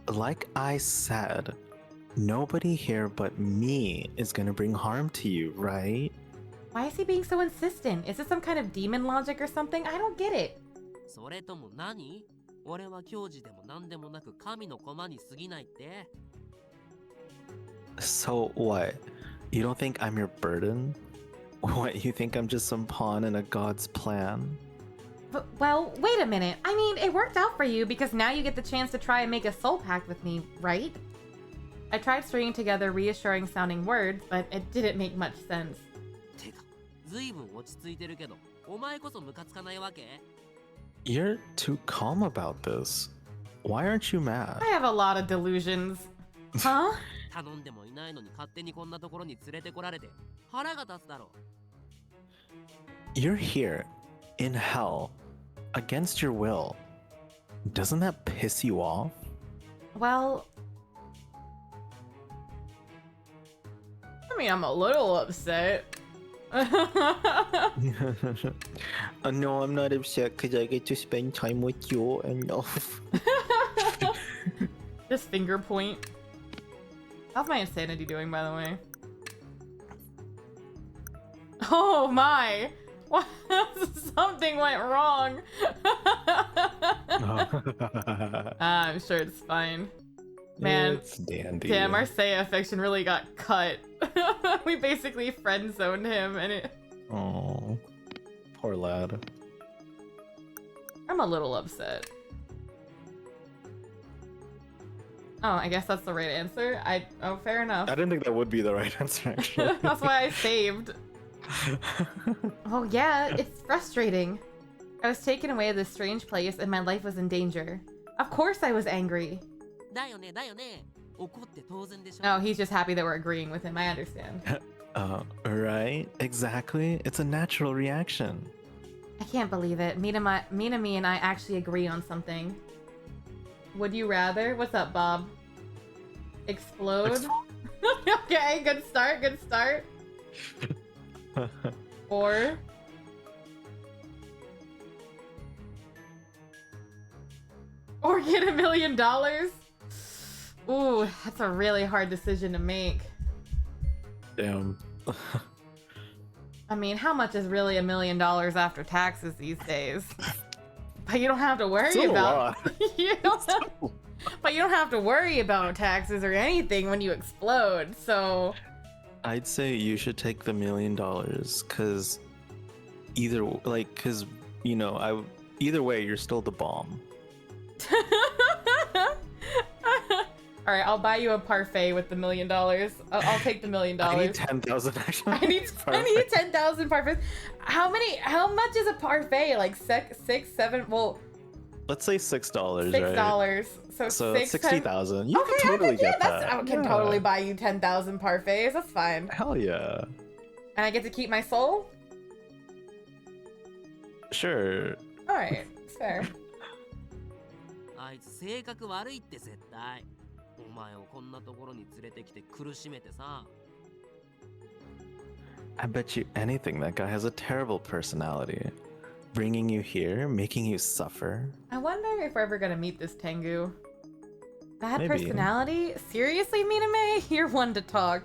Like I said, nobody here but me is gonna bring harm to you, right? Why is he being so insistent? Is this some kind of demon logic or something? I don't get it. それとも何？俺は教授でも何でもなく神の駒に過ぎないって。So what? You don't think I'm your burden? What, you think I'm just some pawn in a god's plan? But, well, wait a minute. I mean, it worked out for you because now you get the chance to try and make a soul pact with me, right? I tried stringing together reassuring sounding words, but it didn't make much sense. てか、ずいぶん落ち着いてるけど、お前こそムカつかないわけ？ You're too calm about this. Why aren't you mad? I have a lot of delusions. Huh? 頼んでもいないのに勝手にこんなところに連れてこられて腹が立つだろ。 You're here, in hell, against your will. Doesn't that piss you off? Well, I mean, I'm a little upset. No, I'm not upset because I get to spend time with you and Just finger point. How's my insanity doing, by the way? Oh my! What? Something went wrong. I'm sure it's fine. Man, it's dandy. damn, our Seiya affection really got cut. We basically friend zoned him, and it. Oh, poor lad. I'm a little upset. Oh, I guess that's the right answer. Oh, fair enough. I didn't think that would be the right answer, actually. That's why I saved. Oh yeah, it's frustrating. I was taken away to this strange place and my life was in danger. Of course I was angry. だよねだよね。怒って当然でしょ。 Oh, he's just happy that we're agreeing with him. I understand. Right? Exactly. It's a natural reaction. I can't believe it. Minami and I actually agree on something. Would you rather? What's up, Bob? Explode? Okay, good start, good start. Or get $1 million? Ooh, that's a really hard decision to make. Damn. I mean, how much is really $1 million after taxes these days? But you don't have to worry Still a about lot. But you don't have to worry about taxes or anything when you explode, so I'd say you should take the $1 million, cause either way you're still the bomb. Alright, I'll buy you a parfait with the $1 million. I'll take the $1 million. I need 10,000 actually. I need 10,000 parfaits. How much is a parfait? Like six, seven, well, Let's say $6, right? $6. So six 60,000. You Okay, can totally I get that. I can Yeah. totally buy you 10,000 parfaits. That's fine. Hell yeah. And I get to keep my soul? Sure. Alright, it's fair. あいつ性格悪いって絶対。お前をこんなところに連れてきて苦しめてさ。I bet you anything that guy has a terrible personality. Bringing you here, making you suffer. I wonder if we're ever gonna meet this Tengu. Bad Maybe. personality? Seriously, Miname? You're one to talk.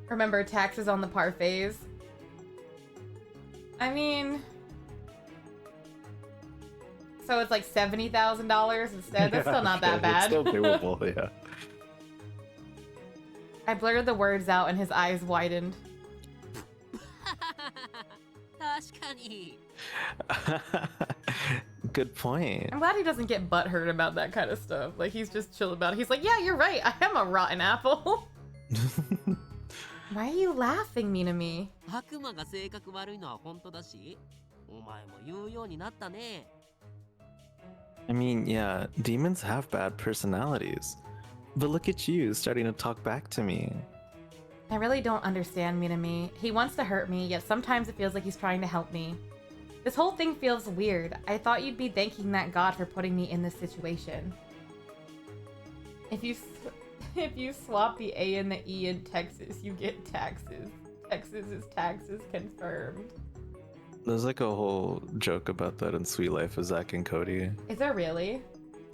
Remember taxes on the parfaits? I mean... So it's like $70,000 instead? That's still not that Okay, bad. It's still doable, yeah. I blurred the words out and his eyes widened. 確かに。 Good point. I'm glad he doesn't get butthurt about that kind of stuff. Like, he's just chill about it. He's like, yeah, you're right. I am a rotten apple. Why are you laughing, Minami? 悪魔が性格悪いのは本当だし、お前も言うようになったね。 I mean, yeah, demons have bad personalities. But look at you starting to talk back to me. I really don't understand Minami. He wants to hurt me, yet sometimes it feels like he's trying to help me. This whole thing feels weird. I thought you'd be thanking that god for putting me in this situation. If you If you swap the A and the E in Texas, you get taxes. Texas is taxes confirmed. There's like a whole joke about that in Sweet Life of Zack and Cody. Is there really?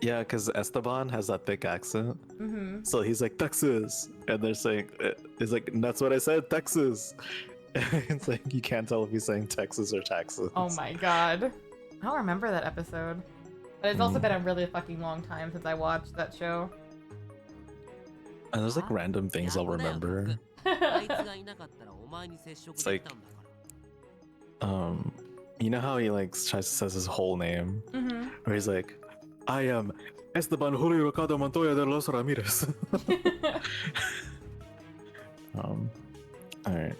Yeah, because Esteban has that thick accent. Mm-hmm. So he's like, Texas. And they're saying, it's like, that's what I said, Texas. It's like, you can't tell if he's saying Texas or taxes. Oh my god. I don't remember that episode. But it's also been a really fucking long time since I watched that show. And there's like random things I'll remember. あいつがいなかったらお前に接触できたんだから You know how he like tries to says his whole name? Mm-hmm. Where he's like, I am Esteban Julio Ricardo Montoya de los Ramirez. Alright,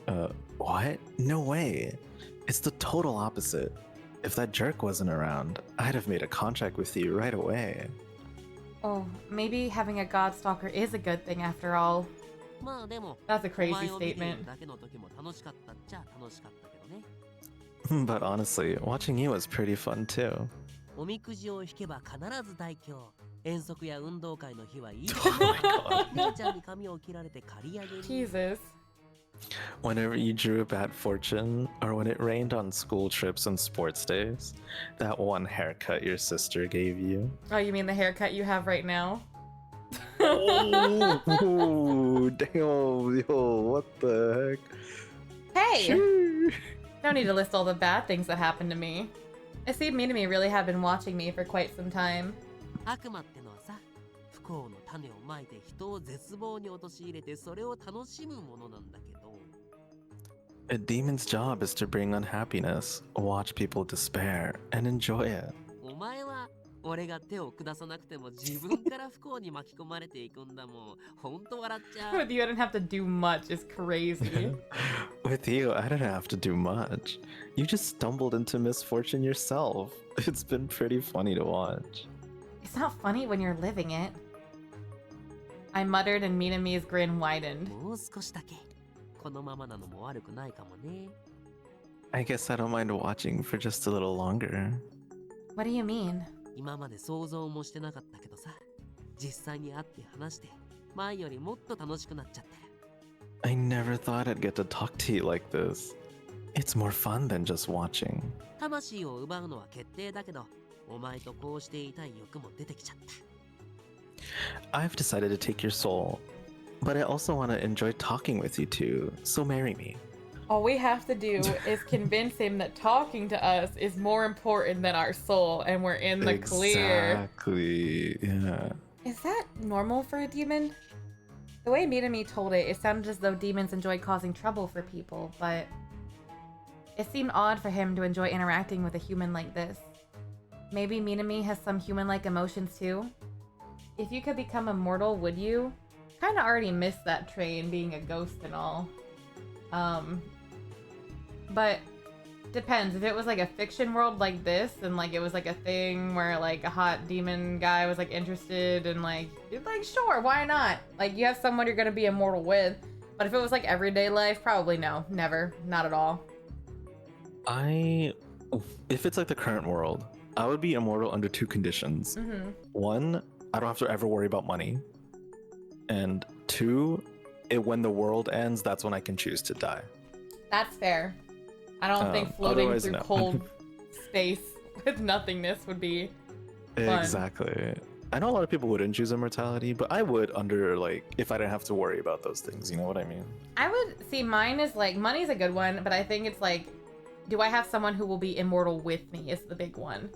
what? No way. It's the total opposite. If that jerk wasn't around, I'd have made a contract with you right away. Oh, maybe having a godstalker is a good thing after all. まあでも That's a お crazy 前を見ている statement. だけの時も楽しかったっちゃ楽しかったけどね But honestly, watching you was pretty fun too. おみくじを引けば必ず大凶遠足や運動会の日はいい Oh my god. 姉ちゃんに髪を切られて刈り上げに Jesus. Whenever you drew a bad fortune, or when it rained on school trips and sports days, that one haircut your sister gave you. Oh, you mean the haircut you have right now? Oh, damn, yo, what the Hey! heck? No need to list all the bad things that happened to me. It seemed me to me really have been watching me for quite some time. 悪魔ってのはさ不幸の種をまいて人を絶望に陥れてそれを楽しむものなんだけど A demon's job is to bring unhappiness, watch people despair, and enjoy it. お前は俺が手を下さなくても自分から不幸に巻き込まれていくんだもんほんと笑っちゃう With you, I didn't have to do much. It's crazy. With you, I didn't have to do much. You just stumbled into misfortune yourself. It's been pretty funny to watch. It's not funny when you're living it. I muttered and Minami's grin widened. もう少しだけこのままなのも悪くないかもね I guess I don't mind watching for just a little longer. What do you mean? 今まで想像もしてなかったけどさ実際に会って話して前よりもっと楽しくなっちゃって I never thought I'd get to talk to you like this. It's more fun than just watching. 魂を奪うのは決定だけどお前とこうしていたい欲も出てきちゃった I've decided to take your soul, but I also want to enjoy talking with you too, so marry me. All we have to do is convince him that talking to us is more important than our soul, and we're in the clear. Exactly, yeah. Is that normal for a demon? The way Minami told it, it sounded as though demons enjoy causing trouble for people, but it seemed odd for him to enjoy interacting with a human like this. Maybe Minami has some human-like emotions too? If you could become immortal, would you? Kinda already missed that train, being a ghost and all. But depends. If it was like a fiction world like this, and like it was like a thing where like a hot demon guy was like interested and like sure, why not? Like you have someone you're gonna be immortal with. But if it was like everyday life, probably no, never, not at all. If it's like the current world, I would be immortal under two conditions. Mm-hmm. One, I don't have to ever worry about money. And two, when the world ends, that's when I can choose to die. That's fair. I don't think floating otherwise, through no. cold space with nothingness would be fun. Exactly. I know a lot of people wouldn't choose immortality, but I would under like if I didn't have to worry about those things, you know what I mean? I would see mine is like money's a good one, but I think it's like, do I have someone who will be immortal with me is the big one.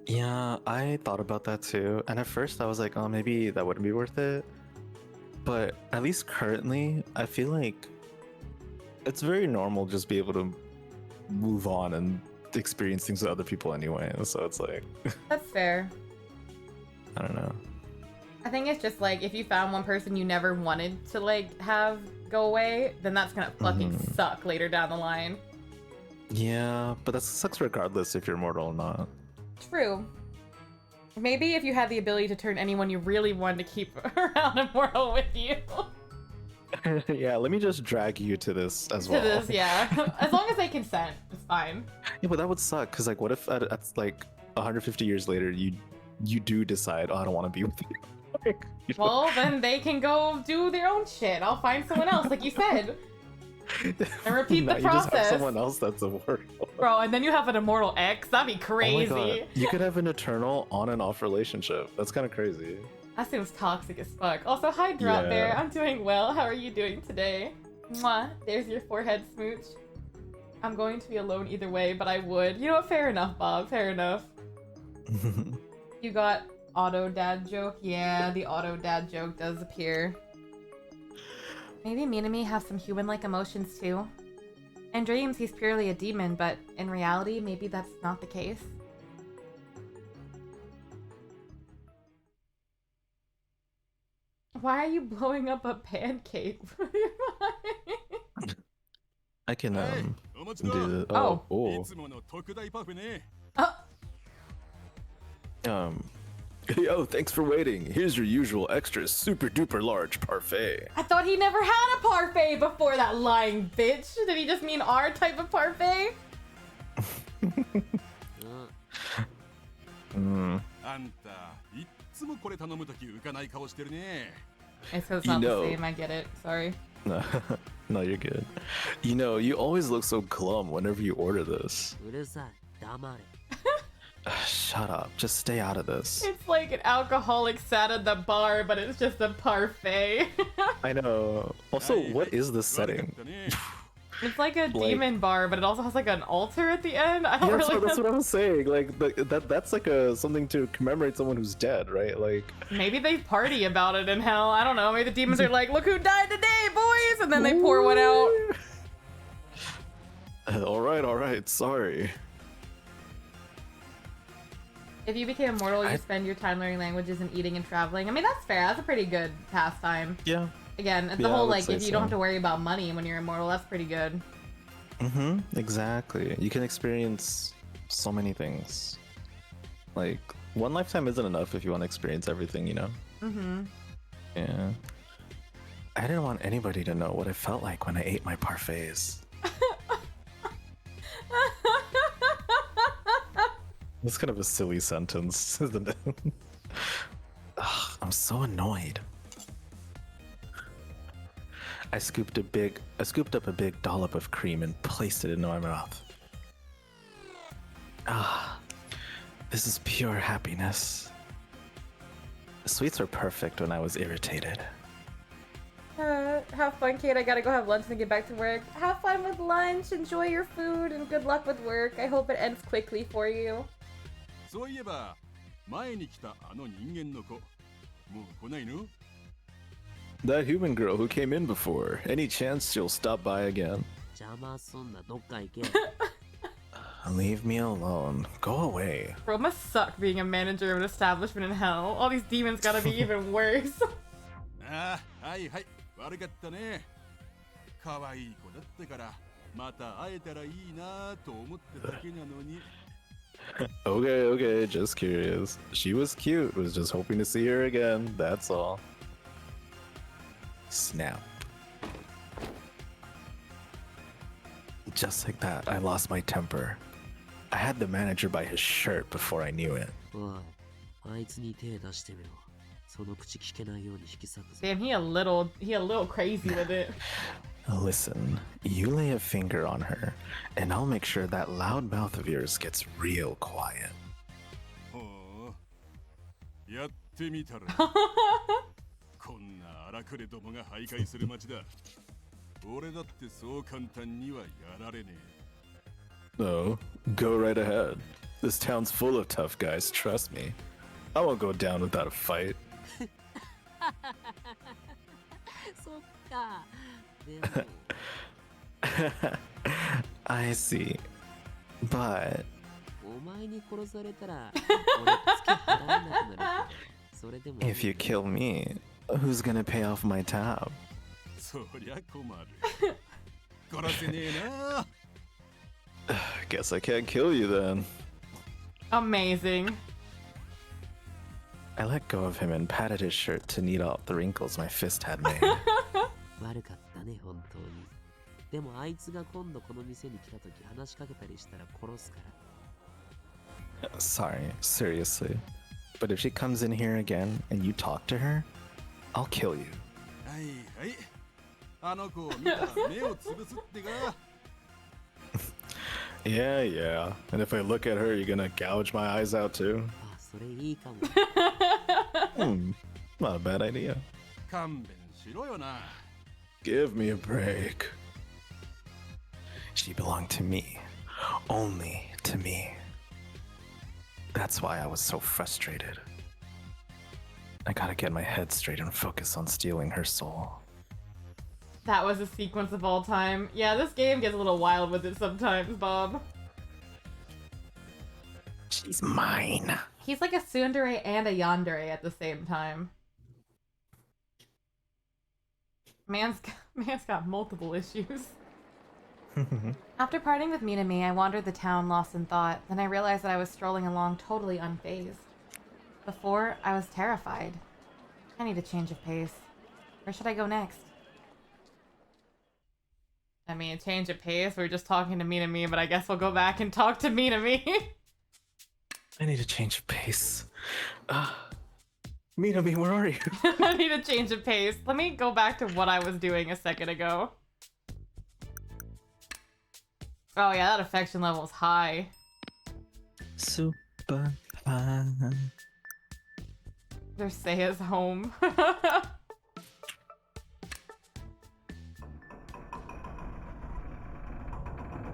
Yeah, I thought about that too. And at first I was like, oh, maybe that wouldn't be worth it. But at least currently, I feel like it's very normal just be able to move on and experience things with other people anyway. So it's like, That's fair. I don't know. I think it's just like if you found one person you never wanted to like have go away, then that's gonna fucking suck later down the line. Yeah, but that sucks regardless if you're mortal or not. True. Maybe if you had the ability to turn anyone you really wanted to keep around immortal with you. Yeah, let me just drag you to this as To well. this, yeah. As long as they consent, it's fine. Yeah, but that would suck because like, what if at like 150 years later you do decide, oh, I don't want to be with you. like, you know? Well, then they can go do their own shit. I'll find someone else, like you said. And repeat the No, you just have process. someone else that's immortal. Bro, and then you have an immortal ex. That'd be Oh my crazy. God. You could have an eternal on and off relationship. That's kind of crazy. That seems toxic as fuck. Also, hi, Drop Bear. Yeah. I'm doing well. How are you doing today? Mwah. There's your forehead smooch. I'm going to be alone either way, but I would. You know what? Fair enough, Bob. Fair enough. You got auto dad joke? Yeah, the auto dad joke does appear. Maybe Minami has some human-like emotions too. In dreams, he's purely a demon, but in reality, maybe that's not the case. Why are you blowing up a pancake? I can do the Oh. oh. Yo, thanks for waiting. Here's your usual extra super duper large parfait. I thought he never had a parfait before, that lying bitch. Did he just mean our type of parfait? Mm. It's because it's You not know. the same, I get it. Sorry. No, no, you're good. You know, you always look so glum whenever you order this. うるさい黙れ Shut up. Just stay out of this. It's like an alcoholic sat at the bar, but it's just a parfait. I know. Also, what is this setting? It's like a demon bar, but it also has like an altar at the end. I don't Yeah, really that's know. what I'm saying. Like that's like something to commemorate someone who's dead, right? Like Maybe they party about it in hell. I don't know. Maybe the demons are like, look who died today, boys! And then they pour one out. all right. Sorry. If you became immortal, you spend your time learning languages and eating and traveling. I mean, that's fair. That's a pretty good pastime. Yeah. Again, it's the Yeah, I whole would like, say if you don't so. have to worry about money when you're immortal, that's pretty good. Exactly. You can experience so many things. Like one lifetime isn't enough if you want to experience everything, you know? Yeah. I didn't want anybody to know what it felt like when I ate my parfaits. That's kind of a silly sentence, isn't it? Ugh, I'm so annoyed. I scooped up a big dollop of cream and placed it into my mouth. Ah, this is pure happiness. Sweets are perfect when I was irritated. Have fun, Kate. I gotta go have lunch and get back to work. Have fun with lunch, enjoy your food, and good luck with work. I hope it ends quickly for you. そういえば前に来たあの人間の子もう来ないの That human girl who came in before. Any chance she'll stop by again? 邪魔すんなどっか行け Leave me alone. Go away. Bro, it must suck being a manager of an establishment in hell. All these demons gotta be even worse. ああはいはい悪かったね可愛い子だったからまた会えたらいいなと思っただけなのに Okay, just curious. She was cute, was just hoping to see her again, that's all. Snap. Just like that, I lost my temper. I had the manager by his shirt before I knew it. おいあいつに手出してみろその口聞けないように引き裂くぞ Damn, he a little crazy with it. Listen, you lay a finger on her, and I'll make sure that loud mouth of yours gets real quiet. ほうやってみたらこんな荒くれどもが徘徊する街だ俺だってそう簡単にはやられね No, go right ahead. This town's full of tough guys, trust me. I won't go down without a fight. そっかでも I see. But お前に殺されたら俺月払えなくなるそれでも if you kill me, who's gonna pay off my tab? えそりゃ困る殺せねえな Guess I can't kill you then. Amazing. I let go of him and patted his shirt to neat out the wrinkles my fist had made. 悪かったね本当にでもあいつが今度この店に来た時話しかけたりしたら殺すから Sorry, seriously. But if she comes in here again and you talk to her, I'll kill you. はいはい。あの子を見たら目をつぶすってか。 Yeah, yeah. And if I look at her, you're gonna gouge my eyes out too? あ、それいいかも。 Not a bad idea. 勘弁しろよな。 Give me a break. She belonged to me. Only to me. That's why I was so frustrated. I gotta get my head straight and focus on stealing her soul. That was a sequence of all time. Yeah, this game gets a little wild with it sometimes, Bob. She's mine. He's like a tsundere and a yandere at the same time. Man's got multiple issues. After parting with Minami, I wandered the town lost in thought. Then I realized that I was strolling along totally unfazed. Before, I was terrified. I need a change of pace. Where should I go next? I mean, a change of pace? We were just talking to Minami, but I guess we'll go back and talk to Minami. I need a change of pace. Minami, where are you? I need a change of pace. Let me go back to what I was doing a second ago. Oh yeah, that affection level is high. Super fun. There's Seiya's home.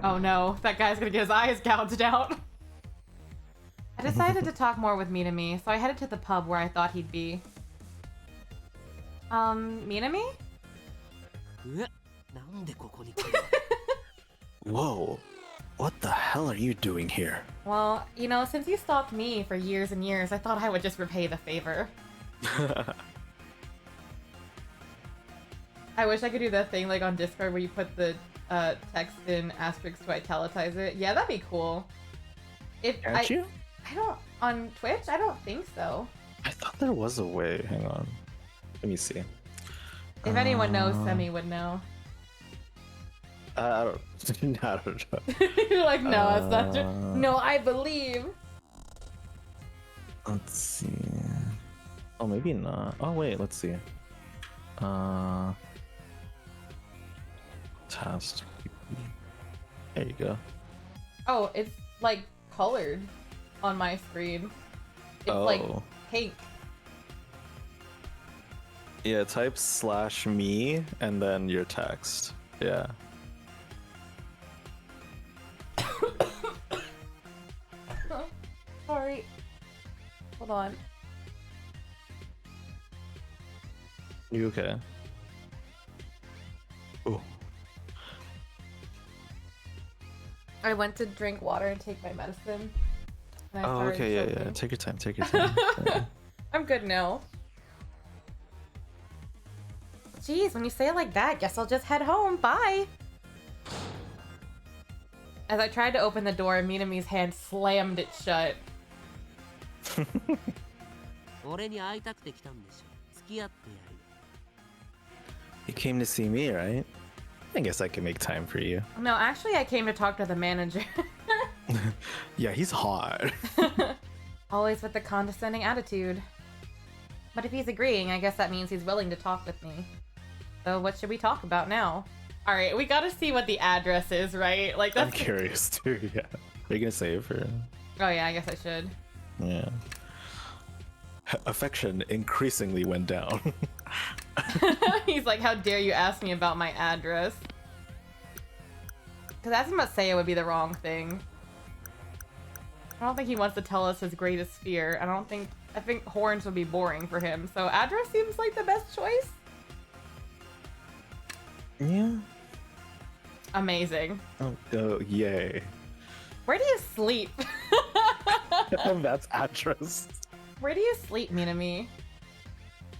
Oh no, that guy's gonna get his eyes gouged out. I decided to talk more with Minami, so I headed to the pub where I thought he'd be. Minami? え、なんでここに来る Whoa. What the hell are you doing here? Well, you know, since you stalked me for years and years, I thought I would just repay the favor. I wish I could do that thing like on Discord where you put the text in asterisks to italicize it. Yeah, that'd be cool. If Can't you? I don't on Twitch. I don't think so. I thought there was a way. Hang on. Let me see. If anyone knows, Semi would know. I don't know. You're like, no, it's not true. No, I believe. Let's see. Oh, maybe not. Oh, wait, let's see. Task. There you go. Oh, it's like colored on my screen. It's like pink. Yeah, type /me and then your text. Yeah. Sorry. Hold on. You okay? Oh. I went to drink water and take my medicine. And I Oh, started okay, yeah, choking. yeah. Take your time, take your time. Yeah. I'm good now. Jeez, when you say it like that, guess I'll just head home. Bye. As I tried to open the door, Minami's hand slammed it shut. 俺に会いたくて来たんでしょ。付き合ってやるよ。 You came to see me, right? I guess I can make time for you. No, actually, I came to talk to the manager. Yeah, he's hot. Always with the condescending attitude. But if he's agreeing, I guess that means he's willing to talk with me. So what should we talk about now? Alright, we gotta see what the address is, right? Like I'm that's curious too, yeah. Are you gonna save or? Oh yeah, I guess I should. Yeah. Affection increasingly went down. He's like, how dare you ask me about my address? Because asking about Seiya would be the wrong thing. I don't think he wants to tell us his greatest fear. I think horns would be boring for him. So address seems like the best choice. Yeah. Amazing. Oh, yay. Where do you sleep? That's address. Where do you sleep, Minami?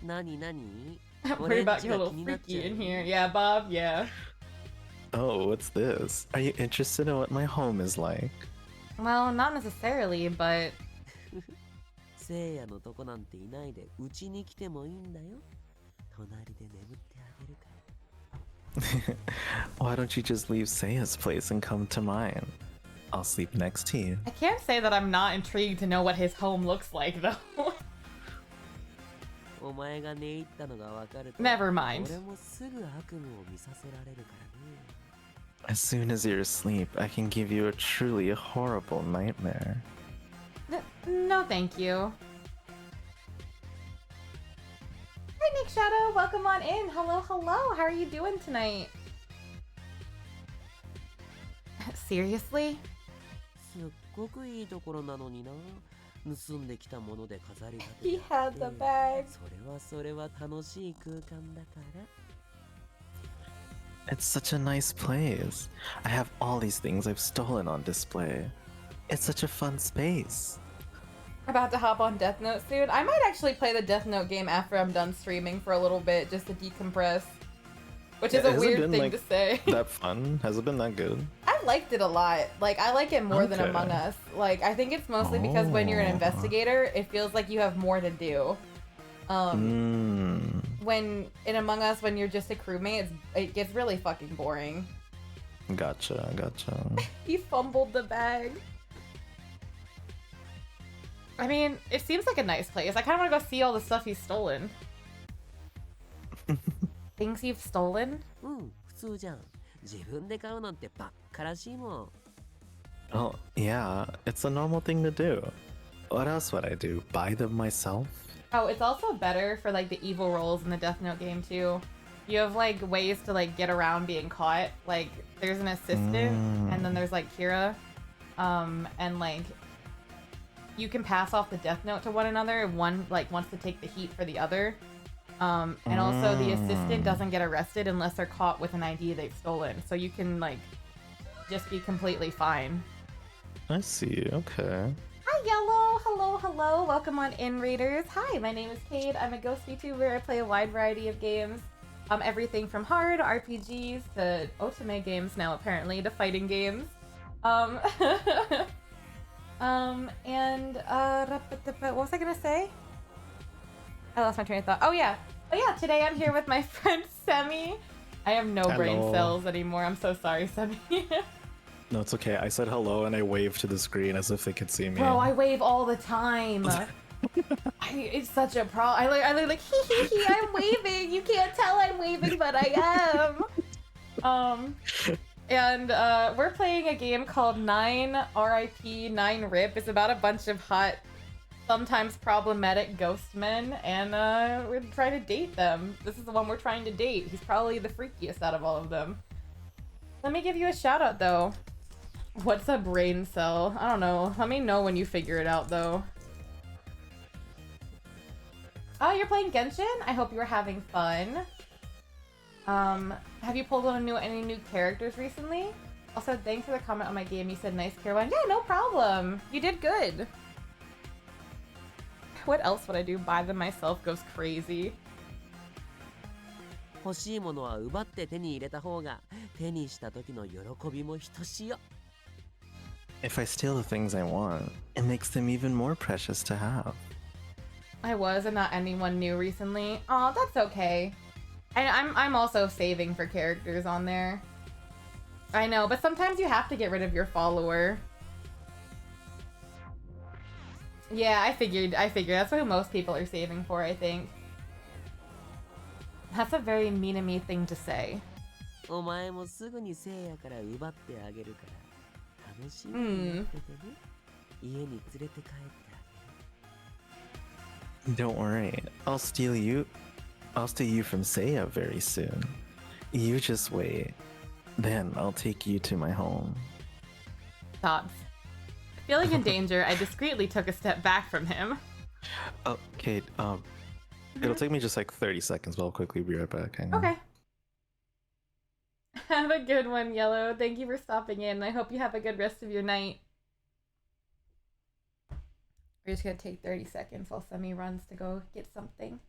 何何 Worry about you a little freaky in here. Yeah, Bob, yeah. Oh, what's this? Are you interested in what my home is like? Well, not necessarily, but 聖夜のとこなんていないでうちに来てもいいんだよ。隣で眠ってあげるから。 Why don't you just leave Seiya's place and come to mine? I'll sleep next to you. I can't say that I'm not intrigued to know what his home looks like, though. お前が寝入ったのがわかると Never mind. 俺もすぐ悪夢を見させられるからね。 As soon as you're asleep, I can give you a truly horrible nightmare. No, thank you. Hi, Nick Shadow. Welcome on in. Hello, hello. How are you doing tonight? Seriously? すっごくいいところなのにな。盗んできたもので飾り立て He てあっ had て the bag. それは楽しい空間だから。 It's such a nice place. I have all these things I've stolen on display. It's such a fun space. About to hop on Death Note soon. I might actually play the Death Note game after I'm done streaming for a little bit just to decompress. Which is Yeah, a has it weird been, thing like, to say. That fun? Has it been that good? I liked it a lot. Like, I like it more than Okay. Among Us. Like, I think it's mostly because when you're an Oh. investigator, it feels like you have more to do. When in Among Us, when you're just a crewmate, it gets really fucking boring. Gotcha. He fumbled the bag. I mean, it seems like a nice place. I kind of want to go see all the stuff he's stolen. Things you've stolen? うん普通じゃん。自分で買うなんてばっからしいもん。 Oh, yeah, it's a normal thing to do. What else would I do? Buy them myself? Oh, it's also better for like the evil roles in the Death Note game too. You have like ways to like get around being caught. Like there's an assistant and then there's like Kira. And like you can pass off the Death Note to one another if one like wants to take the heat for the other. And also the assistant doesn't get arrested unless they're caught with an ID they've stolen. So you can like just be completely fine. I see, okay. Hi, Yellow! Hello, hello! Welcome on in, Raiders. Hi, my name is Cade. I'm a ghost VTuber. I play a wide variety of games. Everything from hard RPGs to otome games now, apparently, to fighting games. What was I gonna say? I lost my train of thought. Oh yeah, today I'm here with my friend Semi. I have no brain Hello. cells anymore. I'm so sorry, Semi. No, it's okay. I said hello and I waved to the screen as if they could see me. Bro, I wave all the time. It's such a problem. I like hee, I'm waving. You can't tell I'm waving, but I am. And we're playing a game called 9 RIP 9 RIP. It's about a bunch of hot, sometimes problematic ghost men, and we're trying to date them. This is the one we're trying to date. He's probably the freakiest out of all of them. Let me give you a shout out though. What's a brain cell? I don't know. Let me know when you figure it out though. Oh, you're playing Genshin? I hope you're having fun. Have you pulled on any new characters recently? Also, thanks for the comment on my game. You said nice Caroline. Yeah, no problem. You did good. What else would I do? Buy them myself goes crazy. 欲しいものは奪って手に入れた方が手にした時の喜びもひとしよ。 If I steal the things I want, it makes them even more precious to have. I was, and not anyone new recently. Aw, that's okay. I'm also saving for characters on there. I know, but sometimes you have to get rid of your follower. Yeah, I figured. That's what most people are saving for, I think. That's a very Minami thing to say. お前もすぐにせいやから奪ってあげるから楽しみに待っててね。家に連れて帰ってあげる。 Don't worry, I'll steal you from Seiya very soon. You just wait. Then I'll take you to my home. Thoughts. Feeling in danger, I discreetly took a step back from him. Oh, Kate, it'll take me just like 30 seconds, but I'll quickly be right back. Hang on. Okay. Have a good one, Yellow. Thank you for stopping in. I hope you have a good rest of your night. We're just gonna take 30 seconds while Semi runs to go get something.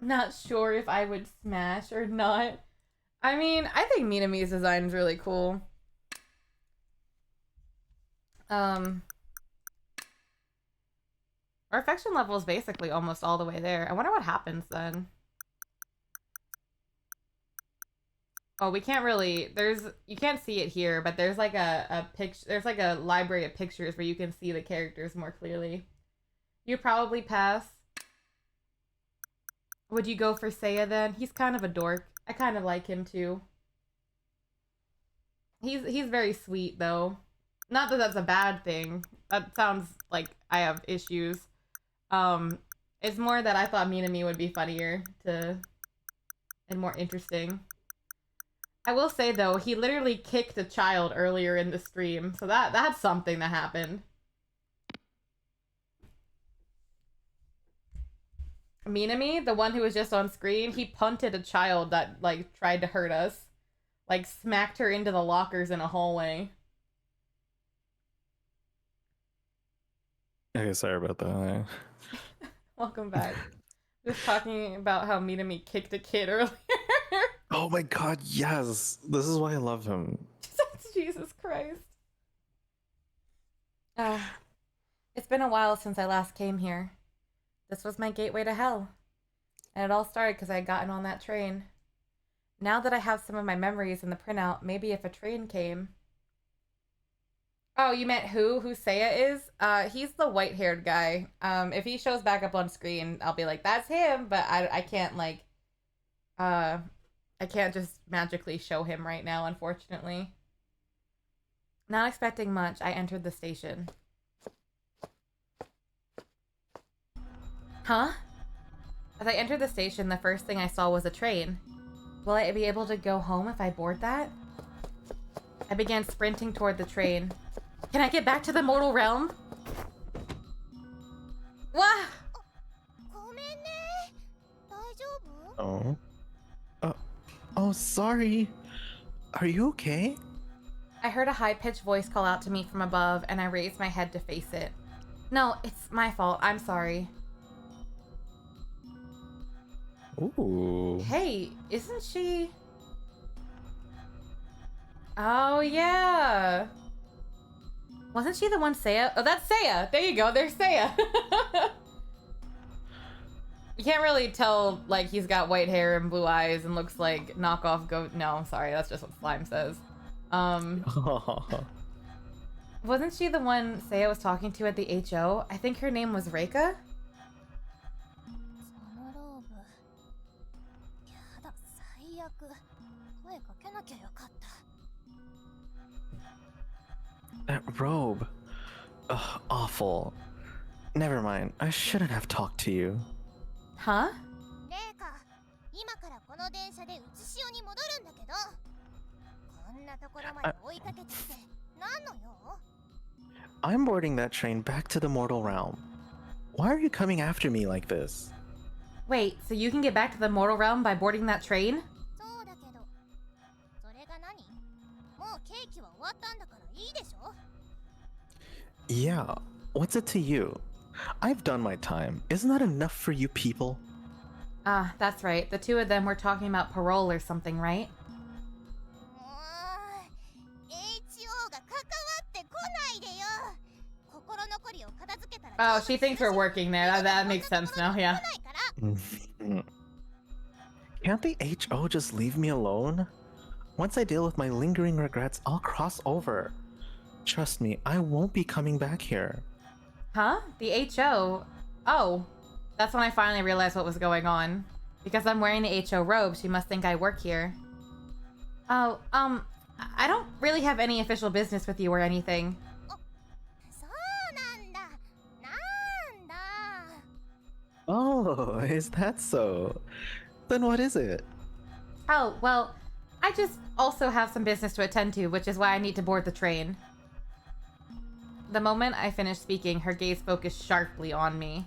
Not sure if I would smash or not. I mean, I think Minami's design is really cool. Our affection level is basically almost all the way there. I wonder what happens then. Oh, we can't really. You can't see it here, but there's like a picture. There's like a library of pictures where you can see the characters more clearly. You probably pass. Would you go for Seiya then? He's kind of a dork. I kind of like him too. He's very sweet though. Not that that's a bad thing. That sounds like I have issues. It's more that I thought Minami would be funnier and more interesting. I will say though, he literally kicked a child earlier in the stream, so that's something that happened. Minami, the one who was just on screen, he punted a child that like tried to hurt us. Like smacked her into the lockers in a hallway. Okay, sorry about that. Welcome back. Just talking about how Minami kicked a kid earlier. Oh my god, yes! This is why I love him. Jesus Christ. It's been a while since I last came here. This was my gateway to hell. And it all started because I had gotten on that train. Now that I have some of my memories in the printout, maybe if a train came... Oh, you meant who? Who Seiya is? He's the white-haired guy. If he shows back up on screen, I'll be like, that's him, but I can't, like... I can't just magically show him right now, unfortunately. Not expecting much, I entered the station. Huh? As I entered the station, the first thing I saw was a train. Will I be able to go home if I board that? I began sprinting toward the train. Can I get back to the mortal realm? What? Oh. Oh, sorry. Are you okay? I heard a high-pitched voice call out to me from above, and I raised my head to face it. No, it's my fault. I'm sorry. Ooh. Hey, isn't she... Oh, yeah. Wasn't she the one Seiya? Oh, that's Seiya. There you go. There's Seiya. You can't really tell, like, he's got white hair and blue eyes and looks like knockoff No, sorry. That's just what Slime says. Wasn't she the one Seiya was talking to at the HO? I think her name was Reika? That robe. Ugh, awful. Never mind. I shouldn't have talked to you. Huh? I'm boarding that train back to the mortal realm. Why are you coming after me like this? Wait, so you can get back to the mortal realm by boarding that train? Yeah, what's it to you? I've done my time. Isn't that enough for you people? Ah, that's right. The two of them were talking about parole or something, right? Oh, she thinks we're working there. That makes sense now, yeah. Can't the HO just leave me alone? Once I deal with my lingering regrets, I'll cross over. Trust me, I won't be coming back here. Huh? The HO? Oh. That's when I finally realized what was going on. Because I'm wearing the HO robe, she must think I work here. Oh, I don't really have any official business with you or anything. Oh, is that so? Then what is it? Oh, well, I just also have some business to attend to, which is why I need to board the train. The moment I finished speaking, her gaze focused sharply on me.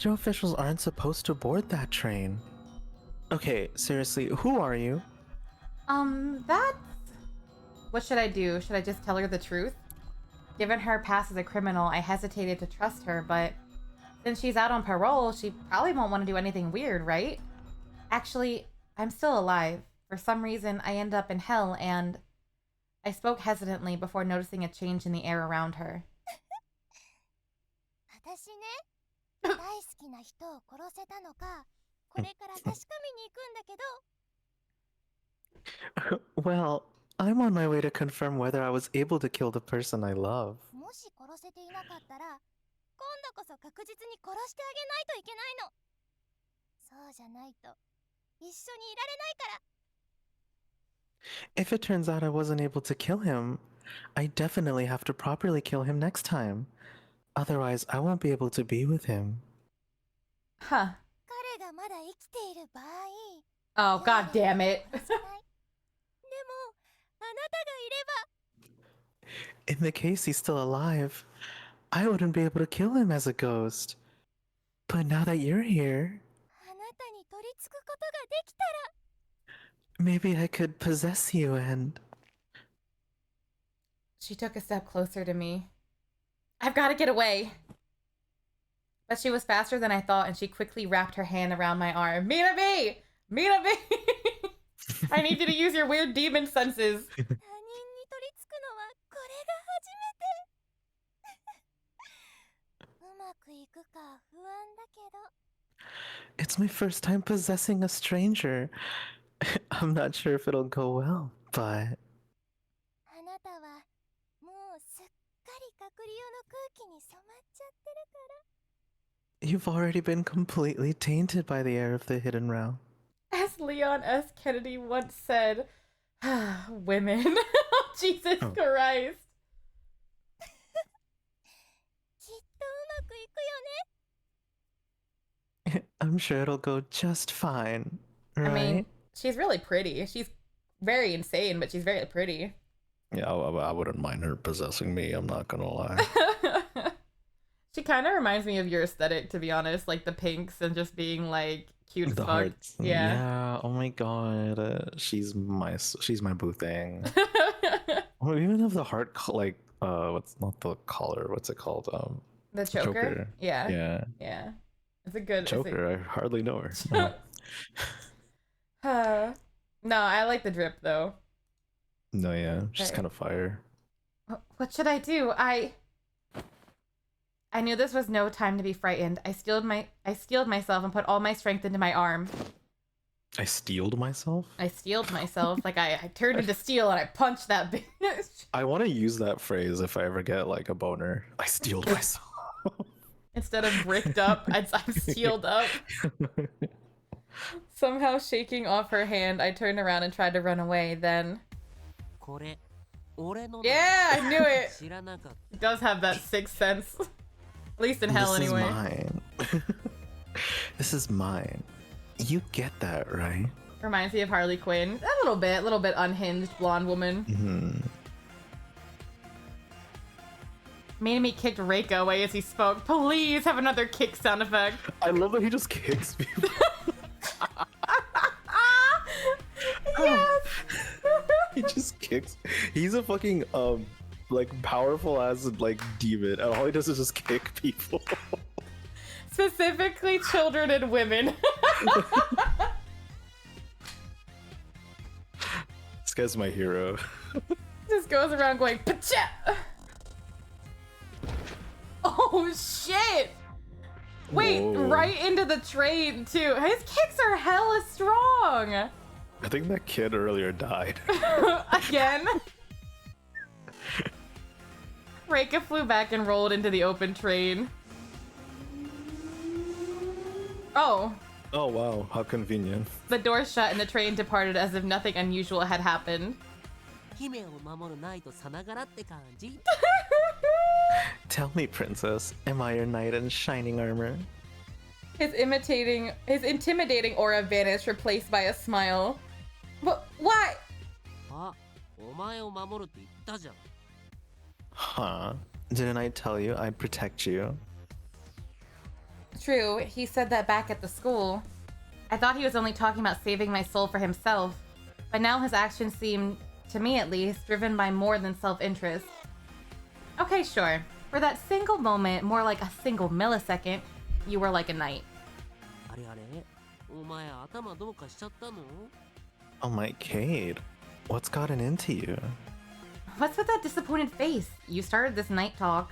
HO officials aren't supposed to board that train. Okay, seriously, who are you? That's... What should I do? Should I just tell her the truth? Given her past as a criminal, I hesitated to trust her, but since she's out on parole, she probably won't want to do anything weird, right? Actually, I'm still alive. For some reason, I end up in hell, and... I spoke hesitantly before noticing a change in the air around her. きな人を殺せたのか、これから確かめに行くんだけど。 Well, I'm on my way to confirm whether I was able to kill the person I love. もし殺せていなかったら、今度こそ確実に殺してあげないといけないの。そうじゃないと一緒にいられないから。 If it turns out I wasn't able to kill him, I definitely have to properly kill him next time. Otherwise, I won't be able to be with him. Huh. 彼がまだ生きている場合、 Oh, god damn it. 殺せない。でも、あなたがいれば。 In the case he's still alive, I wouldn't be able to kill him as a ghost. But now that you're here, あなたに取り付くことができたら。 maybe I could possess you and... She took a step closer to me. I've got to get away. But she was faster than I thought, and she quickly wrapped her hand around my arm. Minami! Minami! I need you to use your weird demon senses. 他人に取り付くのはこれが初めて。うまくいくか不安だけど。 It's my first time possessing a stranger. I'm not sure if it'll go well, but... あなたはもうすっかり隔離用の空気に染まっちゃってるから。 You've already been completely tainted by the air of the Hidden Realm. As Leon S. Kennedy once said, women. Jesus Oh. Christ. きっとうまくいくよね。 I'm sure it'll go just fine, right? I mean, she's really pretty. She's very insane, but she's very pretty. Yeah, I wouldn't mind her possessing me, I'm not gonna lie. She kind of reminds me of your aesthetic, to be honest, like the pinks and just being like cute as The fuck. hearts. Yeah. Oh my god. She's my boo thing. Oh, even if the heart what's not the collar? What's it called? The choker? Yeah. Yeah. Yeah. It's a good Choker. I hardly know her. No, I like the drip though. No, yeah, she's Okay. kind of fire. What should I do? I knew this was no time to be frightened. I steeled myself and put all my strength into my arm. I steeled myself. I steeled myself. Like I turned into steel and I punched that bitch. I want to use that phrase if I ever get like a boner. I steeled myself. Instead of bricked up, I'm steeled up. Somehow shaking off her hand, I turned around and tried to run away. Then, これ俺の yeah, I knew it. 知らなかった。 It does have that sixth sense. At least in hell, This anyway. is mine. This is mine. You get that, right? Reminds me of Harley Quinn. A little bit unhinged blonde woman. Hmm. Minami kicked Reika away as he spoke. Please have another kick sound effect. I love that he just kicks people. Yes. He just kicks. He's a fucking like powerful ass like demon, and all he does is just kick people. Specifically children and women. This guy's my hero. Just goes around going pacha. Oh shit! Wait, Whoa. right into the train too. His kicks are hella strong. I think that kid earlier died. Again. Reika flew back and rolled into the open train. Oh, Oh wow, how convenient. the door shut and the train departed as if nothing unusual had happened. 姫を守るナイトさながらって感じ。 Tell me, princess, am I your knight in shining armor? His intimidating aura vanished, replaced by a smile. But why? あ、お前を守るって言ったじゃん。 Huh? Didn't I tell you I'd protect you? True, he said that back at the school. I thought he was only talking about saving my soul for himself, but now his actions seem, to me at least, driven by more than self-interest. Okay, sure. For that single moment, more like a single millisecond, you were like a knight. あれあれお前頭どうかしちゃったの Oh my Cade, what's gotten into you? What's with that disappointed face? You started this night talk.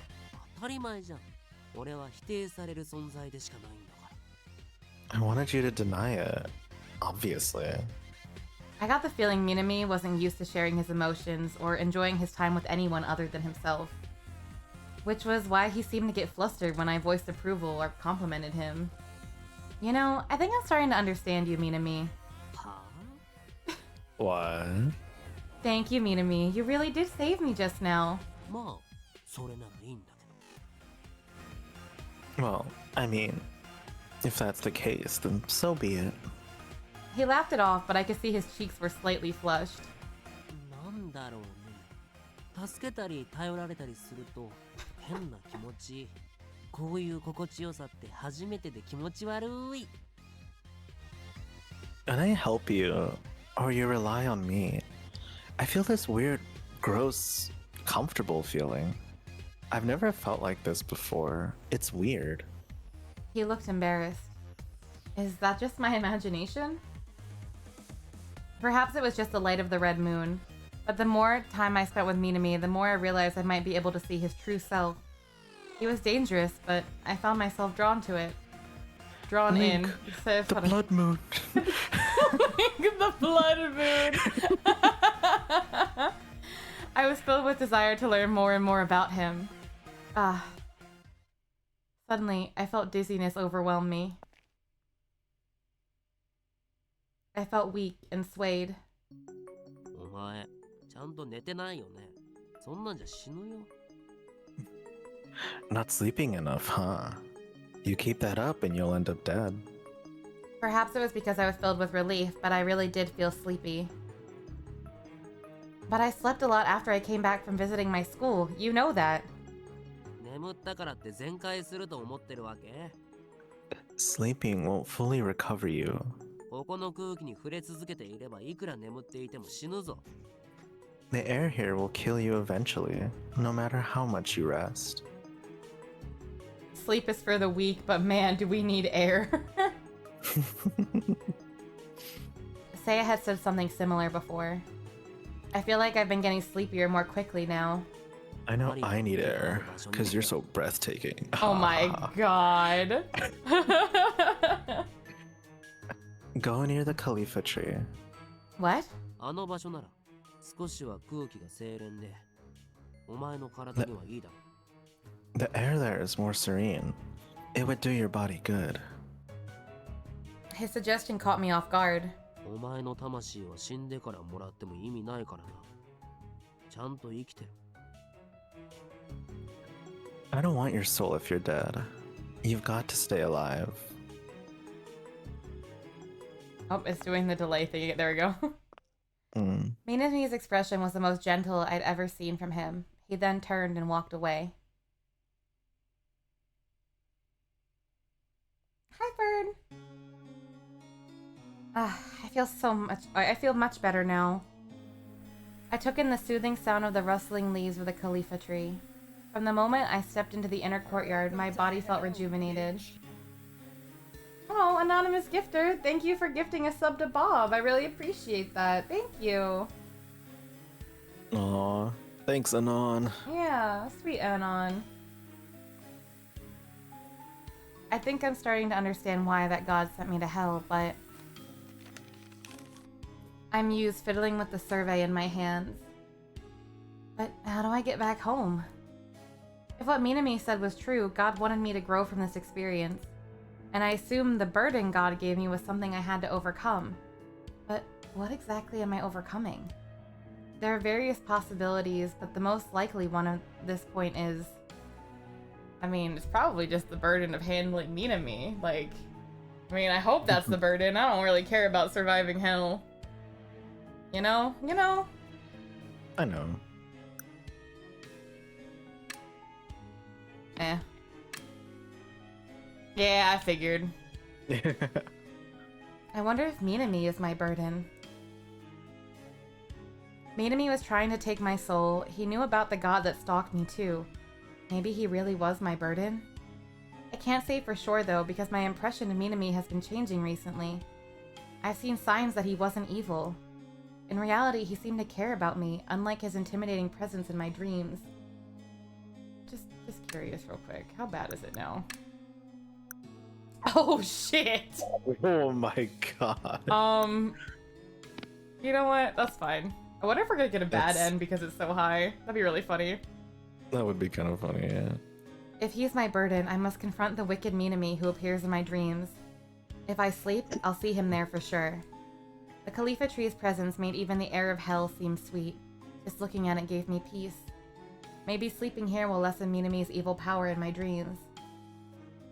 当たり前じゃん。俺は否定される存在でしかないんだか I wanted you to deny it. Obviously. I got the feeling Minami wasn't used to sharing his emotions or enjoying his time with anyone other than himself. Which was why he seemed to get flustered when I voiced approval or complimented him. You know, I think I'm starting to understand you, Minami. は What? Thank you, Minami. You really did save me just now. あまあそれならいいんだけど Well, I mean, if that's the case, then so be it. He laughed it off, but I could see his cheeks were slightly flushed. なんだろうね助けたり頼られたりすると変な気持ちこういう心地よさって初めてで気持ち悪い When I help you, or you rely on me, I feel this weird, gross, comfortable feeling. I've never felt like this before. It's weird. He looked embarrassed. Is that just my imagination? Perhaps it was just the light of the red moon, but the more time I spent with Minami, the more I realized I might be able to see his true self. He was dangerous, but I found myself drawn to it. Drawn in. Link, Says The blood moon. the blood moon. I was filled with desire to learn more and more about him. Suddenly, I felt dizziness overwhelm me. I felt weak and swayed. お前ちゃんと寝てないよねそんなんじゃ死ぬよ Not sleeping enough, huh? You keep that up and you'll end up dead. Perhaps it was because I was filled with relief, but I really did feel sleepy. But I slept a lot after I came back from visiting my school. You know that. 眠ったからって全開すると思ってるわけ Sleeping won't fully recover you. ここの空気に触れ続けていればいくら眠っていても死ぬぞ The air here will kill you eventually, no matter how much you rest. Sleep is for the weak, but man, do we need air. Seiya had said something similar before. I feel like I've been getting sleepier more quickly now. I know I need air, because you're so breathtaking. Oh my god. Go near the Khalifa tree. What? あの場所なら少しは空気が清廉でお前の体にはいいだろ The air there is more serene. It would do your body good. His suggestion caught me off guard. お前の魂は死んでからもらっても意味ないからなちゃんと生きてる I don't want your soul if you're dead. You've got to stay alive. Oh, it's doing the delay thing. There we go. Mm. Minami's expression was the most gentle I'd ever seen from him. He then turned and walked away. Hi, Bird. I feel much better now. I took in the soothing sound of the rustling leaves of the Khalifa tree. From the moment I stepped into the inner courtyard, my body felt rejuvenated. Oh, anonymous gifter, thank you for gifting a sub to Bob. I really appreciate that. Thank you. Aw, thanks, Anon. Yeah, sweet Anon. I think I'm starting to understand why that god sent me to hell, but I'm used fiddling with the survey in my hands. But how do I get back home? If what Minami said was true, God wanted me to grow from this experience. And I assumed the burden God gave me was something I had to overcome. But what exactly am I overcoming? There are various possibilities, but the most likely one at this point is... I mean, it's probably just the burden of handling Minami. Like, I mean, I hope that's the burden. I don't really care about surviving hell. You know? You know? I know. Eh. Yeah, I figured. I wonder if Minami is my burden. Minami was trying to take my soul. He knew about the god that stalked me too. Maybe he really was my burden? I can't say for sure though, because my impression of Minami has been changing recently. I've seen signs that he wasn't evil. In reality, he seemed to care about me, unlike his intimidating presence in my dreams. Just curious real quick. How bad is it now? Oh shit. Oh my god. You know what? That's fine. I wonder if we're gonna get a bad That's- end because it's so high. That'd be really funny. That would be kind of funny, yeah. If he's my burden, I must confront the wicked Minami who appears in my dreams. If I sleep, I'll see him there for sure. The Khalifa tree's presence made even the air of hell seem sweet. Just looking at it gave me peace. Maybe sleeping here will lessen Minami's evil power in my dreams.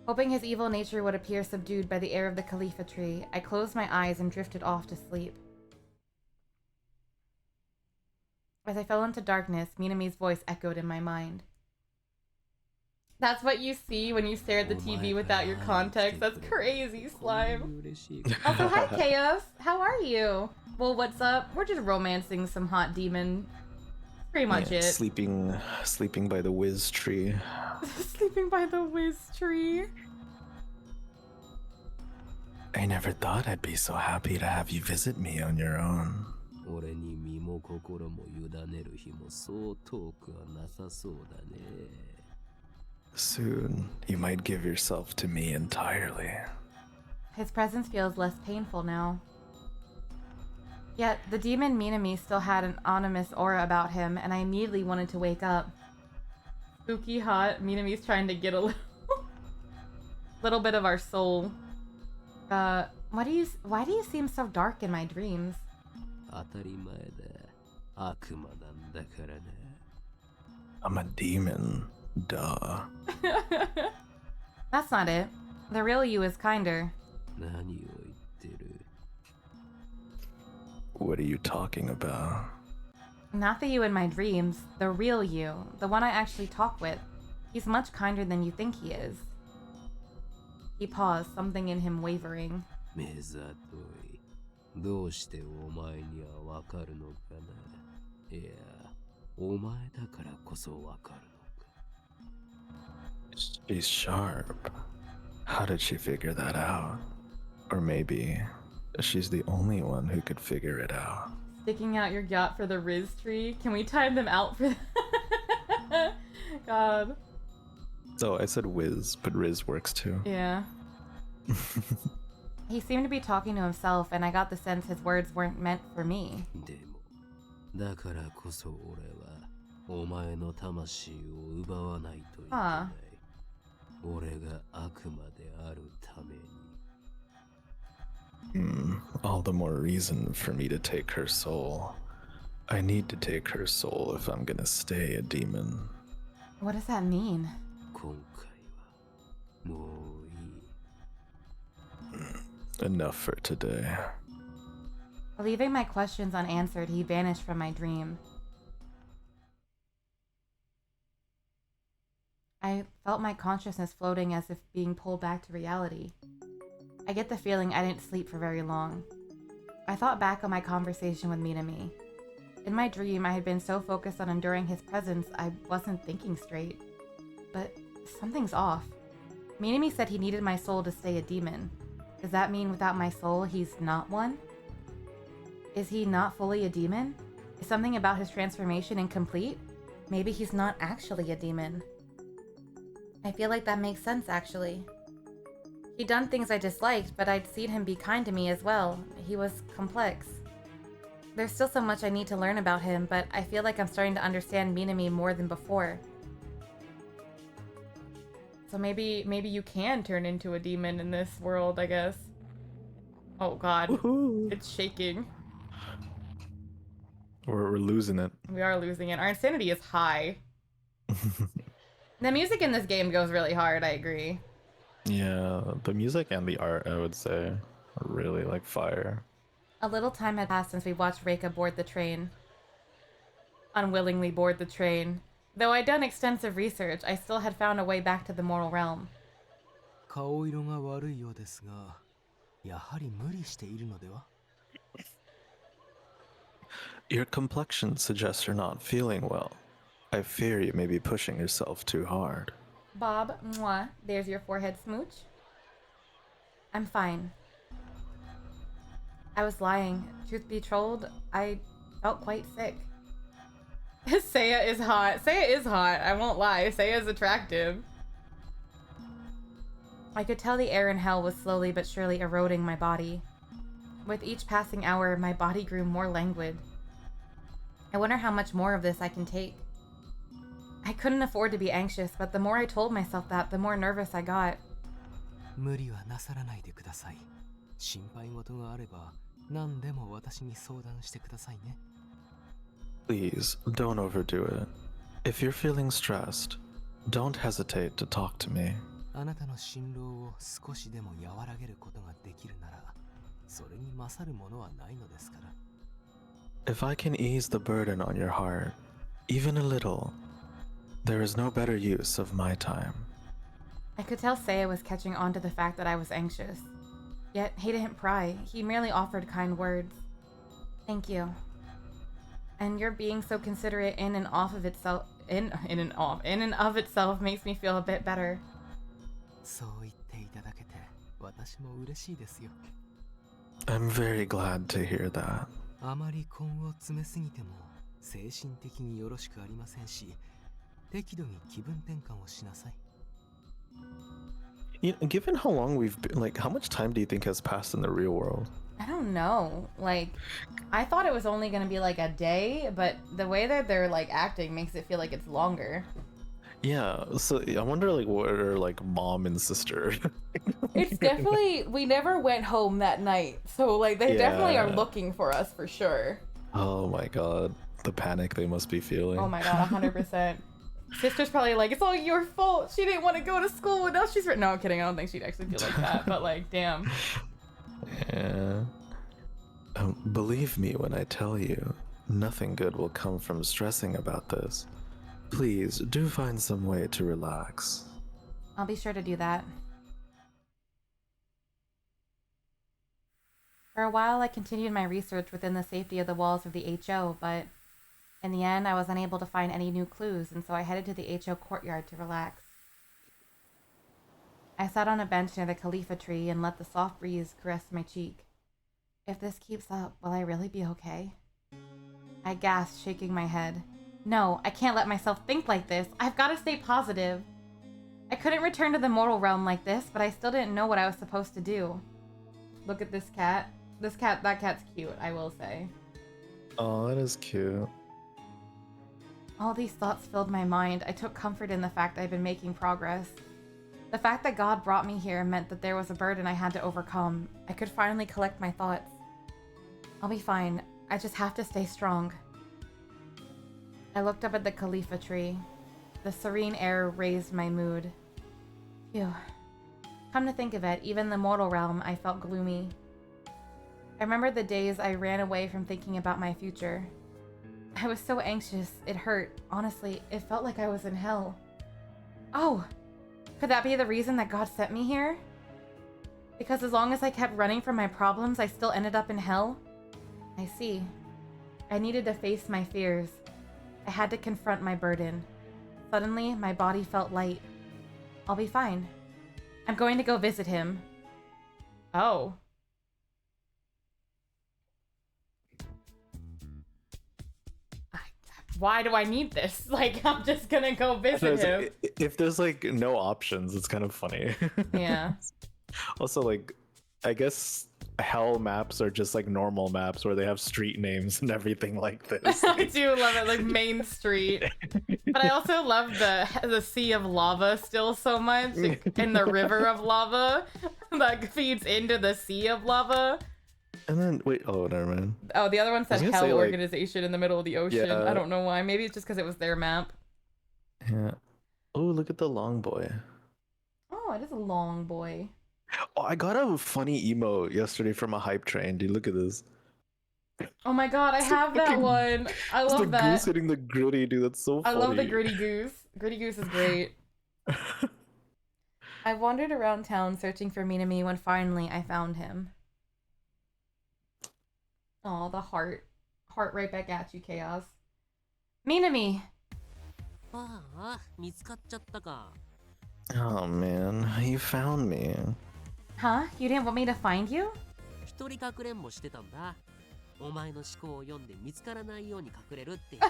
Hoping his evil nature would appear subdued by the air of the Khalifa tree, I closed my eyes and drifted off to sleep. As I fell into darkness, Minami's voice echoed in my mind. That's what you see when you stare at the TV without your context. That's crazy, Slime. Also, hi, Chaos. How are you? Well, what's up? We're just romancing some hot demon. Pretty much Yeah, it. sleeping by the whiz tree. Sleeping by the whiz tree. I never thought I'd be so happy to have you visit me on your own. 俺に身も心も委ねる日もそう遠くはなさそうだね。Soon, you might give yourself to me entirely. His presence feels less painful now. Yet, the demon Minami still had an ominous aura about him, and I immediately wanted to wake up. Spooky hot, Minami's trying to get a little bit of our soul. Why do you seem so dark in my dreams? 当たり前だ。悪魔なんだからね。I'm a demon. Duh. That's not it. The real you is kinder. 何を言ってる？ What are you talking about? Not the you in my dreams, the real you, the one I actually talk with. He's much kinder than you think he is. He paused, something in him wavering. 目ざとい。どうしてお前にはわかるのかな。いや、お前だからこそわかるのか。 She's sharp. How did she figure that out? Or maybe she's the only one who could figure it out. Sticking out your yacht for the Riz tree? Can we time them out for that? God. So I said whiz, but Riz works too. Yeah. He seemed to be talking to himself, and I got the sense his words weren't meant for me. でも、だからこそ俺はお前の魂を奪わないといけない。俺が悪魔であるために。All the more reason for me to take her soul. I need to take her soul if I'm gonna stay a demon. What does that mean? 今回はもういい。 Enough for today. Leaving my questions unanswered, he vanished from my dream. I felt my consciousness floating as if being pulled back to reality. I get the feeling I didn't sleep for very long. I thought back on my conversation with Minami. In my dream, I had been so focused on enduring his presence, I wasn't thinking straight. But something's off. Minami said he needed my soul to stay a demon. Does that mean without my soul, he's not one? Is he not fully a demon? Is something about his transformation incomplete? Maybe he's not actually a demon. I feel like that makes sense, actually. He'd done things I disliked, but I'd seen him be kind to me as well. He was complex. There's still so much I need to learn about him, but I feel like I'm starting to understand Minami more than before. So maybe you can turn into a demon in this world, I guess. Oh god. Woohoo. It's shaking. We're losing it. We are losing it. Our insanity is high. The music in this game goes really hard, I agree. Yeah, the music and the art, I would say, are really like fire. A little time had passed since we watched Reika board the train. Unwillingly board the train. Though I'd done extensive research, I still had found a way back to the mortal realm. 顔色が悪いようですが、やはり無理しているのでは？ Your complexion suggests you're not feeling well. I fear you may be pushing yourself too hard. Bob, mwah, there's your forehead smooch. I'm fine. I was lying. Truth be told, I felt quite sick. Seiya is hot. Seiya is hot. I won't lie. Seiya is attractive. I could tell the air in hell was slowly but surely eroding my body. With each passing hour, my body grew more languid. I wonder how much more of this I can take. I couldn't afford to be anxious, but the more I told myself that, the more nervous I got. 無理はなさらないでください。心配事があれば何でも私に相談してくださいね。Please, don't overdo it. If you're feeling stressed, don't hesitate to talk to me. あなたの心労を少しでも和らげることができるなら、それに勝るものはないのですから。If I can ease the burden on your heart, even a little, there is no better use of my time. I could tell Seiya was catching on to the fact that I was anxious. Yet he didn't pry. He merely offered kind words. Thank you. And your being so considerate in and of itself makes me feel a bit better. そう言っていただけて私も嬉しいですよ。I'm very glad to hear that. あまり根を詰めすぎても精神的によろしくありませんし、適度に気分転換をしなさい。Given how long we've been, like, how much time do you think has passed in the real world? I don't know. Like, I thought it was only gonna be like a day, but the way that they're like acting makes it feel like it's longer. Yeah, so I wonder, like, what are, like, mom and sister? It's definitely, we never went home that night, so like they definitely are Yeah. looking for us for sure. Oh my god, the panic they must be feeling. Oh my god, 100%. Sister's probably like, it's all your fault. She didn't want to go to school, and now she's... No, I'm kidding. I don't think she'd actually feel like that, but like, damn. Yeah. Believe me when I tell you, nothing good will come from stressing about this. Please, do find some way to relax. I'll be sure to do that. For a while, I continued my research within the safety of the walls of the HO, but in the end, I was unable to find any new clues, and so I headed to the HO courtyard to relax. I sat on a bench near the Khalifa tree and let the soft breeze caress my cheek. If this keeps up, will I really be okay? I gasped, shaking my head. No, I can't let myself think like this. I've got to stay positive. I couldn't return to the mortal realm like this, but I still didn't know what I was supposed to do. Look at this cat. That cat's cute, I will say. Oh, that is cute. All these thoughts filled my mind. I took comfort in the fact I'd been making progress. The fact that God brought me here meant that there was a burden I had to overcome. I could finally collect my thoughts. I'll be fine. I just have to stay strong. I looked up at the Khalifa tree. The serene air raised my mood. Phew. Come to think of it, even in the mortal realm, I felt gloomy. I remembered the days I ran away from thinking about my future. I was so anxious, it hurt. Honestly, it felt like I was in hell. Oh! Could that be the reason that God sent me here? Because as long as I kept running from my problems, I still ended up in hell? I see. I needed to face my fears. I had to confront my burden. Suddenly, my body felt light. I'll be fine. I'm going to go visit him. Oh. Why do I need this? Like, I'm just gonna go visit him. If there's like no options, it's kind of funny. Yeah. Also, like, I guess hell maps are just like normal maps where they have street names and everything like this. I do love it, like Main Street. But I also love the sea of lava still so much, and the river of lava that feeds into the sea of lava. And then wait, oh never mind. Oh, the other one said gonna Hell say, like, Organization in the middle of the ocean. yeah. I don't know why. Maybe it's just because it was their map. Yeah. Oh, look at the long boy. Oh, it is a long boy. Oh, I got a funny emo yesterday from a hype train. Dude, look at this. Oh my god, I have that fucking- one. I It's the love that. goose hitting the gritty, dude. That's so I funny. love the Gritty Goose. Gritty Goose is great. I wandered around town searching for Minami when finally I found him. Oh, the heart. Heart right back at you, Chaos. Minami! ああ、見つかっちゃったか。 Oh man, you found me. Huh? You didn't want me to find you? 一人かくれんぼしてたんだ。お前の思考を読んで見つからないように隠れるって。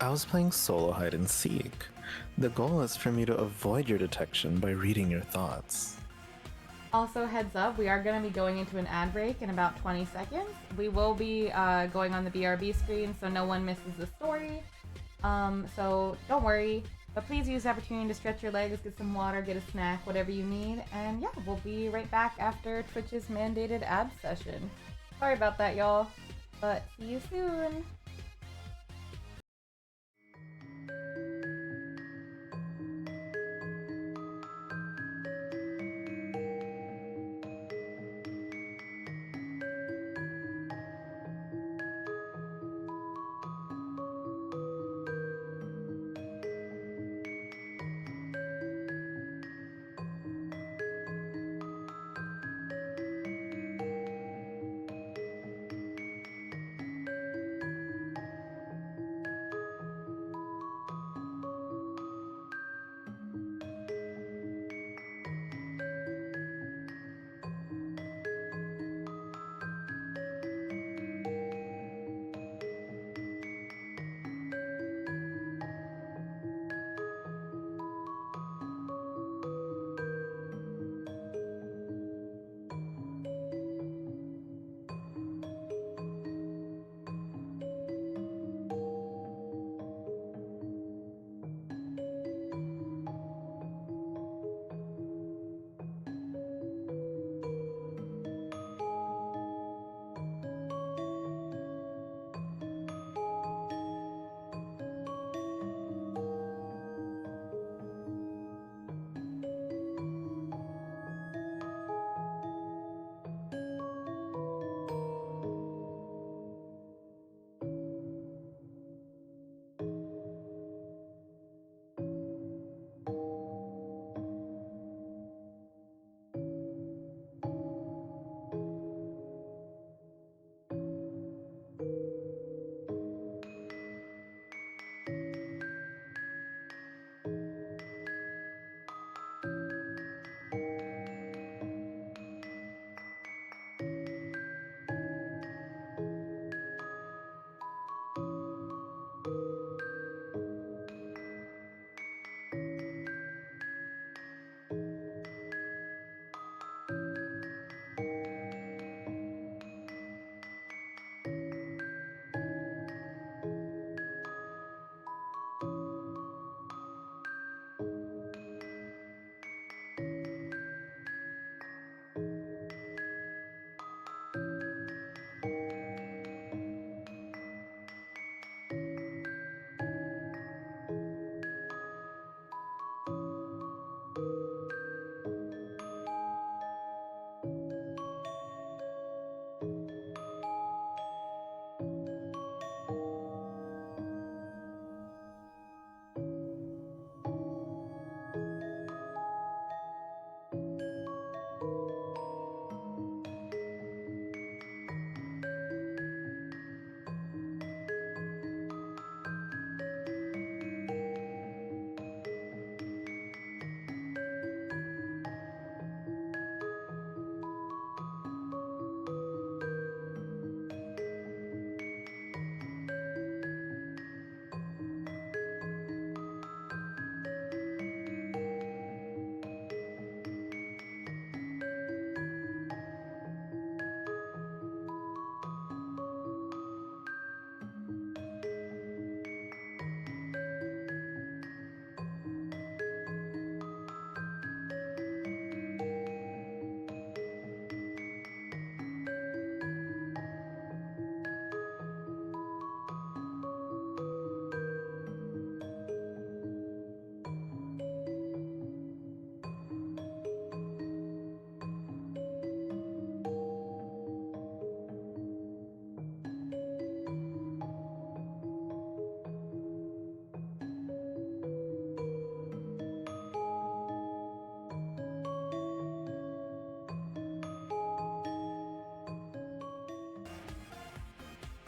I was playing solo hide and seek. The goal is for me to avoid your detection by reading your thoughts. Also, heads up, we are going to be going into an ad break in about 20 seconds. We will be going on the BRB screen so no one misses the story. So don't worry, but please use the opportunity to stretch your legs, get some water, get a snack, whatever you need. And yeah, we'll be right back after Twitch's mandated ad session. Sorry about that, y'all, but see you soon.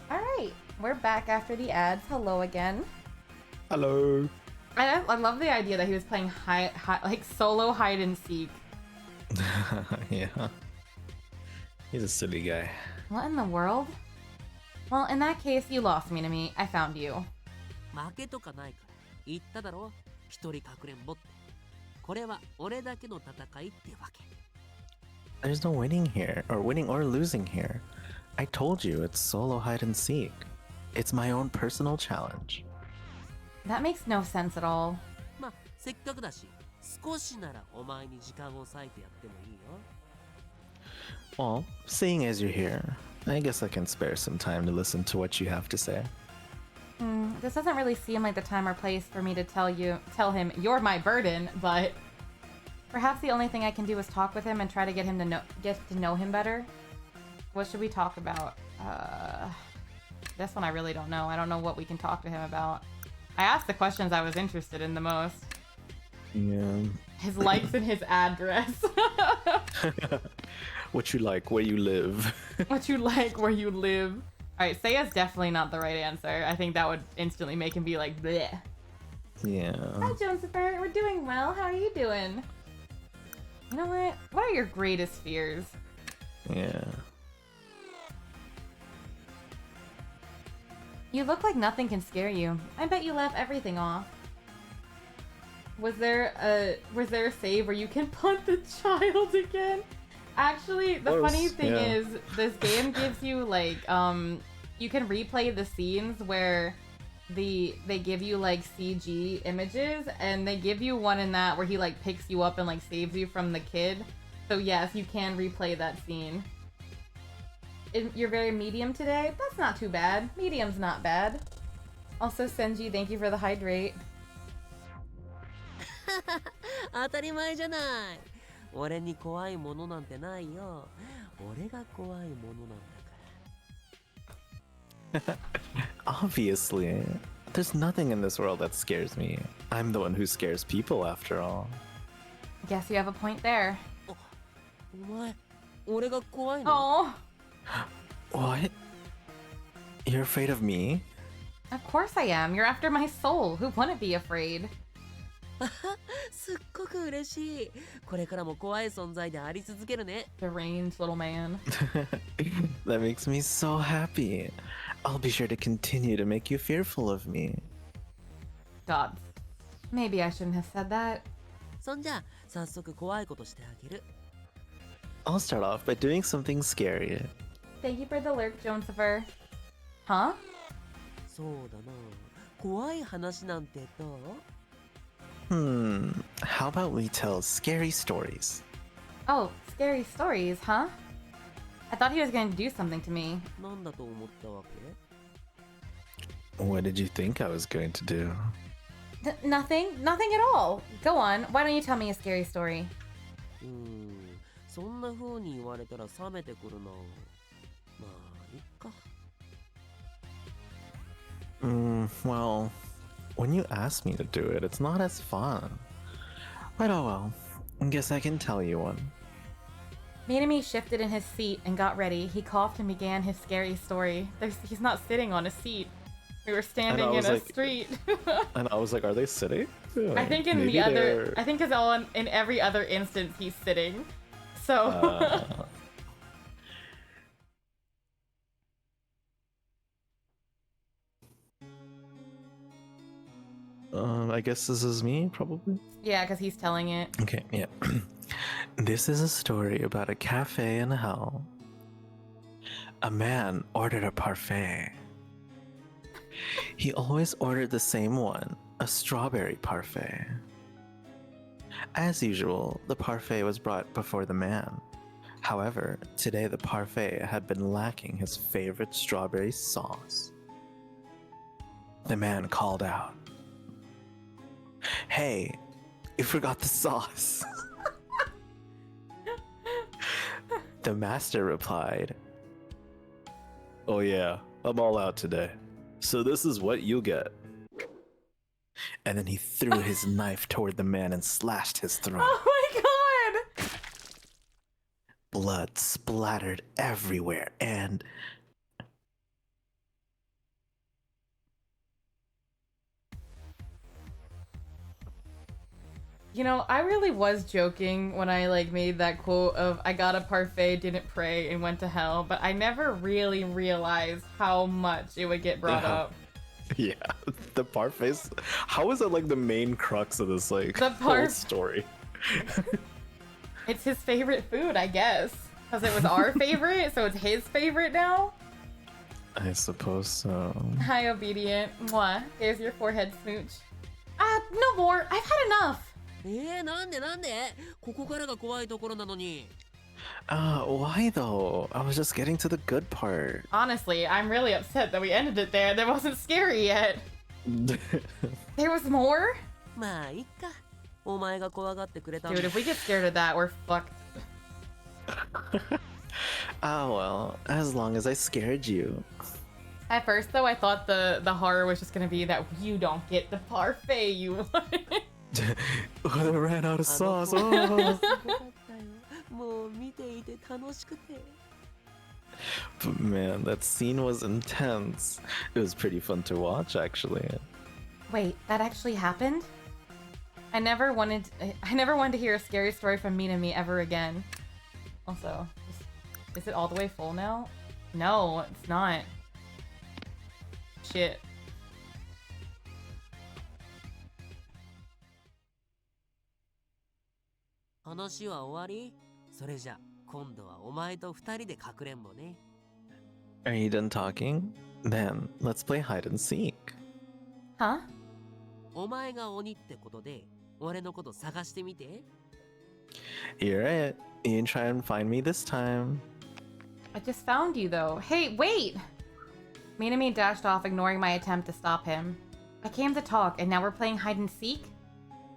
Alright, we're back after the ads. Hello again. Hello. I love the idea that he was playing like solo hide and seek. Yeah. He's a silly guy. What in the world? Well, in that case, you lost me to me. I found you. 負けとかないから。言っただろ、一人かくれんぼって。これは俺だけの戦いってわけ。There's no winning here, or winning or losing here. I told you it's solo hide and seek. It's my own personal challenge. That makes no sense at all. まあ、せっかくだし、少しならお前に時間を割いてやってもいいよ。Well, seeing as you're here, I guess I can spare some time to listen to what you have to say. This doesn't really seem like the time or place for me to tell him you're my burden, but perhaps the only thing I can do is talk with him and try to get to know him better. What should we talk about? This one I really don't know. I don't know what we can talk to him about. I asked the questions I was interested in the most. Yeah. His likes and his address. What you like, where you live. What you like, where you live. Alright, Seiya's definitely not the right answer. I think that would instantly make him be like, bleh. Yeah. Hi, Josepher. We're doing well. How are you doing? You know what? What are your greatest fears? Yeah. You look like nothing can scare you. I bet you laugh everything off. Was there a save where you can punt the child again? Actually, the funny thing is, this game gives you like you can replay the scenes where they give you like CG images, and they give you one in that where he like picks you up and like saves you from the kid. So yes, you can replay that scene. You're very medium today? That's not too bad. Medium's not bad. Also, Senji, thank you for the hydrate. 当たり前じゃない。俺に怖いものなんてないよ。俺が怖いものなんだから。Obviously. There's nothing in this world that scares me. I'm the one who scares people after all. Guess you have a point there. お前、俺が怖いの？ Oh, What? You're afraid of me? of course I am. You're after my soul. Who wouldn't be afraid? すっごく嬉しい。これからも怖い存在であり続けるね。Deranged little man. That makes me so happy. I'll be sure to continue to make you fearful of me. Gods. Maybe I shouldn't have said that. そんじゃ、早速怖いことしてあげる。I'll start off by doing something scary. Thank you for the lurk, Josepher. Huh? そうだな。怖い話なんてどう？ How about we tell scary stories? Oh, scary stories, huh? I thought he was going to do something to me. なんだと思ったわけ？ What did you think I was going to do? Nothing? Nothing at all. Go on. Why don't you tell me a scary story? そんな風に言われたら冷めてくるな。まあ、いっか。Well, when you ask me to do it, it's not as fun. But oh well. Guess I can tell you one. Minami shifted in his seat and got ready. He coughed and began his scary story. He's not sitting on a seat. We were standing in a street. And I was like, are they sitting? I think in Maybe the other, they're- I think in every other instance he's sitting. So I guess this is me, probably. yeah, because he's telling it. Okay, yeah. This is a story about a cafe in hell. A man ordered a parfait. He always ordered the same one, a strawberry parfait. As usual, the parfait was brought before the man. However, today the parfait had been lacking his favorite strawberry sauce. The man called out, "Hey, you forgot the sauce." The master replied, Oh yeah, I'm all out today. So this is what you get. and then he threw his knife toward the man and slashed his throat. Oh my god! Blood splattered everywhere, and You know, I really was joking when I like made that quote of I got a parfait, didn't pray, and went to hell, but I never really realized how much it would get brought Yeah. up. Yeah, the parfaits. How is it like the main crux of this like The whole story? It's his favorite food, I guess. Because it was our favorite, so it's his favorite now? I suppose so. Hi, obedient. Mwah. There's your forehead smooch. No more. I've had enough. なんでここからが怖いところなのに。Why though? I was just getting to the good part. Honestly, I'm really upset that we ended it there. That wasn't scary yet. There was more? まあいっか。お前が怖がってくれたんだ。 Dude, if we get scared of that, we're fucked. Well, as long as I scared you. At first, though, I thought the horror was just gonna be that you don't get the parfait you want. I ran out of sauce. すごかったよ。もう見ていて楽しくて。 But man, that scene was intense. It was pretty fun to watch, actually. Wait, that actually happened? I never wanted to hear a scary story from Minami ever again. Also, is it all the way full now? No, it's not. Shit.「話は終わり？それじゃ今度はお前と二人でかくれんぼね。 Are you done talking? Then let's play hide and seek. Huh? お前が鬼ってことで俺のこと探してみて。 You're it. You try and find me this time. I just found you, though. Hey, wait! Minami dashed off, ignoring my attempt to stop him. I came to talk, and now we're playing hide and seek?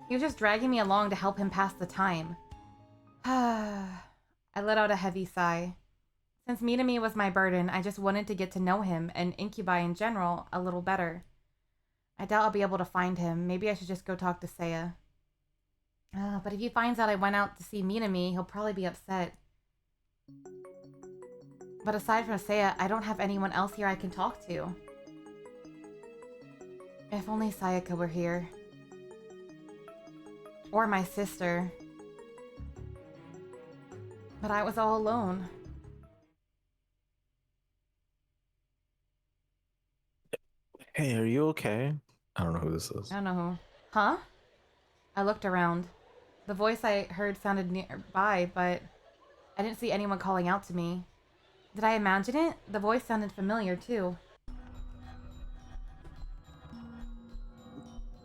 He was just dragging me along to help him pass the time. I let out a heavy sigh. Since Minami was my burden, I just wanted to get to know him, and Incubi in general, a little better. I doubt I'll be able to find him. Maybe I should just go talk to Seiya. But if he finds out I went out to see Minami, he'll probably be upset. But aside from Seiya, I don't have anyone else here I can talk to. If only Sayaka were here. Or my sister. But I was all alone. Hey, are you okay? I don't know who this is. I don't know who. Huh? I looked around. The voice I heard sounded nearby, but I didn't see anyone calling out to me. Did I imagine it? The voice sounded familiar, too.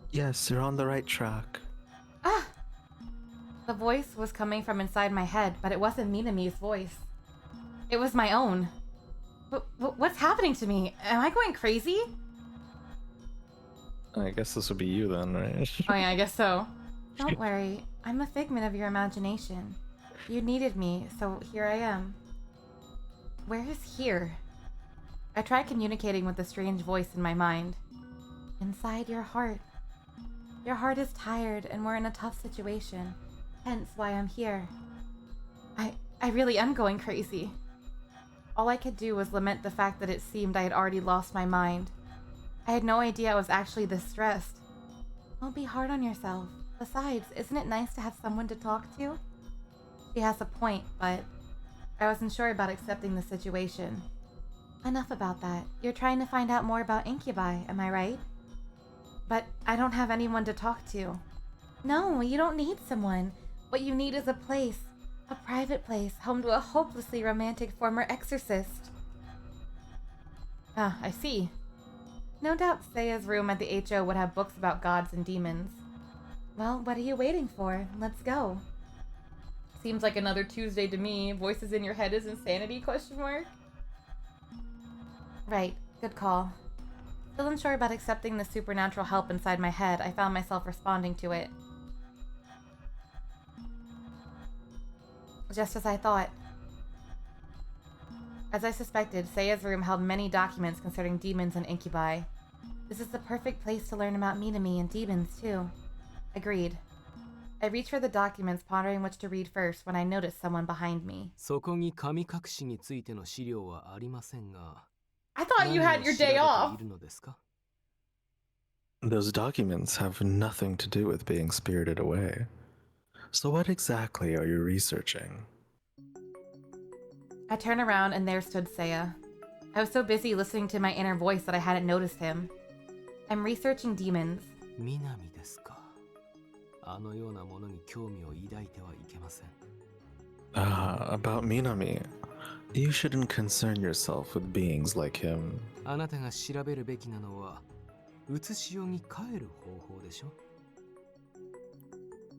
Yes, you're on the right track. Ah! The voice was coming from inside my head, but it wasn't Minami's voice. It was my own. What's happening to me? Am I going crazy? I guess this would be you then, right? Oh yeah, I guess so. Don't worry. I'm a figment of your imagination. You needed me, so here I am. Where is here? I tried communicating with the strange voice in my mind. Inside your heart. Your heart is tired and we're in a tough situation. Hence why I'm here. I really am going crazy. All I could do was lament the fact that it seemed I had already lost my mind. I had no idea I was actually this stressed. Don't be hard on yourself. Besides, isn't it nice to have someone to talk to? She has a point, but I wasn't sure about accepting the situation. Enough about that. You're trying to find out more about Incubi, am I right? But I don't have anyone to talk to. No, you don't need someone. What you need is a place. A private place, home to a hopelessly romantic former exorcist. Ah, I see. No doubt Seiya's room at the HO would have books about gods and demons. Well, what are you waiting for? Let's go. Seems like another Tuesday to me. Voices in your head is insanity, question mark? Right, good call. Still unsure about accepting the supernatural help inside my head, I found myself responding to it. Just as I thought. As I suspected, Seiya's room held many documents concerning demons and incubi. This is the perfect place to learn about Minami and demons, too. Agreed. I reached for the documents, pondering which to read first, when I noticed someone behind me. そこに神隠しについての資料はありませんが。 I thought you had your day off! 何を調べているのですか? Those documents have nothing to do with being spirited away. So what exactly are you researching? I turned around and there stood Seiya. I was so busy listening to my inner voice that I hadn't noticed him. I'm researching demons. 南ですか。あのようなものに興味を抱いてはいけません。About Minami. You shouldn't concern yourself with beings like him. あなたが調べるべきなのは、写し世に帰る方法でしょ。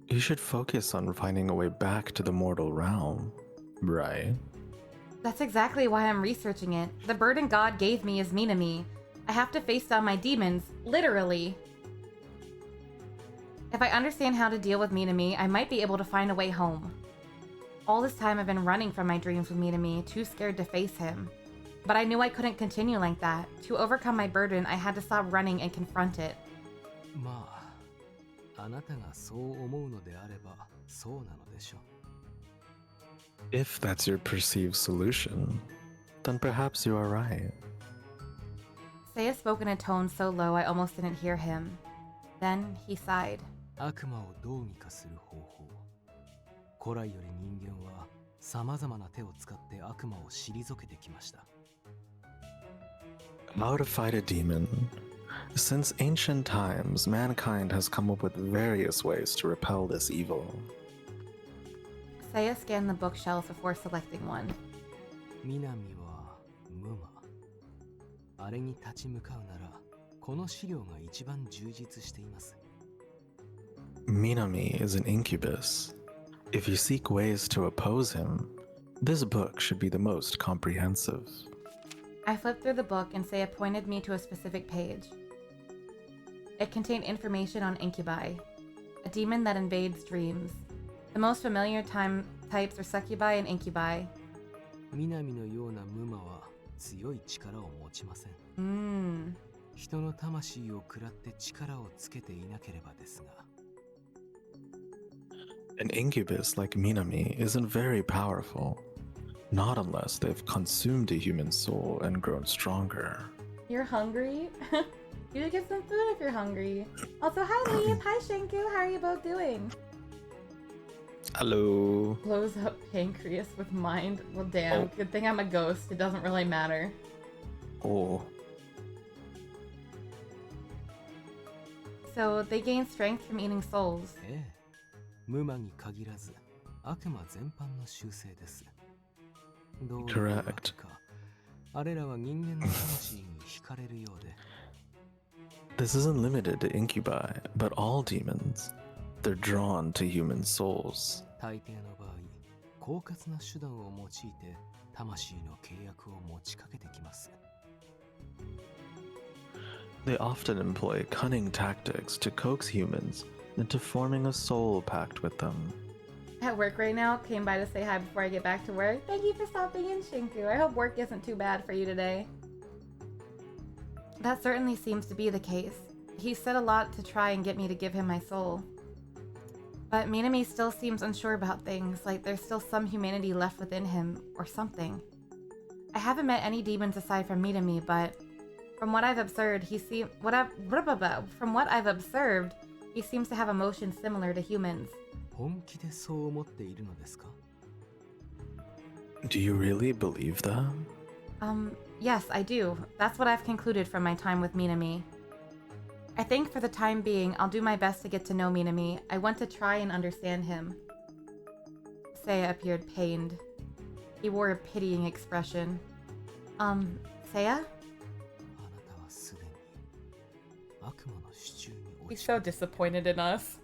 You should focus on finding a way back to the mortal realm, right? That's exactly why I'm researching it. The burden God gave me is Minami. I have to face down my demons, literally. If I understand how to deal with Minami, I might be able to find a way home. All this time I've been running from my dreams with Minami, too scared to face him. But I knew I couldn't continue like that. To overcome my burden, I had to stop running and confront it. まあ、あなたがそう思うのであれば、そうなのでしょう。If that's your perceived solution, then perhaps you are right. Seiya spoke in a tone so low I almost didn't hear him. Then he sighed. 悪魔をどうにかする方法。古来より人間は様々な手を使って悪魔を退けてきました。How to fight a demon? Since ancient times, mankind has come up with various ways to repel this evil. Seiya scanned the bookshelf before selecting one. 南は無魔。あれに立ち向かうなら、この資料が一番充実しています。Minami is an incubus. If you seek ways to oppose him, this book should be the most comprehensive. I flipped through the book and Seiya pointed me to a specific page. It contained information on incubi, a demon that invades dreams. The most familiar types are succubi and incubi. 南のような無魔は強い力を持ちません。人の魂を食らって力をつけていなければですが。An incubus like Minami isn't very powerful, not unless they've consumed a human soul and grown stronger. You're hungry? You should get some food if you're hungry. Also, hi Leaf, hi Shinku, how are you both doing? Hello. Blows up pancreas with mind. Well, damn, good thing I'm a ghost. It doesn't really matter. Oh. So, they gain strength from eating souls. ええ、無魔に限らず悪魔全般の習性です。どういうわけか、あれらは人間の魂に惹かれるようで。This isn't limited to incubi, but all demons. They're drawn to human souls. 大抵の場合、狡猾な手段を用いて魂の契約を持ちかけてきます。They often employ cunning tactics to coax humans into forming a soul pact with them. At work right now, came by to say hi before I get back to work. Thank you for stopping in, Shinku. I hope work isn't too bad for you today. That certainly seems to be the case. He said a lot to try and get me to give him my soul. But Minami still seems unsure about things, like there's still some humanity left within him, or something. I haven't met any demons aside from Minami, but from what I've observed, he seems to have emotions similar to humans. 本気でそう思っているのですか? Do you really believe that? Yes, I do. That's what I've concluded from my time with Minami. I think for the time being, I'll do my best to get to know Minami. I want to try and understand him. Seiya appeared pained. He wore a pitying expression. Seiya? He's so disappointed in us.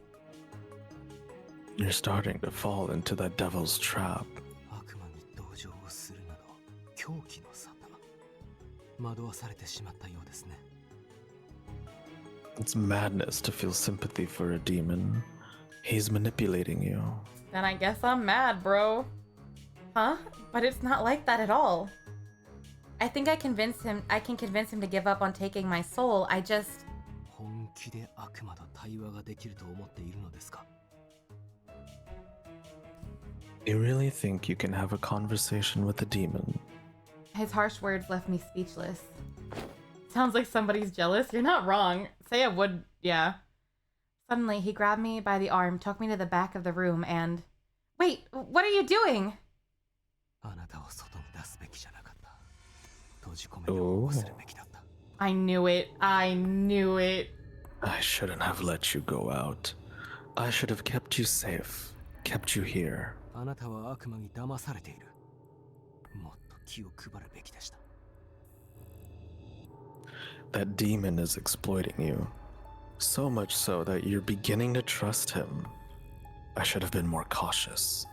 You're starting to fall into that devil's trap. It's madness to feel sympathy for a demon. He's manipulating you. Then I guess I'm mad, bro. Huh? But it's not like that at all. I think I can convince him to give up on taking my soul. I just... You really think you can have a conversation with a demon? His harsh words left me speechless. Sounds like somebody's jealous. You're not wrong. Seiya would, yeah. Suddenly, he grabbed me by the arm, took me to the back of the room, and... Wait, what are you doing? Oh. I knew it. I knew it. I shouldn't have let you go out. I should have kept you safe, kept you here. あなたは悪魔に騙されている。もっと気を配るべきでした。That demon is exploiting you. So much so that you're beginning to trust him. I should have been more cautious.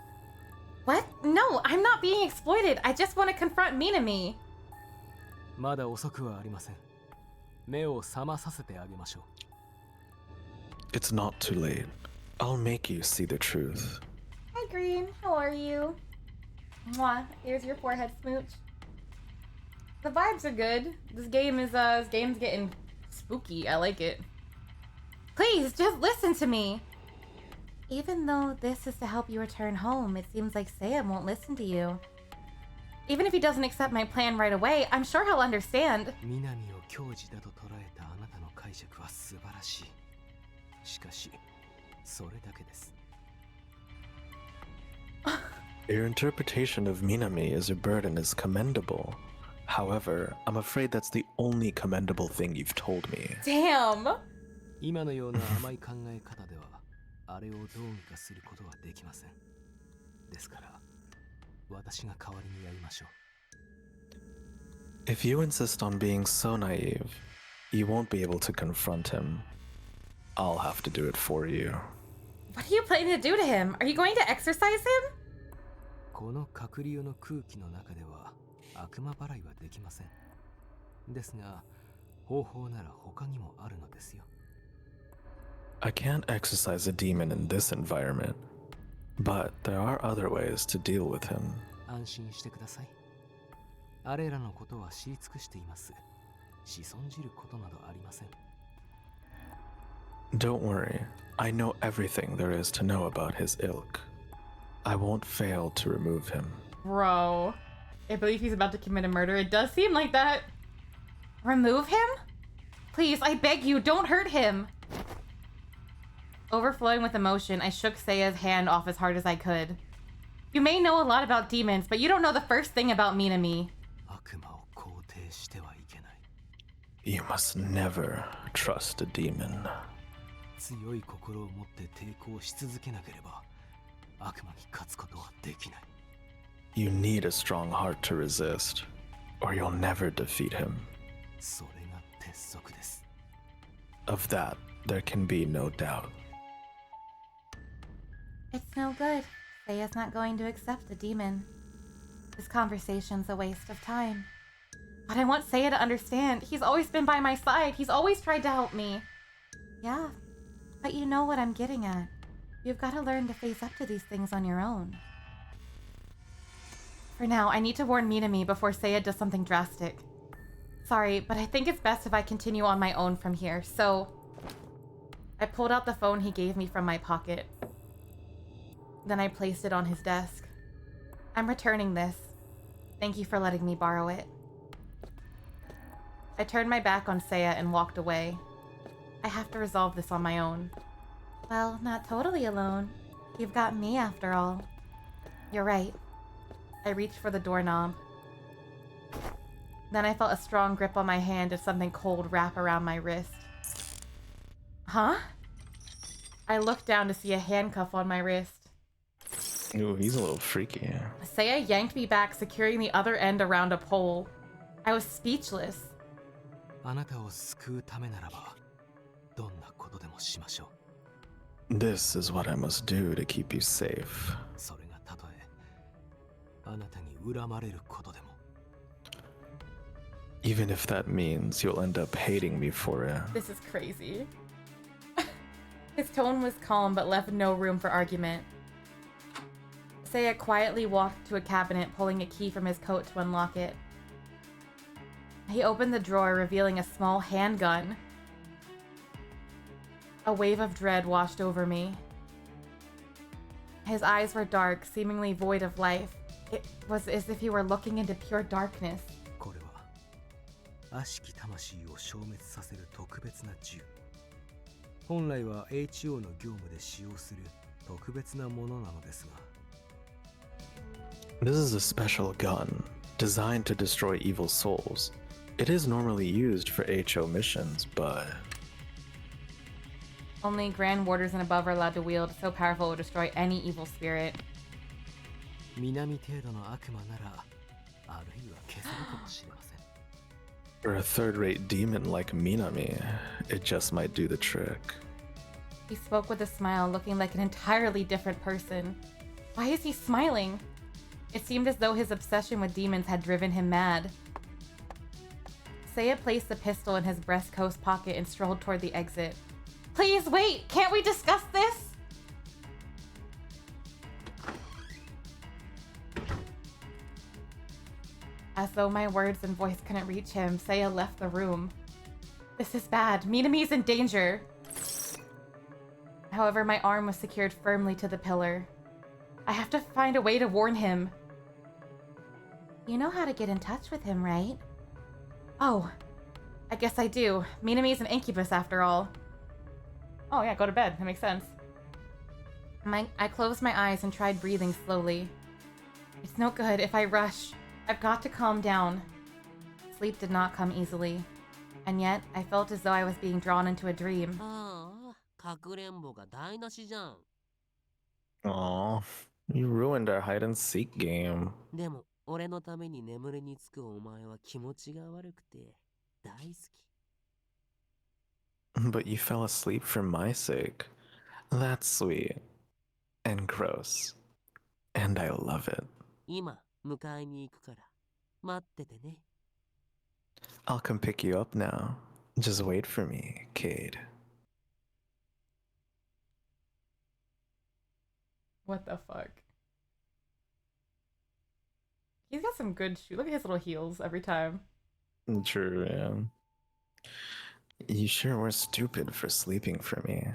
What? No, I'm not being exploited. I just want to confront Minami. まだ遅くはありません。目を覚まさせてあげましょう。 It's not too late. I'll make you see the truth. Hi, Green. How are you? Mwah. Here's your forehead smooch. The vibes are good. This game's getting spooky. I like it. Please, just listen to me. Even though this is to help you return home, it seems like Seiya won't listen to you. Even if he doesn't accept my plan right away, I'm sure he'll understand. 南を矜持だと捉えたあなたの解釈は素晴らしい。しかし、それだけです。 Your interpretation of Minami as a burden is commendable. However, I'm afraid that's the only commendable thing you've told me. Damn. 今のような甘い考え方では、あれをどうにかすることはできません。ですから、私が代わりにやりましょう。 If you insist on being so naive, you won't be able to confront him. I'll have to do it for you. What are you planning to do to him? Are you going to exorcise him? この隔離用の空気の中では悪魔払いはできません。ですが、方法なら他にもあるのですよ。 I can't exorcise a demon in this environment, but there are other ways to deal with him. 安心してください。あれらのことは知り尽くしています。子孫じることなどありません。 Don't worry, I know everything there is to know about his ilk. I won't fail to remove him. Bro, I believe he's about to commit a murder. It does seem like that. Remove him? Please, I beg you, don't hurt him. Overflowing with emotion, I shook Seiya's hand off as hard as I could. You may know a lot about demons, but you don't know the first thing about Minami. 悪魔を肯定してはいけない。 You must never trust a demon. 強い心を持って抵抗し続けなければ、悪魔に勝つことはできない。 You need a strong heart to resist, or you'll never defeat him. それが鉄則です。 Of that, there can be no doubt. It's no good. Seiya's not going to accept a demon. This conversation's a waste of time. But I want Seiya to understand. He's always been by my side. He's always tried to help me. Yeah, but you know what I'm getting at. You've got to learn to face up to these things on your own. For now, I need to warn Minami before Seiya does something drastic. Sorry, but I think it's best if I continue on my own from here, so... I pulled out the phone he gave me from my pocket. Then I placed it on his desk. I'm returning this. Thank you for letting me borrow it. I turned my back on Seiya and walked away. I have to resolve this on my own. Well, not totally alone. You've got me after all. You're right. I reached for the doorknob. Then I felt a strong grip on my hand as something cold wrap around my wrist. Huh? I looked down to see a handcuff on my wrist. Ooh, he's a little freaky. Seiya yanked me back, securing the other end around a pole. I was speechless. あなたを救うためならば、どんなことでもしましょう。 This is what I must do to keep you safe. それがたとえ、あなたに恨まれることでも。 Even if that means you'll end up hating me for it. This is crazy. His tone was calm but left no room for argument. Seiya quietly walked to a cabinet, pulling a key from his coat to unlock it. He opened the drawer, revealing a small handgun. A wave of dread washed over me. His eyes were dark, seemingly void of life. It was as if he were looking into pure darkness. これは悪しき魂を消滅させる特別な銃。本来は HO の業務で使用する特別なものなのですが。 This is a special gun, designed to destroy evil souls. It is normally used for HO missions, but Only Grand Warders and above are allowed to wield. So powerful it will destroy any evil spirit. 南程度の悪魔ならあるいは消せるかもしれません。 for a third-rate demon like Minami, it just might do the trick. He spoke with a smile, looking like an entirely different person. Why is he smiling? It seemed as though his obsession with demons had driven him mad. Seiya placed the pistol in his breast coat pocket and strolled toward the exit. Please wait! Can't we discuss this? As though my words and voice couldn't reach him, Seiya left the room. This is bad. Minami's in danger. However, my arm was secured firmly to the pillar. I have to find a way to warn him. You know how to get in touch with him, right? Oh, I guess I do. Minami's an incubus after all. Oh yeah, go to bed. That makes sense. I closed my eyes and tried breathing slowly. It's no good if I rush. I've got to calm down. Sleep did not come easily. And yet, I felt as though I was being drawn into a dream. ああ、かくれんぼが台無しじゃん。 Aw, you ruined our hide-and-seek game. でも、俺のために眠りにつくお前は気持ちが悪くて大好き。 But you fell asleep for my sake. That's sweet. And gross. And I love it. 今、迎えに行くから、待っててね。 I'll come pick you up now. Just wait for me, Cade. What the fuck? He's got some good shoes. Look at his little heels every time. True, yeah. You sure were stupid for sleeping for me.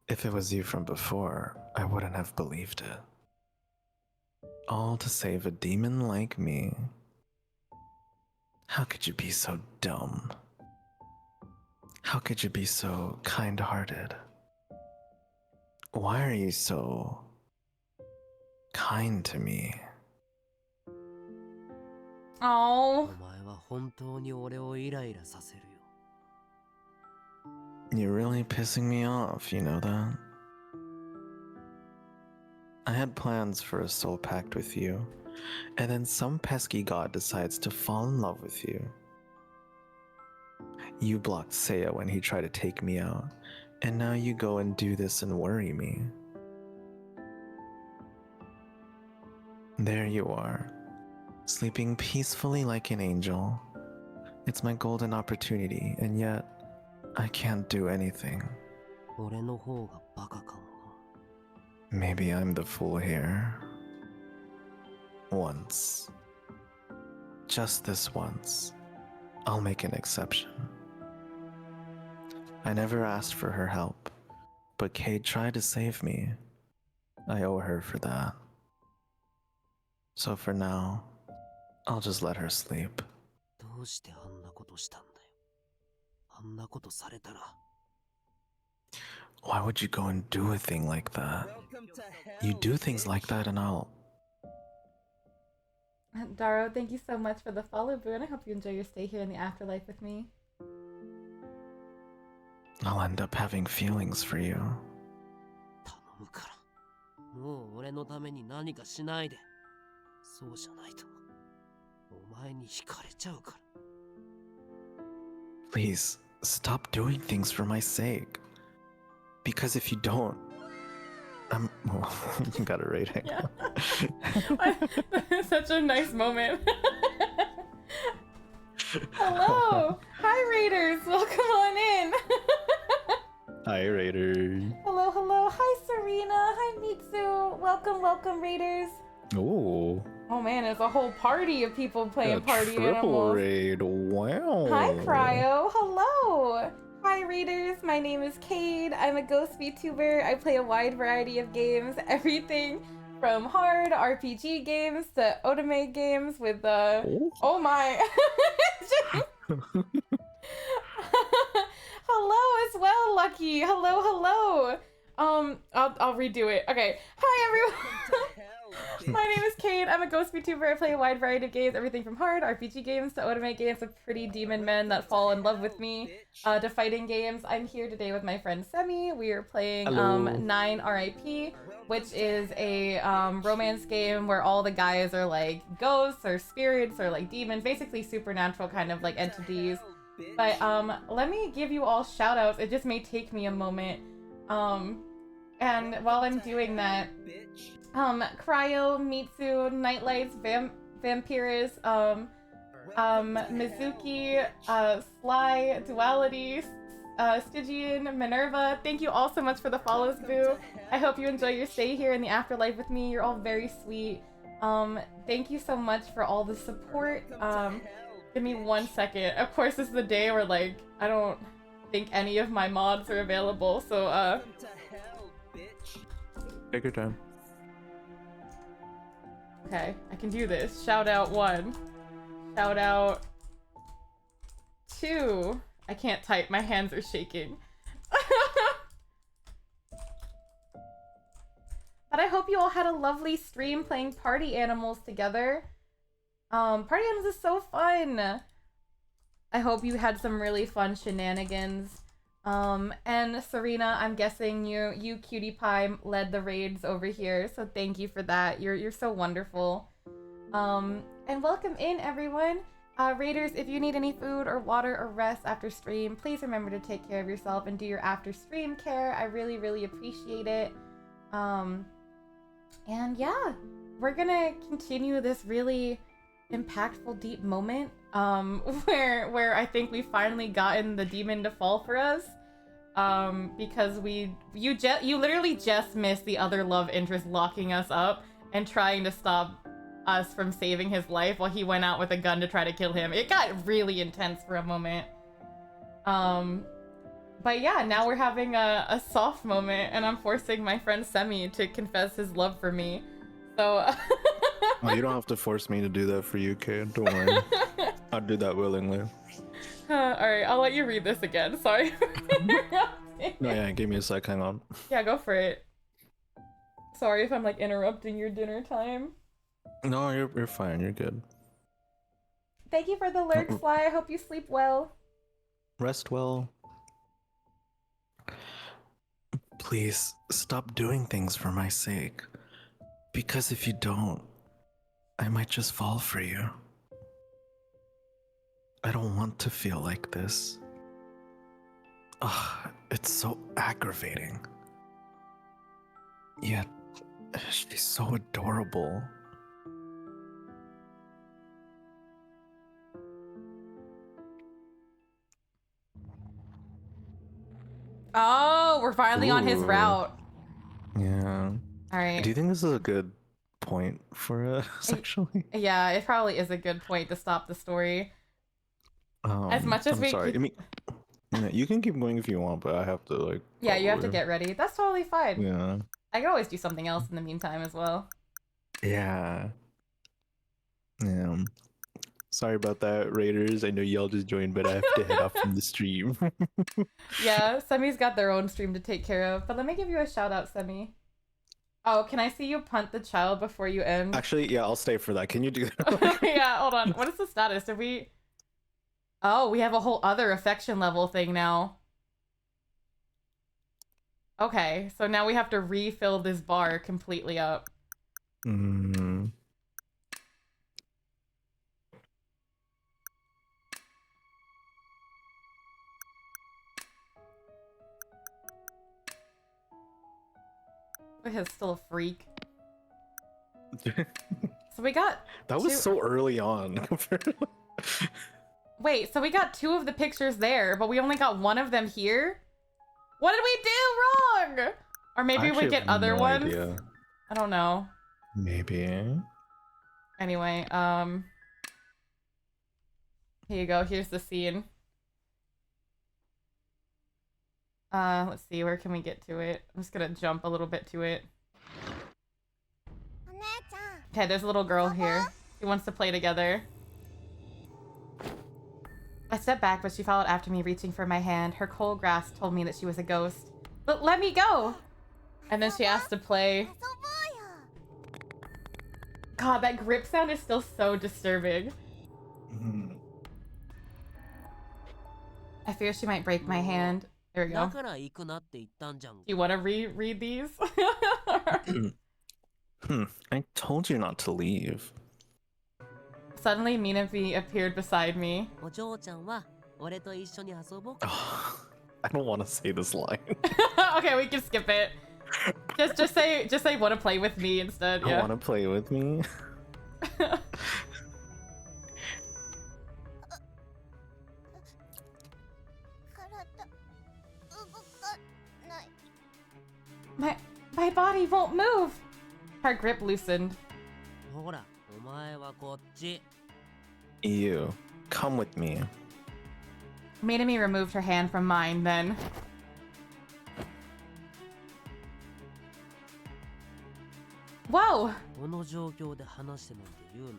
If it was you from before, I wouldn't have believed it. All to save a demon like me. How could you be so dumb? How could you be so kind-hearted? Why are you so kind to me? お Oh. 前は本当に俺をイライラさせるよ。 You're really pissing me off, you know that? I had plans for a soul pact with you, and then some pesky god decides to fall in love with you. You blocked Seiya when he tried to take me out, and now you go and do this and worry me. There you are, sleeping peacefully like an angel. It's my golden opportunity, and yet I can't do anything. 俺の方がバカかも Maybe I'm the fool here. Once. Just this once. I'll make an exception. I never asked for her help, but Cade tried to save me. I owe her for that. So for now, I'll just let her sleep. どうしてあんなことしたんだよ。あんなことされたら。 Why would you go and do a thing like that? You do things like that and I'll... Daro, thank you so much for the follow, Boon. I hope you enjoy your stay here in the afterlife with me. I'll end up having feelings for you. 頼むから。もう俺のために何かしないで。そうじゃないと。お前に惹かれちゃうから。 Please, stop doing things for my sake. Because if you don't, well, you got a rating. Yeah. Such a nice moment. Hello! Hi, Raiders! Welcome on in! Hi, Raider. Hello, hello. Hi, Serena. Hi, Mitsu. Welcome, welcome, Raiders. Ooh. Oh man, there's a whole party of people playing A Party triple Animals. raid. Wow. Hi, Cryo. Hello. Hi, readers. My name is Cade. I'm a ghost VTuber. I play a wide variety of games, everything from hard RPG games to otome games with oh my. Hello as well, Lucky. Hello, hello. I'll redo it. Okay. Hi, everyone. My name is Kate. I'm a ghost VTuber. I play a wide variety of games, everything from hard RPG games to otome games with pretty demon men that fall in love with me, to fighting games. I'm here today with my friend Semi. We are playing 9 RIP, which is a romance game where all the guys are like ghosts or spirits or like demons, basically supernatural kind of like entities. But let me give you all shout outs. It just may take me a moment. And while I'm doing that, Cryo, Mitsu, Nightlights, Vampirus, Mizuki, Sly, Duality, Stygian, Minerva, thank you all so much for the follows, boo. I hope you enjoy your stay here in the afterlife with me. You're all very sweet. Thank you so much for all the support. Give me 1 second. Of course, this is the day where, like, I don't think any of my mods are available, so, Take your time. okay, I can do this. Shout out 1. Shout out 2. I can't type, my hands are shaking. But I hope you all had a lovely stream playing Party Animals together. Party Animals is so fun! I hope you had some really fun shenanigans. And Serena, I'm guessing you Cutie Pie led the raids over here, so thank you for that. You're so wonderful. And welcome in, everyone. Raiders, if you need any food or water or rest after stream, please remember to take care of yourself and do your after stream care. I really, really appreciate it. And yeah, we're gonna continue this really impactful, deep moment, where I think we finally gotten the demon to fall for us, because you literally just missed the other love interest locking us up and trying to stop us from saving his life while he went out with a gun to try to kill him. It got really intense for a moment. But yeah, now we're having a soft moment, and I'm forcing my friend Semi to confess his love for me. So Oh, you don't have to force me to do that for you, kid. Don't worry. I'd do that willingly. Alright, I'll let you read this again. Sorry for interrupting. No, yeah, give me a sec. Hang on. Yeah, go for it. Sorry if I'm like interrupting your dinner time. No, you're fine. You're good. Thank you for the lurk, Sly. I hope you sleep well. Rest well. Please stop doing things for my sake. Because if you don't, I might just fall for you. I don't want to feel like this. Ugh, it's so aggravating. Yet, she's so adorable. Oh, we're finally on his Ooh. route. Yeah. All right. Do you think this is a good point for us, actually? Yeah, it probably is a good point to stop the story. As much as I'm we sorry. keep- I mean, yeah, you can keep going if you want, but I have to like. Yeah, you have to probably- get ready. That's totally fine. Yeah. I can always do something else in the meantime as well. Yeah. Yeah. Sorry about that, Raiders. I know y'all just joined, but I have to head off from the stream. Yeah, Semi's got their own stream to take care of. But let me give you a shout out, Semi. Oh, can I see you punt the child before you end? Actually, yeah, I'll stay for that. Can you do that? Yeah, hold on. What is the status? Did we... Oh, we have a whole other affection level thing now. Okay, so now we have to refill this bar completely up. Mm. He's still a freak. So we got... That was two- so early on. Wait, so we got 2 of the pictures there, but we only got 1 of them here? What did we do wrong? Or maybe I we actually get have other no ones? idea. I don't know. Maybe. Anyway, here you go. Here's the scene. Let's see. Where can we get to it? I'm just gonna jump a little bit to it. お姉ちゃん Okay, there's a little girl here. She wants to play together. I stepped back, but she followed after me, reaching for my hand. Her cold grasp told me that she was a ghost. But let me go! And then she asked to play. 遊ぼうよ God, that grip sound is still so disturbing. I fear she might break my hand. There we go. だから行くなって言ったんじゃん。 Do you want to read these? I told you not to leave. Suddenly, Minafi appeared beside me. お嬢ちゃんは俺と一緒に遊ぼう。 I don't want to say this line. Okay, we can skip it. Just say want to play with me instead. I Yeah. want to play with me. 動かない。 My body won't move. Her grip loosened. ほら、お前はこっち。 You, come with me. Minami removed her hand from mine then. Whoa! この状況で話してなんて言うなよ。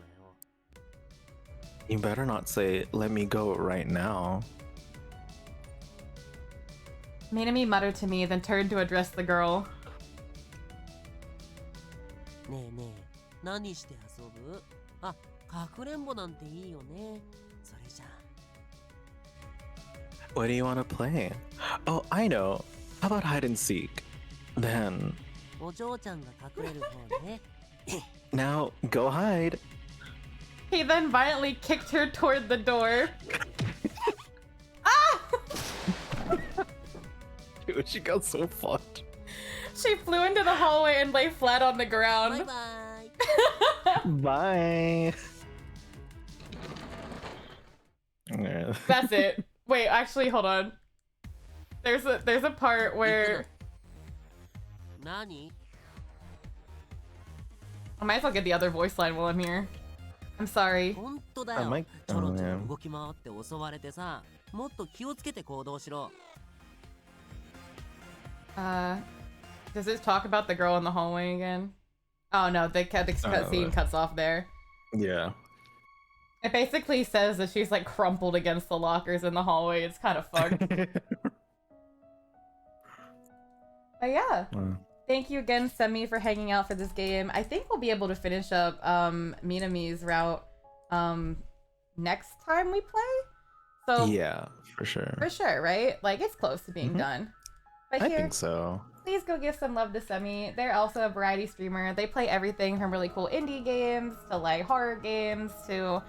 You better not say, let me go right now. Minami muttered to me, then turned to address the girl. ねえねえ、何して遊ぶ？あ、かくれんぼなんていいよね。それじゃ。 What do you want to play? Oh, I know. How about hide and seek? Then, お嬢ちゃんが隠れる方ね。 now go hide. He then violently kicked her toward the door. Ah! Dude, she got so fucked. She flew into the hallway and lay flat on the バイ ground. バイ。 Bye. Yeah. That's it. Wait, actually, hold on. There's a part where 何？ I might as well get the other voice line while I'm here. I'm sorry. 本当だよあマイ。ちょろちょろ動き回って襲われてさ、もっと気をつけて行動しろ。 Does this talk about the girl in the hallway again? Oh no, the cutscene cuts off there. Yeah. It basically says that she's like crumpled against the lockers in the hallway. It's kind of fucked. But yeah, thank you again, Semi, for hanging out for this game. I think we'll be able to finish up Minami's route next time we play. So Yeah, for sure. for sure, right? Like it's close to being done. But I here, think so. please go give some love to Semi. They're also a variety streamer. They play everything from really cool indie games to like horror games to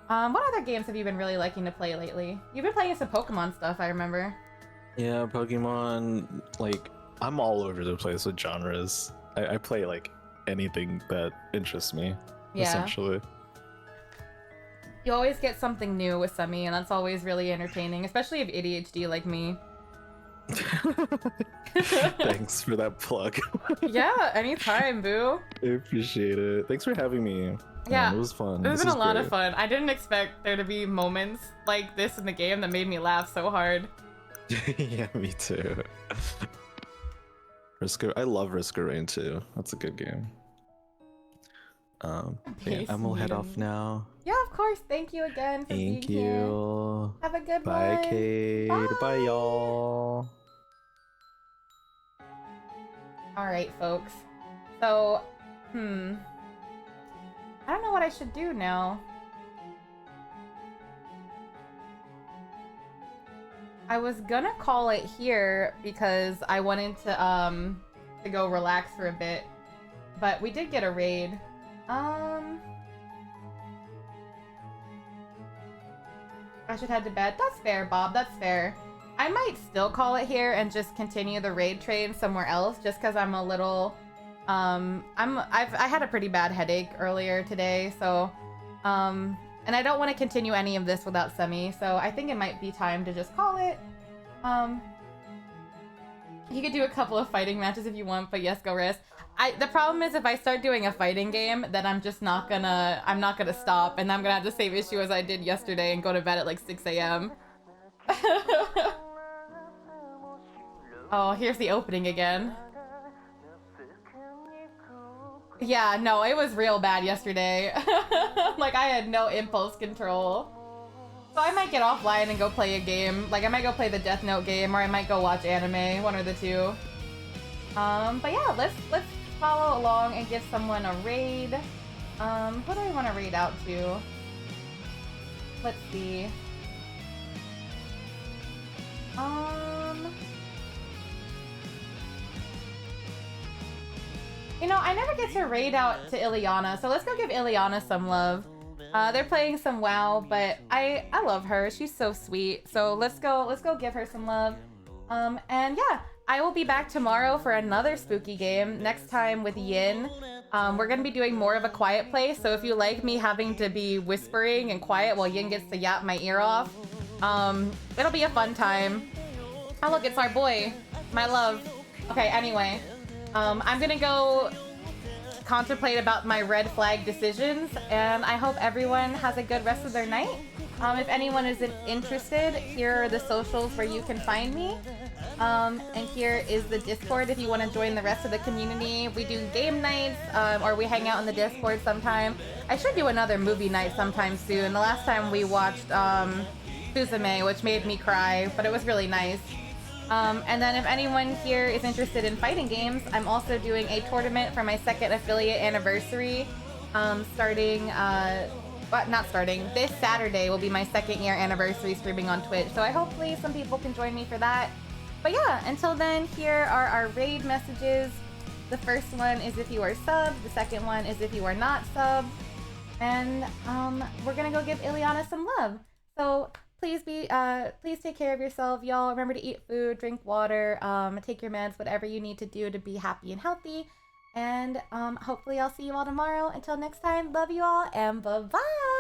what other games have you been really liking to play lately? You've been playing some Pokemon stuff, I remember. Yeah, Pokemon, like, I'm all over the place with genres. I play, like, anything that interests me, Yeah. essentially. You always get something new with Semi, and that's always really entertaining, especially if ADHD like me. Thanks for that plug. Yeah, anytime, boo. I appreciate it. Thanks for having me. Yeah, Man, it was fun. It's This been a is lot of great. fun. I didn't expect there to be moments like this in the game that made me laugh so hard. Yeah, me too. I love Risk of Rain too. That's a good game. Yeah, Peace, and we'll head off Miyuki. now. Yeah, of course. Thank you again for Thank being here. you. Have a good Bye, one. Kate. Bye, y'all. Alright, folks. So, I don't know what I should do now. I was gonna call it here because I wanted to go relax for a bit. But we did get a raid. I should head to bed. That's fair, Bob. That's fair. I might still call it here and just continue the raid train somewhere else, just because I'm a little, I had a pretty bad headache earlier today, so, and I don't want to continue any of this without Semi, so I think it might be time to just call it. You could do a couple of fighting matches if you want, but yes, go rest. The problem is if I start doing a fighting game, then I'm not gonna stop, and I'm gonna have the same issue as I did yesterday and go to bed at like 6 a.m. Oh, here's the opening again. Yeah, no, it was real bad yesterday. Like, I had no impulse control. So I might get offline and go play a game. Like, I might go play the Death Note game, or I might go watch anime, one or the two. But yeah, let's follow along and give someone a raid. Who do I want to raid out to? Let's see. You know, I never get to raid out to Ileana, so let's go give Ileana some love. They're playing some WoW, but I love her. She's so sweet. So let's go give her some love. And yeah, I will be back tomorrow for another spooky game, next time with Yin. We're gonna be doing more of a quiet play, so if you like me having to be whispering and quiet while Yin gets to yap my ear off, it'll be a fun time. Oh look, it's our boy, my love. Okay, anyway, I'm gonna go contemplate about my red flag decisions, and I hope everyone has a good rest of their night. If anyone isn't interested, here are the socials where you can find me. And here is the Discord if you want to join the rest of the community. We do game nights, or we hang out in the Discord sometime. I should do another movie night sometime soon. The last time we watched Suzume, which made me cry, but it was really nice. And then if anyone here is interested in fighting games, I'm also doing a tournament for my 2nd affiliate anniversary, this Saturday will be my 2nd year anniversary streaming on Twitch, so hopefully some people can join me for that. But yeah, until then, here are our raid messages. The first one is if you are subbed, the second one is if you are not subbed, and we're gonna go give Ileana some love. So please take care of yourself, y'all. Remember to eat food, drink water, take your meds, whatever you need to do to be happy and healthy. And hopefully I'll see you all tomorrow. Until next time, love you all, and bye-bye!